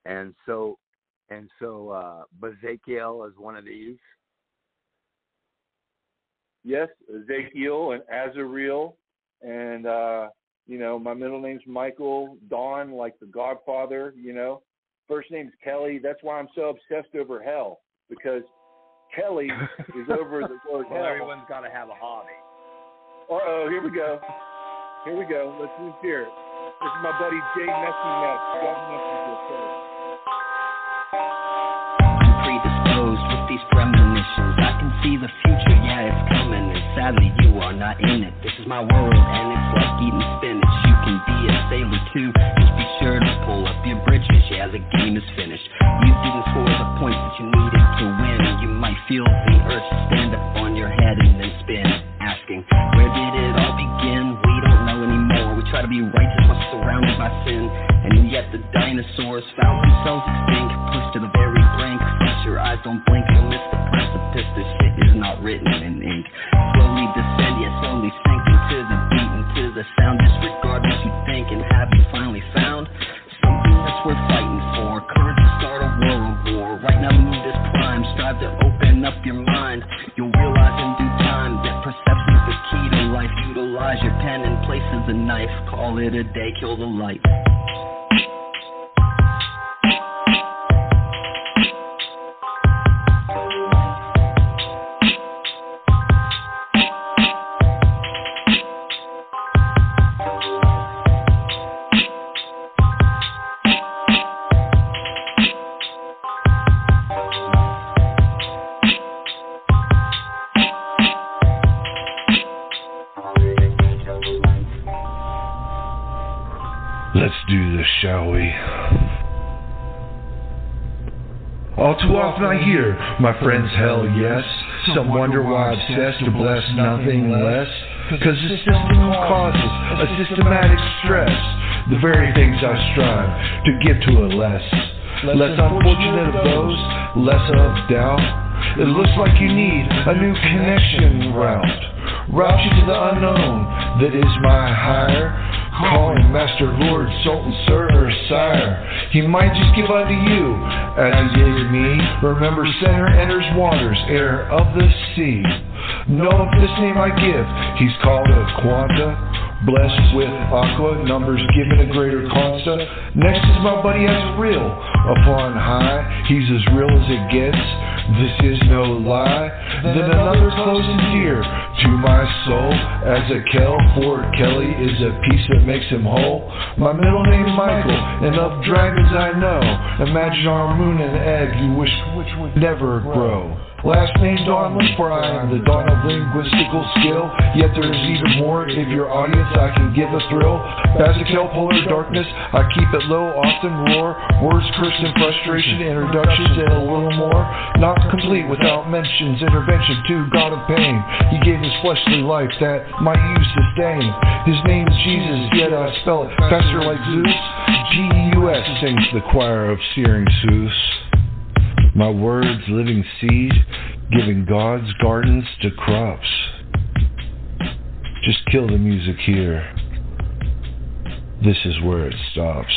N: and so Bazakiel is one of these.
H: Yes, Ezekiel and Azrael, and my middle name's Michael. Don, like the Godfather. First name's Kelly. That's why I'm so obsessed over hell, because Kelly is over the word hell.
J: Everyone's got to have a hobby.
H: Here we go. Let's hear it. This is my buddy Jay Messy Mess.
O: I'm predisposed with these premonitions. I can see the future, yeah, it's coming. And sadly, you are not in it. This is my world, and it's like eating spinach. You can be a sailor too. Just be sure to pull up your britches. Yeah, the game is finished. You didn't score the points that you needed to win. You might feel the urge to stand up on your head and then spin, asking, where did it all begin? We don't know anymore. We try to be righteous, but surrounded by sin. And yet the dinosaurs found themselves extinct, pushed to the very brink. Close your eyes, don't blink, you'll miss the precipice. This shit is not written in ink. Slowly descend, yeah, slowly sink into the beat, into the sound. Disregard what you think and have you finally then places a knife. Call it a day, kill the light.
F: Let's do this, shall we? All too often I hear my friends, hell yes. Some wonder why I'm obsessed or blessed, nothing less. Cause the system causes a systematic stress. The very things I strive to give to a less unfortunate of those, less of doubt. It looks like you need a new connection route you to the unknown that is my higher calling, Master, Lord, Sultan, Sir, or Sire. He might just give unto you as he did me. Remember, sinner enters waters, air of the sea. Know of this name I give, he's called a Quanta. Blessed with aqua, numbers given a greater consta. Next is my buddy as real upon high. He's as real as it gets, this is no lie. Then another close and dear to my soul as a Kel, for Kelly is a piece that makes him whole. My middle name's Michael, and of dragons I know. Imagine our moon and egg you wish which would never grow. Last name Dawnless, for I am the dawn of linguistical skill. Yet there is even more, if your audience I can give a thrill. Basical polar darkness, I keep it low, often roar. Words cursed in frustration, introductions and a little more. Not complete without mentions, intervention to God of pain. He gave his fleshly life that my use sustain. His name is Jesus, yet I spell it faster like Zeus. G-E-U-S sings the choir of searing Zeus. My words, living seed, giving God's gardens to crops. Just kill the music here. This is where it stops.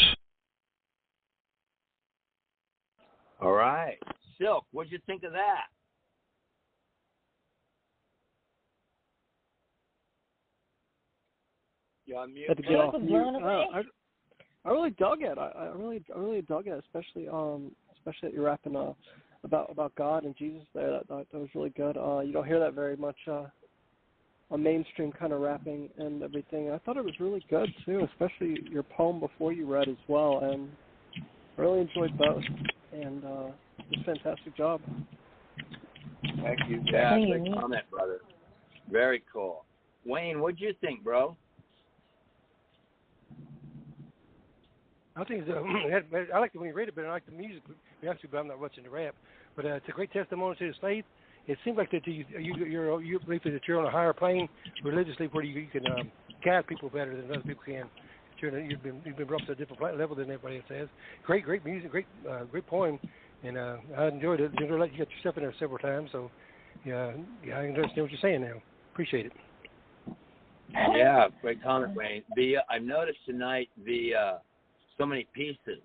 J: All right. Silk, what'd you think of that? You on mute?
K: Get off mute. I really dug it. I really dug it, especially that you're rapping about God and Jesus there. That was really good. You don't hear that very much on mainstream kind of rapping and everything. I thought it was really good too, especially your poem before you read as well. And I really enjoyed both. And it's a fantastic job.
J: Thank you. Yeah, great comment, brother. Very cool. Wayne, what'd you think, bro?
M: I think I like it when you read it, but I like the music. But I'm not watching the rap. But it's a great testimony to his faith. It seems like that you believe that you're on a higher plane religiously, where you can guide people better than other people can. You've been brought up to a different level than everybody else has. Great music, great poem, and I enjoyed it. You got yourself in there several times, so yeah, I understand what you're saying now. Appreciate it.
J: Yeah, great comment, Wayne. I've noticed tonight so many pieces,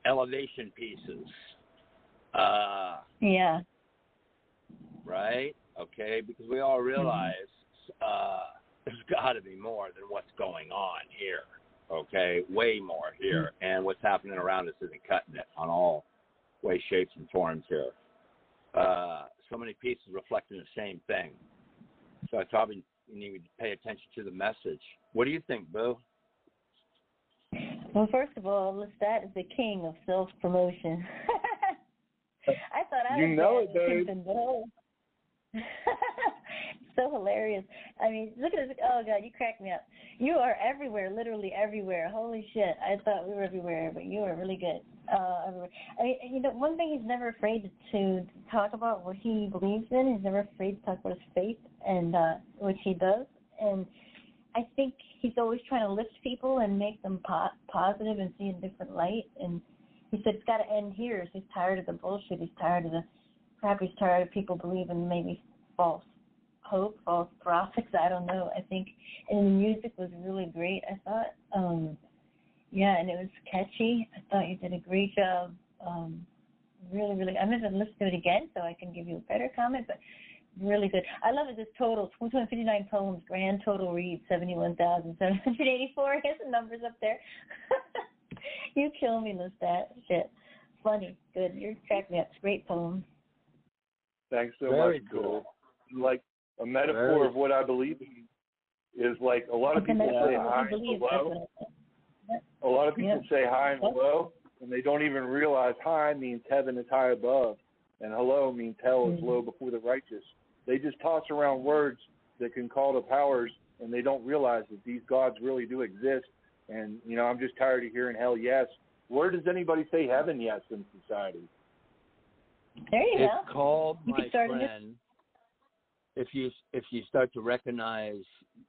J: elevation pieces.
B: Yeah.
J: Right? Okay, because we all realize there's got to be more than what's going on here. Okay, way more here. And what's happening around us isn't cutting it on all ways, shapes, and forms here. So many pieces reflecting the same thing. So I probably need to pay attention to the message. What do you think, Boo?
B: Well, first of all, Lestat is the king of self-promotion. I thought I was something so hilarious. I mean, look at this. Oh, God, you cracked me up. You are everywhere, literally everywhere. Holy shit. I thought we were everywhere, but you are really good. Everywhere. I mean, one thing he's never afraid to talk about what he believes in. He's never afraid to talk about his faith, and which he does. And I think he's always trying to lift people and make them positive and see a different light. And he said it's got to end here. So he's tired of the bullshit. He's tired of the crap. He's tired of people believing maybe false hope, false prophets. I don't know. I think, and the music was really great, I thought. Yeah, and it was catchy. I thought you did a great job. Really, really. I'm going to listen to it again so I can give you a better comment. But Really good. I love it. This total, 259 poems, grand total reads 71,784. Here's the numbers up there. You kill me, Lestat. Shit. Funny. Good. You're cracking me up. Great poem.
H: Thanks so
J: Very
H: much.
J: cool.
H: Like a metaphor of what I believe in is like a lot of people say hi and hello. A lot of people say hi and hello, and they don't even realize hi means heaven is high above, and hello means hell is low before the righteous. They just toss around words that can call to powers, and they don't realize that these gods really do exist. And, you know, I'm just tired of hearing hell yes. Where does anybody say heaven yes in society?
B: There you
J: it's
B: go.
J: It's called,
B: you
J: my friend, if you start to recognize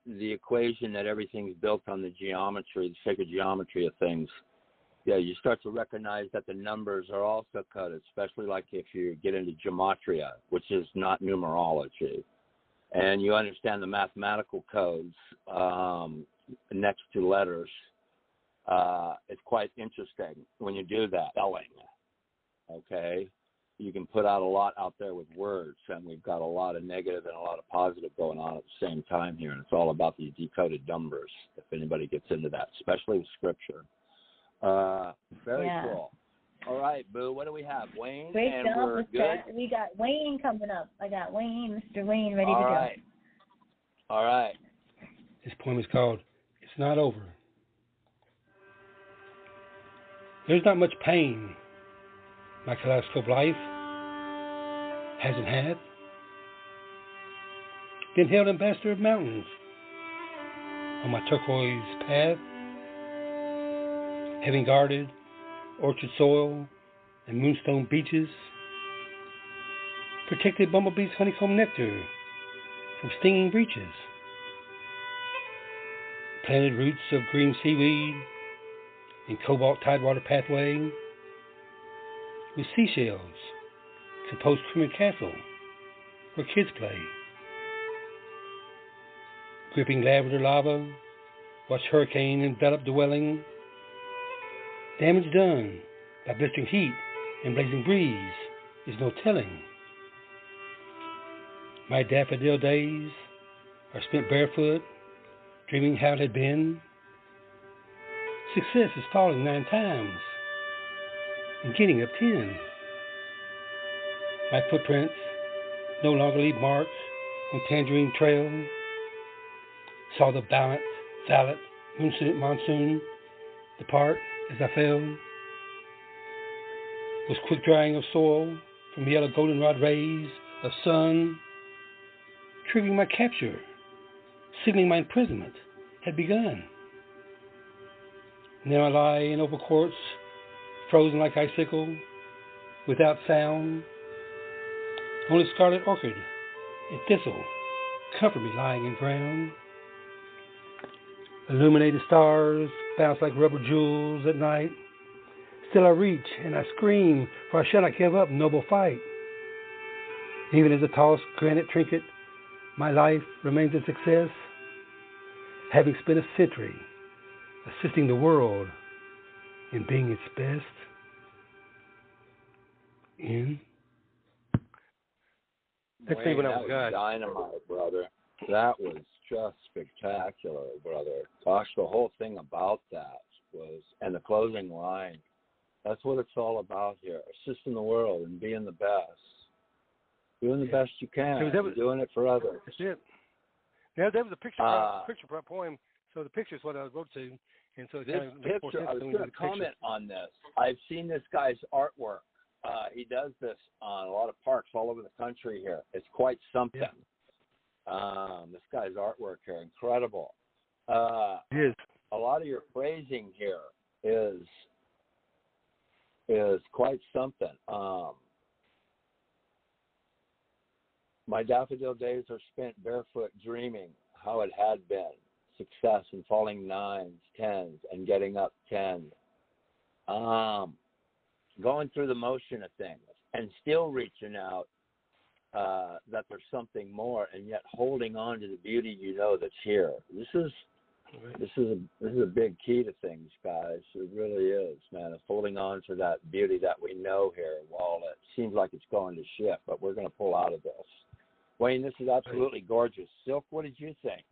J: the equation that everything's built on the geometry, the sacred geometry of things, yeah, you start to recognize that the numbers are also coded, especially like if you get into gematria, which is not numerology, and you understand the mathematical codes next to letters. It's quite interesting when you do that. Spelling, okay? You can put out a lot out there with words, and we've got a lot of negative and a lot of positive going on at the same time here, and it's all about the decoded numbers, if anybody gets into that, especially with scripture. Very cool. All right, Boo, what do we have? Wayne?
B: Great
J: and
B: job,
J: we're good?
B: We got Wayne coming up. I got Wayne, Mr. Wayne, ready to go.
J: All right.
M: This poem is called It's Not Over. There's not much pain my kaleidoscope life hasn't had. Been held ambassador of mountains on my turquoise path, having guarded orchard soil and moonstone beaches, protected bumblebees' honeycomb nectar from stinging breaches, planted roots of green seaweed in cobalt tidewater pathway, with seashells composed Crimin Castle where kids play. Gripping lavender lava, watch hurricane envelop dwelling. Damage done by blistering heat and blazing breeze is no telling. My daffodil days are spent barefoot, dreaming how it had been. Success is falling 9 times and getting up 10. My footprints no longer leave marks on Tangerine Trail. Saw the violet monsoon depart as I fell. Was quick drying of soil from yellow goldenrod rays of sun. Triggering my capture, signaling my imprisonment had begun. Now I lie in oval courts, frozen like icicle, without sound. Only scarlet orchid and thistle comfort me lying in ground. Illuminated stars bounce like rubber jewels at night. Still I reach and I scream, for I shall not give up noble fight. Even as a tossed granite trinket, my life remains a success, having spent a century assisting the world in being its best. In.
J: Wayne, that was dynamite, brother. That was just spectacular, brother. Gosh, the whole thing about that was, and the closing line, that's what it's all about here. Assisting the world and being the best. Doing the best you can. Doing it for others.
M: That's it. Yeah, that was a picture poem. So the picture is what I wrote to. And so
J: this picture, I was going to comment on this. I've seen this guy's artwork. He does this on a lot of parks all over the country here. It's quite something. Yeah. This guy's artwork here, incredible.
M: It is.
J: A lot of your phrasing here is quite something. My daffodil days are spent barefoot dreaming how it had been. Success and falling 9s, 10s, and getting up 10. Going through the motion of things and still reaching out that there's something more, and yet holding on to the beauty you know that's here. This is a big key to things, guys. It really is, man. It's holding on to that beauty that we know here while it seems like it's going to shit, but we're going to pull out of this. Wayne, this is absolutely gorgeous. Silk, what did you think?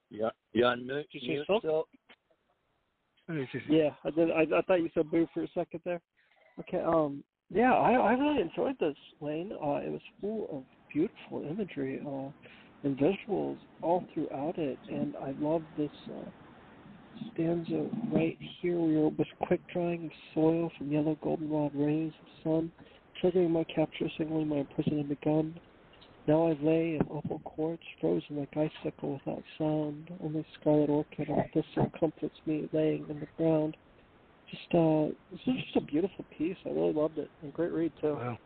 J: Yeah, you unmute.
M: Did you say
J: Silk?
K: Yeah, I did. I thought you said boo for a second there. Okay. Yeah, I really enjoyed this, Wayne. It was full of beautiful imagery and visuals all throughout it, and I love this stanza right here where you're with quick drying of soil from yellow goldenrod rays of sun, triggering my capture, signaling my imprisonment begun. Now I lay in opal quartz, frozen like icicle without sound. Only scarlet orchid on thistle comforts me, laying in the ground. This is just a beautiful piece. I really loved it. And great read too.
M: Wow.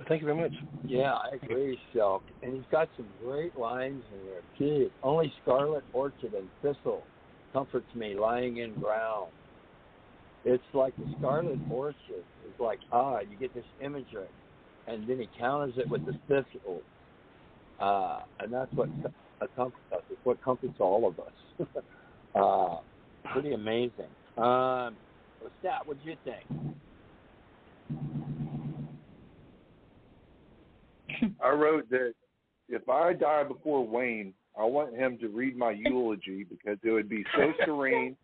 M: Thank you very much.
J: Yeah, I agree, Silk. And he's got some great lines in there. Gee, only scarlet orchid and thistle comforts me, lying in ground. It's like the scarlet orchid is like, you get this imagery. And then he counters it with the thistle. And that's what comforts us. It's what comforts all of us. Pretty amazing. Stat, what did you think?
H: I wrote that if I die before Wayne, I want him to read my eulogy because it would be so serene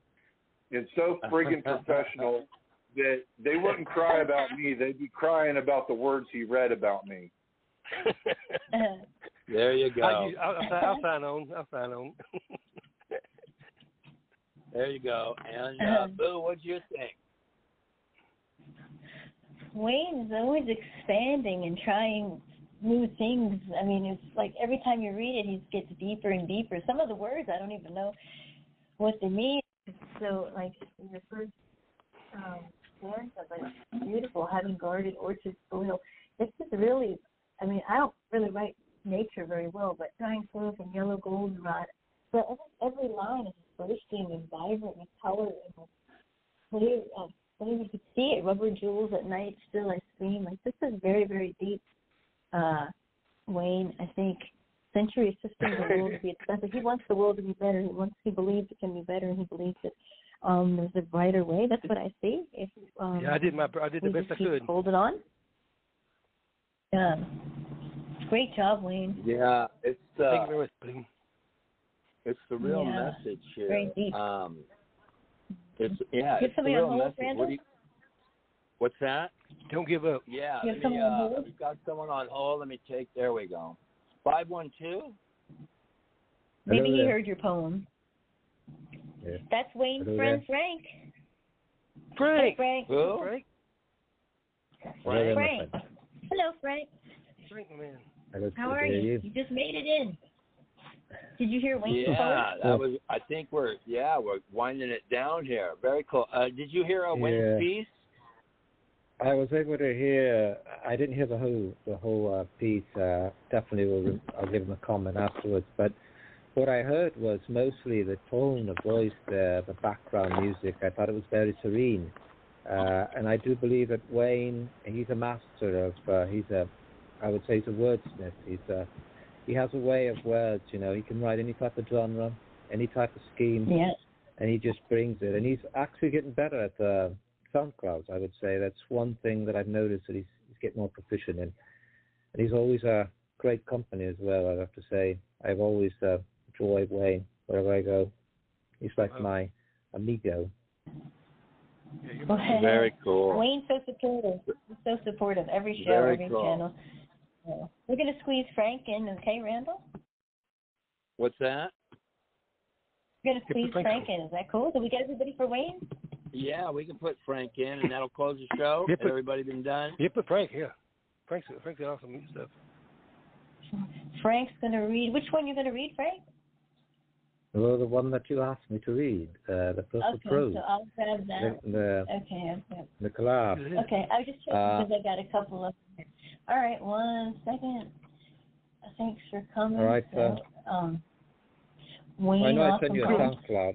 H: and so friggin' professional that they wouldn't cry about me. They'd be crying about the words he read about me.
J: There you go.
M: I'll sign on.
J: There you go. And Boo, what'd you think?
B: Wayne is always expanding and trying new things. I mean, it's like every time you read it, he gets deeper and deeper. Some of the words, I don't even know what they mean. So, like, in the first stanza, like, beautiful, having guarded orchard soil. This is really, I mean, I don't really write nature very well, but drying soil from yellow goldenrod. But every line is bursting and vibrant with color and clear. You could see it. Rubber jewels at night, still I scream. Like, this is very, very deep. Wayne, I think Century Systems the world to be expensive. He wants the world to be better. He believes it can be better, and he believes that there's a brighter way. That's what I see. If
M: I did the best I could.
B: Hold it on. Great job, Wayne.
J: Yeah, it's
M: thank you very much, Boo.
J: It's the real message here.
B: Very deep.
J: It's
B: you have
J: it's the
B: somebody
J: real
B: on hold,
J: message.
B: Randall?
J: What's that?
M: Don't give up.
J: Yeah,
B: you have someone on hold?
J: We've got someone on hold. Let me take. There we go. 512.
B: Maybe he heard your poem.
D: Yeah.
B: That's Wayne's friend Frank.
M: Frank.
B: Hey, Frank.
J: Who?
B: Frank. Hello, Frank.
M: Frank, my man.
B: How are you? You just made it in. Did you hear Wayne's poem?
J: Yeah, that was. I think we're winding it down here. Very cool. Did you hear Wayne's piece?
D: I was able to hear. I didn't hear the whole piece. Definitely, I'll give him a comment afterwards. But what I heard was mostly the tone of voice there, the background music. I thought it was very serene, and I do believe that Wayne, he's a master of. I would say he's a wordsmith. He has a way of words. You know, he can write any type of genre, any type of scheme, and he just brings it. And he's actually getting better at SoundCloud, I would say. That's one thing that I've noticed that he's getting more proficient in. And he's always a great company as well, I have to say. I've always enjoyed Wayne wherever I go. He's like my amigo.
J: Very cool.
B: Wayne's so supportive. He's so supportive. Every show,
J: Very
B: every
J: cool.
B: channel. We're going to squeeze Frank in, okay, Randall?
J: What's that?
B: We're going to squeeze Frank in. Is that cool? Did we get everybody for Wayne?
J: Yeah, we can put Frank in, and that'll close the show. Has everybody been done?
M: Yeah, put Frank, Frank's got awesome stuff.
B: Frank's going to read. Which one you going to read, Frank?
D: Well, the one that you asked me to read, the Purple Prose.
B: So I'll grab that.
D: The collab.
B: Okay, I was just checking because I got a couple of them here. All right, 1 second. Thanks for coming.
D: All right,
B: Wayne,
D: I know I sent you a SoundCloud.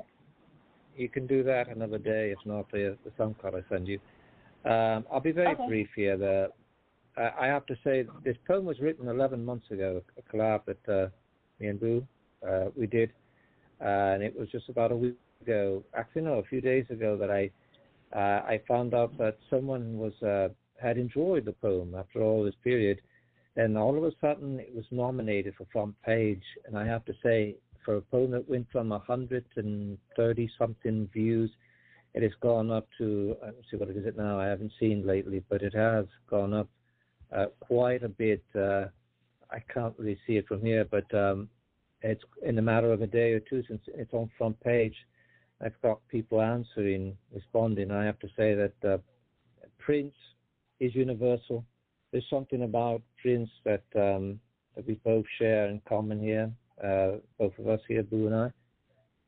D: You can do that another day, if not the SoundCloud I send you. I'll be very brief here. I have to say, this poem was written 11 months ago, a collab that me and Boo we did. And it was just about a week ago, actually no, a few days ago that I
P: I found out that someone had enjoyed the poem after all this period, and all of a sudden it was nominated for front page. And I have to say, for a poem that went from 130-something views, it has gone up to, let's see what it is now, I haven't seen lately, but it has gone up quite a bit. I can't really see it from here, but it's in a matter of a day or two since it's on front page. I've got people answering, responding. I have to say that Prince is universal. There's something about Prince that we both share in common here, both of us here, Boo and I.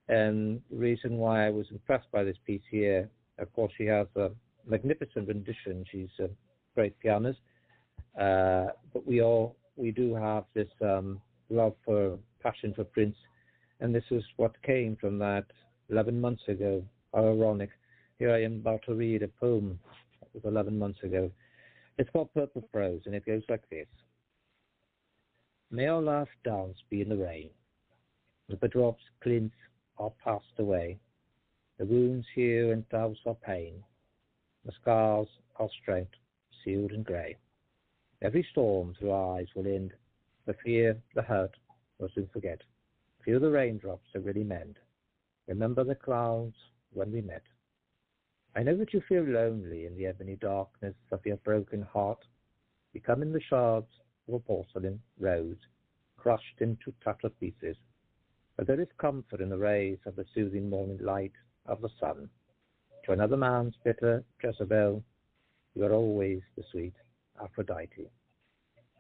P: And the reason why I was impressed by this piece here, of course, she has a magnificent rendition. She's a great pianist. But we do have this love for, passion for Prince. And this is what came from that 11 months ago. How ironic. Here I am about to read a poem that was 11 months ago. It's called Purple Prose, and it goes like this. May our last dance be in the rain. The drops glint are passed away. The wounds heal and douse our pain. The scars are strength, sealed in grey. Every storm through our eyes will end. The fear, the hurt, we'll soon forget. Feel the raindrops that really mend. Remember the clouds when we met. I know that you feel lonely in the ebony darkness of your broken heart. You come in the shards of a porcelain rose, crushed into tattered pieces. But there is comfort in the rays of the soothing morning light of the sun. To another man's bitter Jezebel, you are always the sweet Aphrodite.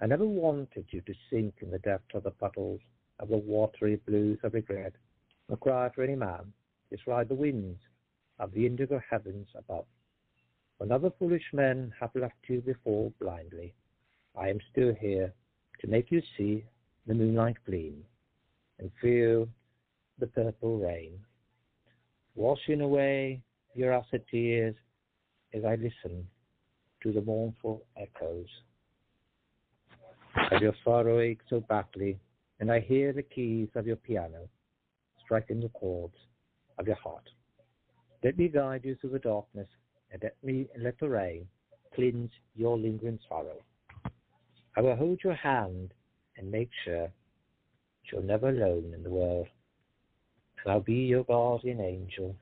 P: I never wanted you to sink in the depth of the puddles of the watery blues of regret, or cry for any man, just ride the winds of the indigo heavens above. When other foolish men have left you before blindly, I am still here to make you see the moonlight gleam and feel the purple rain, washing away your acid tears as I listen to the mournful echoes of your sorrow ache so badly, and I hear the keys of your piano striking the chords of your heart. Let me guide you through the darkness, and let the rain cleanse your lingering sorrow. I will hold your hand and make sure you're never alone in the world, and I'll be your guardian angel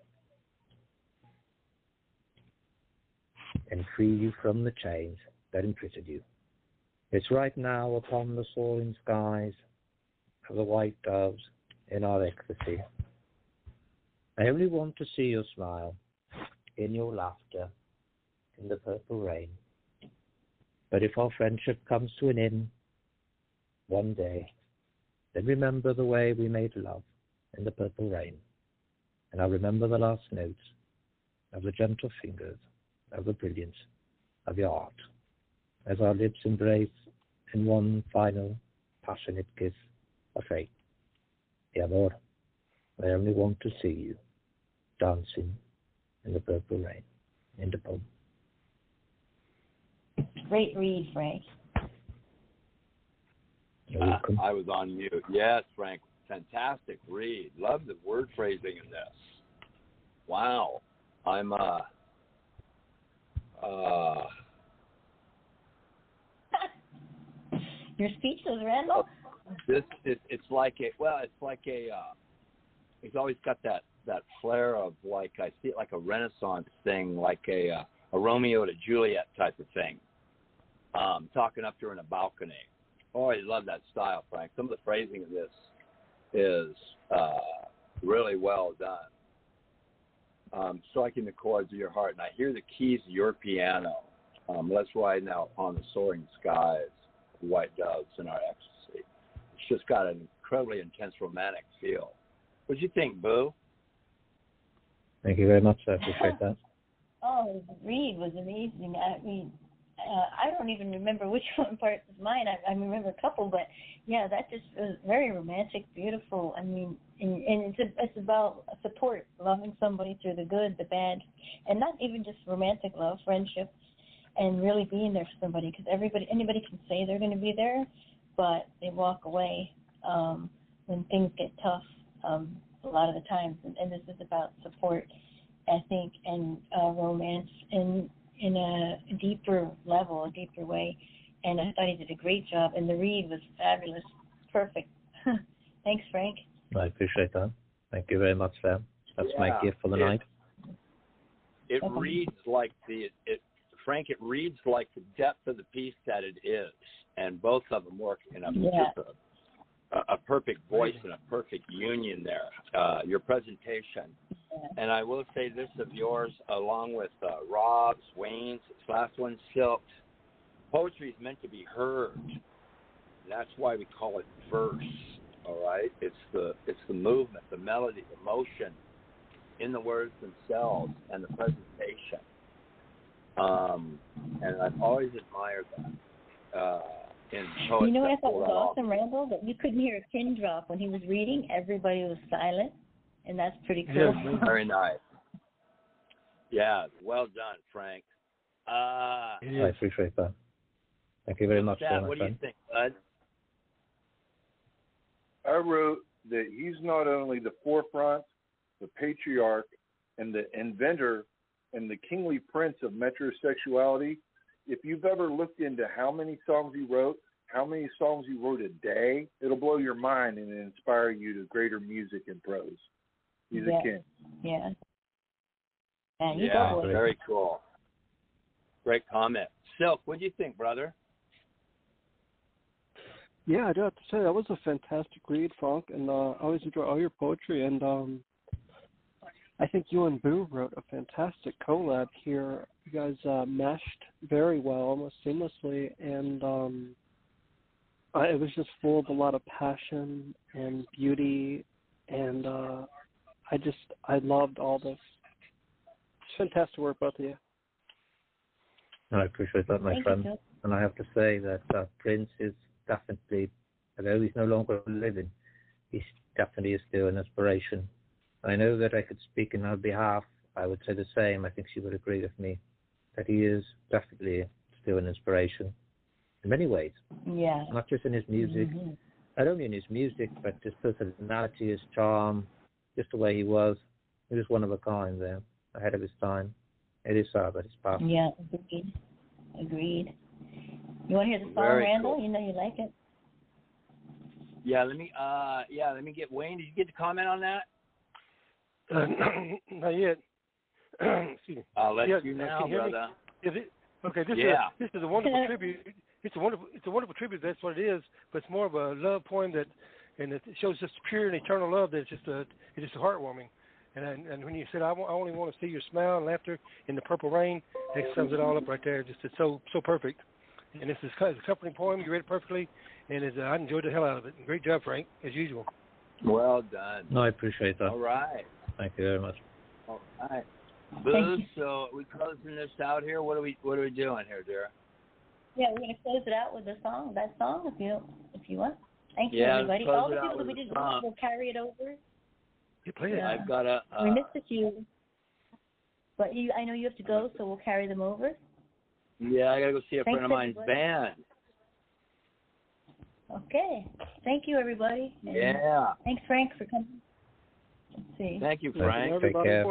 P: and free you from the chains that imprison you. It's right now upon the soaring skies of the white doves in our ecstasy. I only want to see your smile, in your laughter, in the purple rain. But if our friendship comes to an end one day, then remember the way we made love in the purple rain. And I'll remember the last notes of the gentle fingers, of the brilliance of your art, as our lips embrace in one final passionate kiss of fate. Amor, I only want to see you dancing in the purple rain, in the poem.
B: Great read, Frank.
J: I was on mute. Yes, Frank. Fantastic read. Love the word phrasing in this. Wow. I'm
B: You're speechless, Randall.
J: It's like it's always got that flair of, like, I see it like a Renaissance thing, like a Romeo to Juliet type of thing. Talking up to her in a balcony. Oh, I love that style, Frank. Some of the phrasing of this is really well done. Striking the chords of your heart, and I hear the keys of your piano. Let's ride now upon the soaring skies, white doves in our ecstasy. It's just got an incredibly intense romantic feel. What do you think, Boo?
P: Thank you very much. I appreciate that.
B: Oh, the read was amazing. I mean, I don't even remember which one part was mine. I remember a couple, but yeah, that just was very romantic, beautiful. I mean, and it's about support, loving somebody through the good, the bad, and not even just romantic love, friendship, and really being there for somebody. Because anybody can say they're going to be there, but they walk away when things get tough a lot of the times. And this is about support I think, and romance in a deeper level, a deeper way. And I thought he did a great job. And the read was fabulous, perfect. Thanks, Frank.
P: I appreciate that. Thank you very much, Sam. That's my gift for the night.
J: It reads like Frank. It reads like the depth of the piece that it is, and both of them work in just a perfect voice and a perfect union there. Your presentation, and I will say this of yours, along with Rob's, Wayne's, this last one, Silk's. Poetry is meant to be heard. That's why we call it verse. All right, it's the movement, the melody, the motion in the words themselves and the presentation. And I've always admired that in poets.
B: You know what I thought was awesome, Randall? That you couldn't hear a pin drop when he was reading. Everybody was silent, and that's pretty cool.
J: Very nice. Yeah, well done, Frank.
P: I appreciate that. Thank you very much.
J: Dad, what do you think, bud?
H: I wrote that he's not only the forefront, the patriarch, and the inventor and the kingly prince of metrosexuality. If you've ever looked into how many songs he wrote, how many songs he wrote a day, it'll blow your mind and inspire you to greater music and prose. He's a king.
B: Yeah.
J: Very cool. Great comment. Silk, what do you think, brother?
K: Yeah, I do have to say that was a fantastic read, Frank, and I always enjoy all your poetry. And I think you and Boo wrote a fantastic collab here. You guys meshed very well, almost seamlessly, and it was just full of a lot of passion and beauty, and I loved all this. It's fantastic work, both of you.
P: I appreciate that, my friend. And I have to say that Prince is definitely, although he's no longer living, he definitely is still an inspiration. I know that I could speak in her behalf. I would say the same. I think she would agree with me that he is definitely still an inspiration in many ways.
B: Yeah.
P: Not just in his music, not only in his music, but his personality, his charm, just the way he was. He was one of a kind there, ahead of his time. It is sad, but it's powerful.
B: Yeah, agreed. You want to hear the song, Randall? Cool. You know you like it.
J: Yeah, let me get Wayne. Did you get to comment on that?
M: Not yet. Excuse me.
J: I'll let you know, brother.
M: This is a wonderful tribute. It's a wonderful tribute. That's what it is. But it's more of a love poem and it shows just pure and eternal love. That's just heartwarming. And when you said I only want to see your smile and laughter in the purple rain, it sums it all up right there. It's so perfect. And this is a accompanying poem. You read it perfectly, and I enjoyed the hell out of it. Great job, Frank, as usual.
J: Well done.
P: No, I appreciate that.
J: All right.
P: Thank you very much.
J: All right. Boo, so we closing this out here. What are we doing here, dear?
B: Yeah, we're gonna close it out with that song, if you want. Thank you, everybody. All the people that we did will carry it over.
J: I've got a.
B: We missed a few, but I know you have to go, so we'll carry them over.
J: Yeah, I gotta go see a friend of mine's band.
B: Okay. Thank you, everybody. And thanks, Frank, for coming. Let's see.
J: Thank you, Frank.
P: Take care.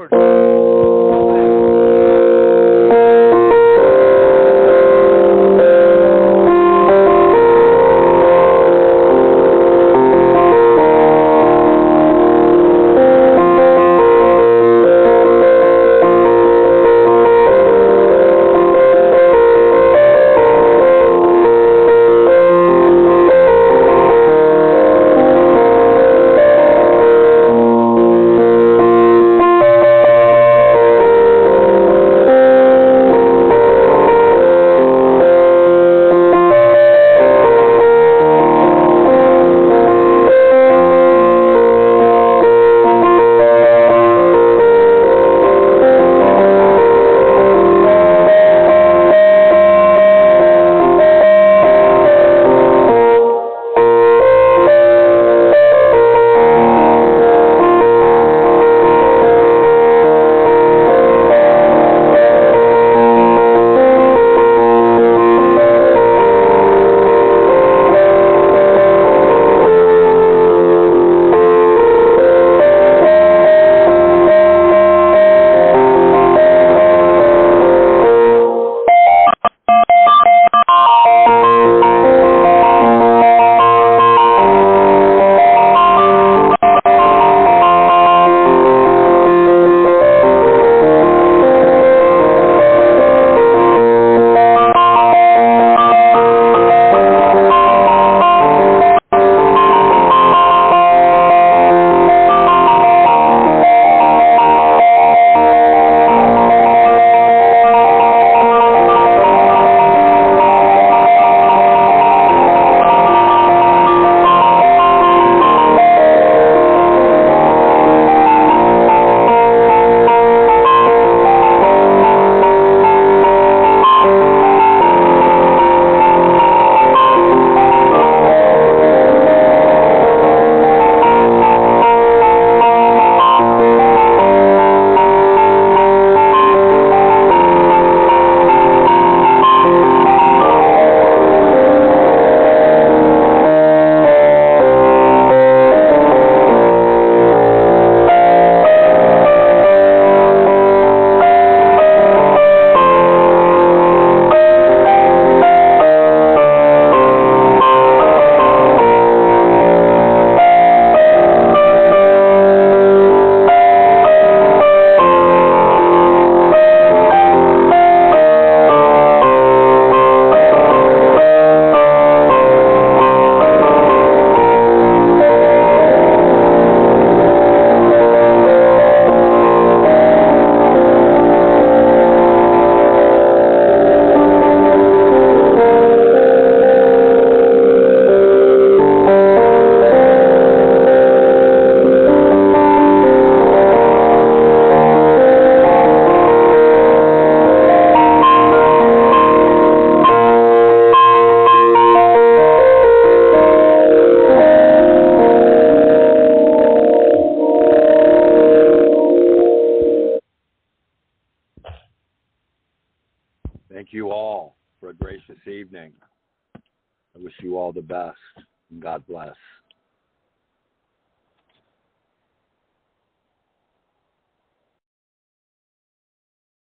N: thank you all for a gracious evening. I wish you all the best, and God bless.